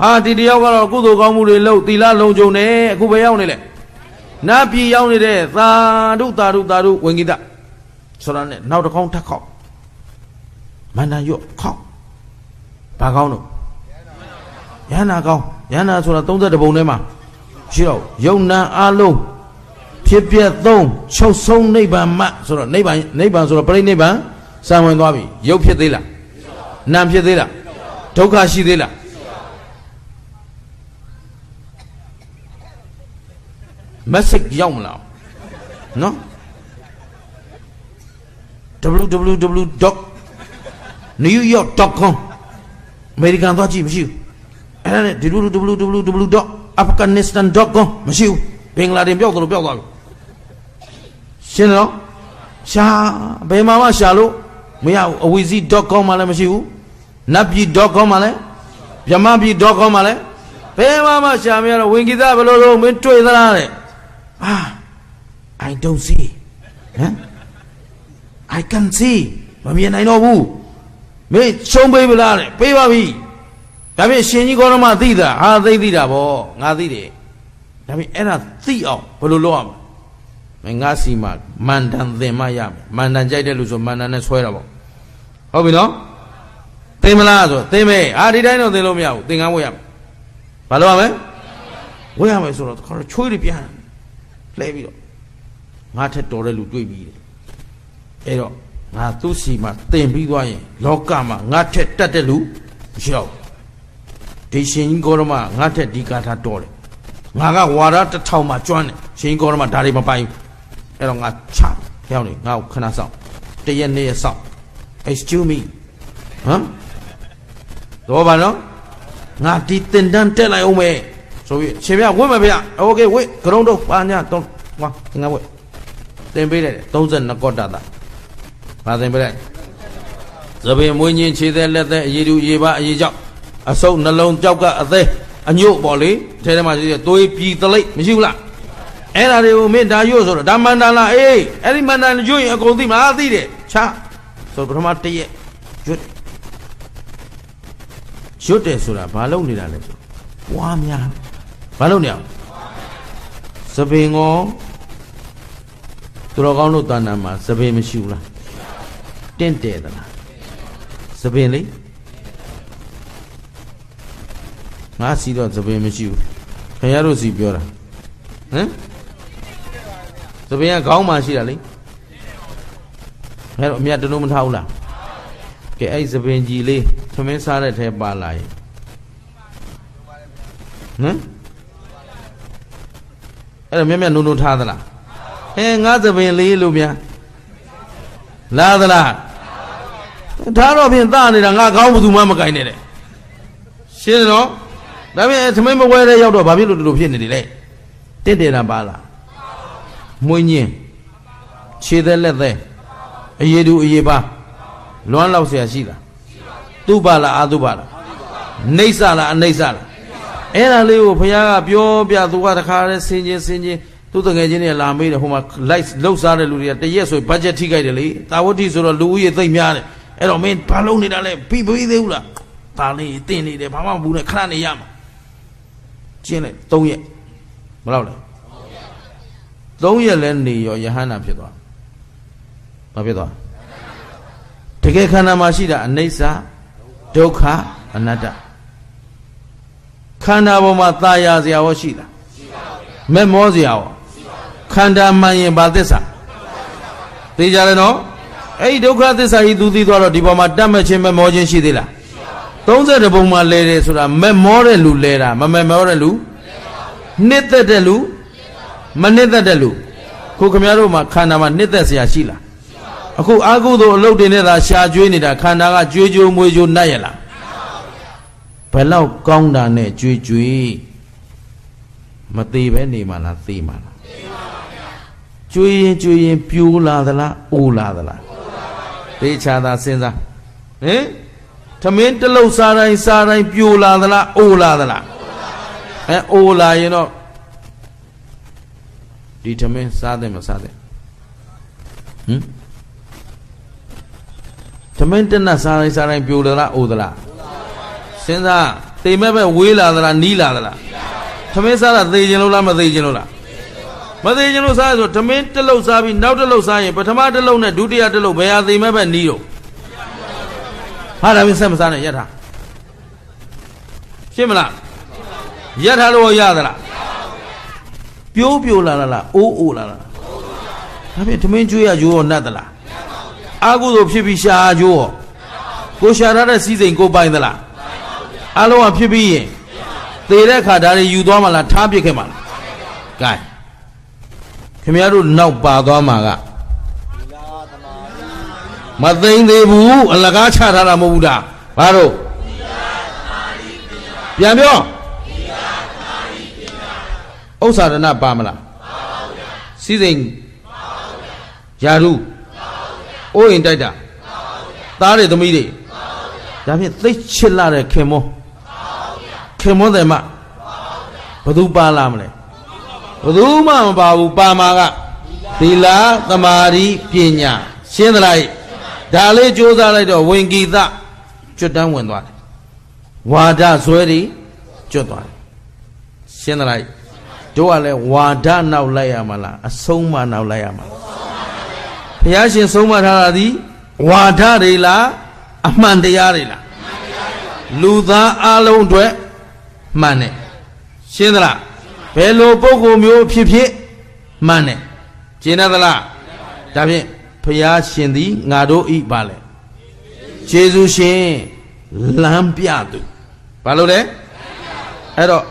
ဟာဒီတယောက်ကတော့ကုသိုလ်ကောင်းမှုတွေလုပ်သီလလုံးကြုံတယ်အခုဘယ်ရောက်နေလဲနတ်ပြည်ရောက်နေတဲ့သာဓုဝင်ကြီးသားဆိုတာနဲ့နောက်တစ်ကောင်းထပ်ခောက်မန္တရွတ်ခောက်ဘာကောင်းတော့ယန္နာကောင်းယန္နာဆိုတာ32ပုံထဲမှာရှိတော့ယုံနာအလုံးဖြစ်ပြက်3ချုပ်ဆုံးနိဗ္ဗာန်မှဆိုတော့နိဗ္ဗာန်ဆိုတော့ပြိဋိနိဗ္ဗာန်စံဝင်သွားပြီရုပ်ဖြစ်သေးလားနာမ်ဖြစ်သေးလားဒုက္ခရှိသေးလားmessage ရောက်မလားနော် www.newyork.com အမေရိကန်သွားကြည့်မရှိဘူး အဲ့ဒါနဲ့ www.afghanistan.com မရှိဘူးဘင်္ဂလားဒေ့ရှ်ပြောက်တော့ပြောက်သွားပြီရှင်းတော့ရှာဘယ်မှာမှရှာလို့မရဘူးအဝီစီ .com မှလည်းမရှိဘူးနတ်ပြည် .com မှလည်းဗြဟ္မပြည် .com မှလည်းဘယ်မှာမှရှာမရတော့ဝင်ကိသဘယ်လိုလုပ်မင်းတွေ့သလားတဲ့ I don't see ဟမ် I can see မမြင်နိုင်တော့ဘူးမင်းရှုံးပေးမလားတဲ့ပေးပါပြီဒါဖြင့်ရှင်ကြီးကောရမသိတာဟာသိတာဗောငါသိတယ်ဒါဖြင့်အဲ့ဒါသိအောင်ဘယ်လိုလုပ်ရမလဲငါစီမှာမန္တန်သင်မရမယ်မန္တန်ကြိုက်တဲ့လူဆိုမန္တန်နဲ့ဆွဲတာဗောဟုတ်ပြီနော်သိမလားဆိုသိမယ်ဒီတိုင်းတော့သိလို့မရဘူးသင်္ကန်းဝတ်ရမယ်ဘာလုပ်ရမလဲဝတ်ရမယ်ဆိုတော့ခေါ်ချွေးတွေပြန်လှဲပြီးတော့ငါထက်တော်တဲ့လူတွေ့ပြီအဲ့တော့ငါသူ့စီမှာတင်ပြီးသွားရင်လောကမှာငါထက်တတ်တဲ့လူမရှိတော့ဒီရှင်ကြီးကောရမငါထက်ဒီကာထာတော်တယ်ငါကဝါရတစ်ထောင်မှာကျွမ်းတယ်ရှင်ကြီးကောရမဒါတွေမပိုင်ဘူးအဲ့တော့ငါချဖျောင်းနေငါ့ကိုခဏဆောင်တရက်နေ့ရက်ဆောင် excuse me ဟမ်တော့ဘာနော်ငါဒီတင်တန်းတက်လိုက်အောင်မယ်ဆိုပြီးရှင်ပြဝတ်မဗျโอเคဝတ်ကရုံးတော့ပါညာတော့ငါဝတ်တင်ပေးတယ်32ကောတတာဘာတင်ပေးလိုက်သပင်မွေးညင်းခြေသက်လက်သက်အရည်တူရေပါအရည်ကြောက်အဆုပ်နှလုံးကြောက်ကအသေးအညို့ပေါ့လေထဲထဲမှာရှိတဲ့သွေးပြည်တလိပ်မရှိဘူးလားအဲ့ဒါတွေကိုမင်းဒါရွတ်ဆိုတော့ဒါမန္တန်လားအေးအဲ့ဒီမန္တန်ရွတ်ရင်အကုန်သိမှာသိတယ်ချဆိုပထမတစ်ရက်ရွတ်တယ်ဆိုတာဘာလုပ်နေတာလဲဆိုပွားများဘာလုပ်နေအောင်သပင်ကောသူတော်ကောင်းတို့တဏ္ဍာမှာသပင်မရှိဘူးလားတင့်တယ်သလားသပင်လေငါစီတော့သပင်မရှိဘူးခင်ဗျားတို့စီပြောတာဟမ်သပင်ကခေါင်းမှာရှိတာလေအဲ့တော့အမြတ်တလုံးမထားဘူးလားကဲအဲ့သပင်ကြီးလေးသမင်းစားတဲ့ထဲပါလာရင်ဟမ်အဲ့တော့မြတ်နုံထားသလားငါသပင်လေးလို့များလာသလားထားတော့ဖြင့်သားနေတာငါခေါင်းဘူးသူမှမကင်နဲ့တဲ့ရှင်းတော့ဒါဖြင့်သမင်းမဝဲတဲ့ရောက်တော့ဘာဖြစ်လို့ဒီလိုဖြစ်နေတယ်လဲတက်တယ်တာပါလားမွေးညင်းခြေသက်လက်သက်အရည်တူအရည်ပါလွမ်းလောက်เสียရှိလားသူ့ပါလားအာသူ့ပါလားနှိမ့်စလားအနှိမ့်စလားအဲ့ဒါလေးကိုဘုရားကပြောပြသူကတခါတည်းဆင်းချင်းသူ့တငယ်ချင်းတွေလာမေးတယ်ဟိုမှာ light လှုပ်ရှားတဲ့လူတွေကတရက်ဆိုဘတ်ဂျက်ထိခိုက်တယ်လေတာဝတိဆိုတော့လူဦးရေသိမ့်များတယ်အဲ့တော့မင်းဘာလုပ်နေတာလဲပြီးသေးဘူးလားဒါလေးတင်နေတယ်ဘာမှမဘူးနဲ့ခဏနေရမှာကျင်းလိုက်3ရက်မလောက်လဲ3ရက်လဲနေရောယဟန္တာဖြစ်သွားဘာဖြစ်သွားတကယ်ခန္ဓာမှာရှိတာအနိစ္စဒုက္ခအနတ္တခန္ဓာပေါ်မှာသာယာစရာရောရှိလားမဲ့မောစရာရောခန္ဓာမှန်ရင်ဘာသစ္စာသိကြတယ်နော်အဲ့ဒီဒုက္ခသစ္စာကြီးသူသိသွားတော့ဒီပေါ်မှာတတ်မဲ့ခြင်းမဲ့မောခြင်းရှိသေးလား30ပုံမှာလဲတယ်ဆိုတာမဲ့မောတဲ့လူလဲတာမမဲ့မောတဲ့လူနှစ်သက်တဲ့လူမနှစ်သက်တဲ့လူခုခင်ဗျားတို့မှာခန္ဓာမှာနှစ်သက်စရာရှိလားအခုအာဟုသောအလုတ်တင်နေတာရှာကျွေးနေတာခန္ဓာကကြွေးကြိုးမွေးကြိုးနှက်ရလားဘယ်လောက်ကောင်းတာနဲ့ကြွေးကြွေးမသေးပဲနေမှလားသေမှလားကြွေးရင်ပြိုးလာသလားအိုးလာသလားသေချာသာစဉ်းစားဟင်သမင်းတလုတ်စားတိုင်းပြိုးလာသလားအိုးလာသလားအိုးလာရင်တော့ဒီသမင်းစားတယ်မစားတယ်ဟင်သမင်းတနတ်စားတိုင်းပြိုးလာလားအိုးသလားစဉ်းစားသေမဲ့ပဲဝေးလာသလားနီးလာသလားသမင်းစားတာသေခြင်းလို့လားမသေခြင်းလို့လားမသေးခြင်းလို့စားဆိုသမင်းတစ်လုံးစားပြီးနောက်တစ်လုံးစားရင်ပထမတစ်လုံးနဲ့ဒုတိယတစ်လုံးဘယ်ဟာသေမဲ့ပဲနီးတော့ဟာဒါမင်းဆက်မစားနဲ့ရက်ထားရှင်းမလားရက်ထားလို့ရသလားပြိုးလာလားအိုးလာလားဒါဖြင့်သမင်းကျွေးရရိုးရောနှက်သလားအာဟုသို့ဖြစ်ပြီးရှာကြိုးရောကိုရှာထားတဲ့စီးစိမ်ကိုပိုင်သလားအလုံးကဖြစ်ပြီးရင်သေတဲ့ခါဒါတွေယူသွားမှလားထားပစ်ခဲ့မှလားကဲခင်ဗျားတို့နောက်ပါသွားမှာကမသိမ့်သေးဘူးအလကားချထားတာမဟုတ်ဘူးဒါဘာလို့ ပြန်ပြောဥစ္စာရဏပါမလားစီစိန်ယာရုအိုးရင်တိုက်တာသားတွေသမီးတွေဒါဖြင့်သိချစ်လာတဲ့ခင်မောတယ်မဘသူပါလာမလဲဘသူမှမပါဘူးပါမာကသီလသမာဓိပညာရှင်းသလားဒါလေးကြိုးစားလိုက်တော့ဝင်ကိသကျွတ်တန်းဝင်သွားတယ်ဝါဒဇွဲတွေကျွတ်သွားတယ်ရှင်းသလားတို့ကလည်းဝါဒနောက်လိုက်ရမလားအဆုံးမနောက်လိုက်ရမလားဘုရားရှင်ဆုံးမထားတာဒီဝါဒတွေလားအမှန်တရားတွေလားလူသားအလုံးအတွက်မှန်တယ်ရှင်းသလားဘယ်လိုပုဂ္ဂိုလ်မျိုးဖြစ်ဖြစ်မှန်တယ်ရှင်းသလားဒါဖြင့်ဘုရားရှင်သည်ငါတို့ဤပါလေယေရှုရှင်လမ်းပြသူဘာလို့လဲအဲ့တော့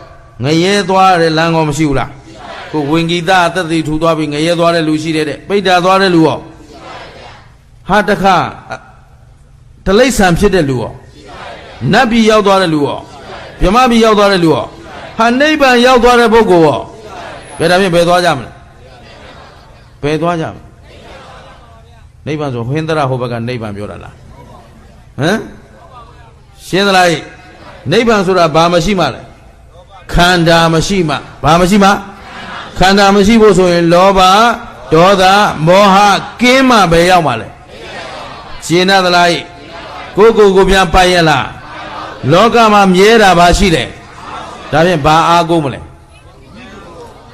ငရဲသွားတဲ့လမ်းကောမရှိဘူးလားကိုဝင်ဂီတအသက်သိထူသွားပြီးငရဲသွားတဲ့လူရှိတဲ့ပိဋ္ဌာသွားတဲ့လူရောဟာတခါတလိ္ဆန်ဖြစ်တဲ့လူရောနတ်ပြည်ရောက်သွားတဲ့လူရောဗြဟ္မပြည်ရောက်သွားတဲ့လူရောဟာနိဗ္ဗာန်ရောက်သွားတဲ့ပုဂ္ဂိုလ်ရောဘယ်ဒါဖြင့်ဘယ်သွားကြမလဲဘယ်သွားကြမလဲနိဗ္ဗာန်ဆိုဟင်္ဒရာဟိုဘက်ကနိဗ္ဗာန်ပြောတာလားဟမ်ရှင်းသလားနိဗ္ဗာန်ဆိုတာဘာမရှိမှလဲခန္ဓာမရှိမှဘာမရှိမှခန္ဓာမရှိဖို့ဆိုရင်လောဘဒေါသမောဟကင်းမှပဲရောက်မှာလဲရှင်းသလားကိုပြန်ပိုက်ရလားလောကမှာမြဲတာဘာရှိလဲဒါဖြင့်ဘာအားကိုးမလဲ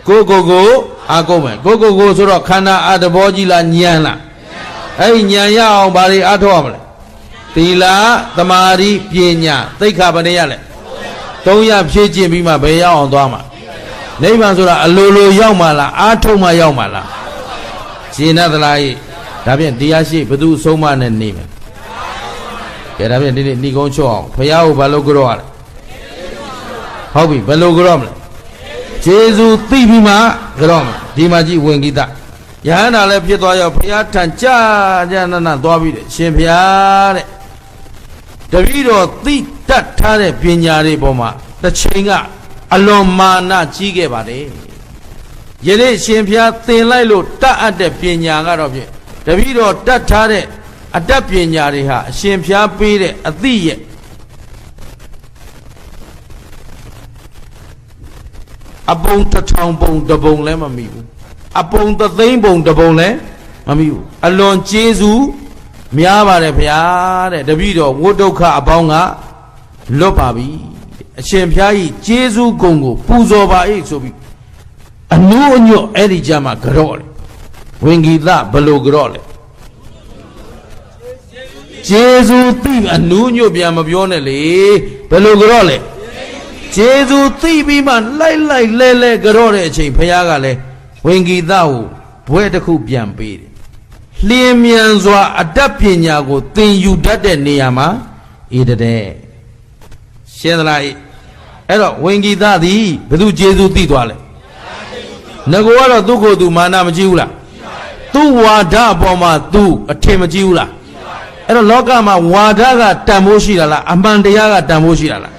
ကိုအားကိုးမယ်ကိုဆိုတော့ခန္ဓာအတဘောကြီးလားဉာဏ်လားအဲ့ဒီဉာဏ်ရအောင်ဘာတွေအားထုတ်ရမလဲသီလသမာဓိပညာသိက္ခာပနေရလဲ300ဖြည့်ကျင့်ပြီးမှဘယ်ရောက်အောင်သွားမှာနိဗ္ဗာန်ဆိုတာအလိုလိုရောက်မှာလားအားထုတ်မှရောက်မှာလားရှင်းသလားဒါဖြင့်တရားရှိဘုသူအဆုံးမနဲ့နေမယ်ကဲဒါဖြင့်ဒီနေ့ဏီကုန်းချော့အောင်ဘုရားကိုဘာလို့ကြောရလဲဟုတ်ပြီဘယ်လိုကြောမလဲယေရှုသိပြီးမှကြောမယ်ဒီမှာကြည့်ဝင်ကိတယဟန္တာလည်းဖြစ်သွားရောဘုရားထံကြာနာသွားပြီးတယ်ရှင်ဘုရားတဲ့တပည့်တော်သိတတ်ထားတဲ့ပညာတွေပေါ်မှာတစ်ချိန်ကအလွန်မာနကြီးခဲ့ပါတယ်ယနေ့ရှင်ဘုရားသင်လိုက်လို့တတ်အပ်တဲ့ပညာကတော့ဖြင့်တပည့်တော်တတ်ထားတဲ့အတတ်ပညာတွေဟာအရှင်ဘုရားပေးတဲ့အသိရဲ့အပုံ1000ပုံတပုံလည်းမမိဘူးအပုံ3,000ပုံတပုံလည်းမမိဘူးအလွန်ကျေးဇူးများပါတယ်ဗျာတဲ့တပည့်တော်ဝိဒုက္ခအပေါင်းကလွတ်ပါပြီအရှင်ဘုရားကြီးကျေးဇူးဂုဏ်ကိုပူဇော်ပါ၏ဆိုပြီးအနုအညွတ်အဲ့ဒီကြမှာကြော့လေဝင်ဂီတဘလို့ကြော့လေကျေးဇူးသိအနုညွတ်ပြန်မပြောနဲ့လေဘယ်လိုကြော့လဲကျေးဇူးသိပြီးမှလိုက်လဲကြော့တဲ့အချိန်ဘုရားကလည်းဝင်ဂီတကိုဘွဲတစ်ခုပြန်ပေးတယ်လျင်မြန်စွာအတတ်ပညာကိုသင်ယူတတ်တဲ့နေရာမှာဤတဲ့ရှင်းသလားအဲ့တော့ဝင်ဂီတသည်ဘယ်သူကျေးဇူးသိသွားလဲငကောကတော့သူ့ကိုယ်သူမာနမကြည့်ဘူးလားသူ့ဝါဒအပေါ်မှာသူအထင်မကြည့်ဘူးလားအဲ့တော့လောကမှာဝါဒကတန်ဖိုးရှိတာလားအမှန်တရားကတန်ဖိုးရှိတာလား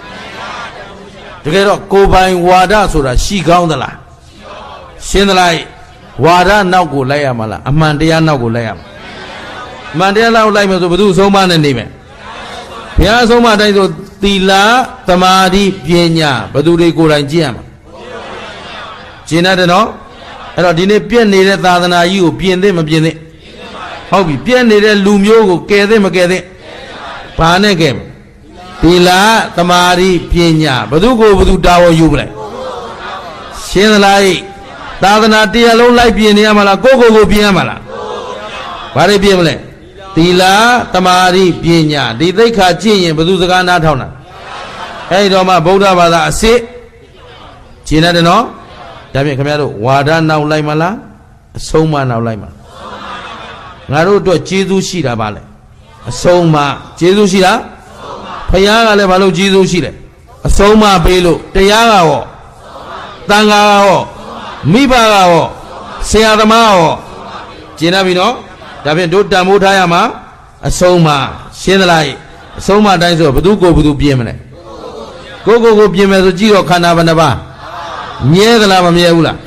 တကယ်တော့ကိုယ်ပိုင်ဝါဒဆိုတာရှိကောင်းသလားရှင်းသလားဝါဒနောက်ကိုလိုက်ရမှာလားအမှန်တရားနောက်ကိုလိုက်ရမှာအမှန်တရားနောက်လိုက်မယ်ဆိုဘယ်သူအဆုံးမနဲ့နေမယ်ဘုရားအဆုံးမတိုင်းဆိုသီလသမာဓိပညာဘယ်သူတွေကိုယ်တိုင်ကျင့်ရမှာကျင့်ရတယ်နော်အဲ့တော့ဒီနေ့ပြည့်နေတဲ့သာသနာကြီးကိုပြင်သင့်မပြင်သင့်ဟုတ်ပြီပြည့်နေတဲ့လူမျိုးကိုကယ်သင့်မကယ်သင့်ဘာနဲ့ကယ်သီလသမာဓိပညာဘယ်သူကိုဘယ်သူတာဝန်ယူမလဲရှင်းသလားသာသနာတရားလုံးလိုက်ပြင်နေရမှာလားကိုပြင်ရမှာလားဘာတွေပြင်မလဲသီလသမာဓိပညာဒီသိက္ခာကျင့်ရင်ဘယ်သူစကားနားထောင်တာအဲ့တော့မှဗုဒ္ဓဘာသာအစစ်ကျင့်ရတယ်နော်ဒါဖြင့်ခင်ဗျားတို့ဝါဒနောက်လိုက်မလားအဆုံးမနောက်လိုက်မလားငါတို့အတွက်ကျေးဇူးရှိတာပါလေအဆုံးမကျေးဇူးရှိတာဖယားကလည်းဘာလို့ကျေးဇူးရှိလဲအဆုံးမပေးလို့တရားကရောတန်ခါကရောမိဘကရောဆရာသမားရောကျင့်ရပြီနော်ဒါဖြင့်တို့တန်ဖိုးထားရမှာအဆုံးမရှင်းသလားအဆုံးမတိုင်းဆိုဘယ်သူကိုဘယ်သူပြင်မလဲ ကိုပြင်မယ်ဆိုကြည့်တော့ခန္ဓာဘယ်နှပါးမြဲသလားမမြဲဘူးလား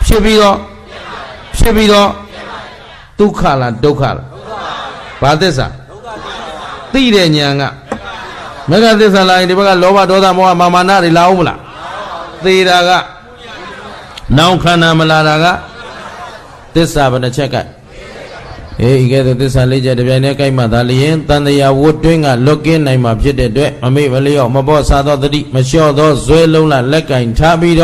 ဖြစ်ပြီးတော့ဒုက္ခလားဒုက္ခလားဘာသစ္စာသိတဲ့ဉာဏ်ကမဂ္ဂသစ္စာလာရင်ဒီဘက်ကလောဘဒေါသမောဟမာမာနတွေလာအောင်မလားသေတာကနောင်ခန္ဓာမလာတာကသစ္စာဘယ်နှချက်ကဤကဲ့သို့သစ္စာလေးချက်တစ်ပြိုင်တည်းကြိုက်မှသာလျင်တန်တရားဝတ်တွင်းကလွတ်ကင်းနိုင်မှာဖြစ်တဲ့အတွက်မမေ့မလျော့မပေါ့စားသောတတိမလျှော့သောဇွဲလုံးလလက်ကင်ထားပြီးတော့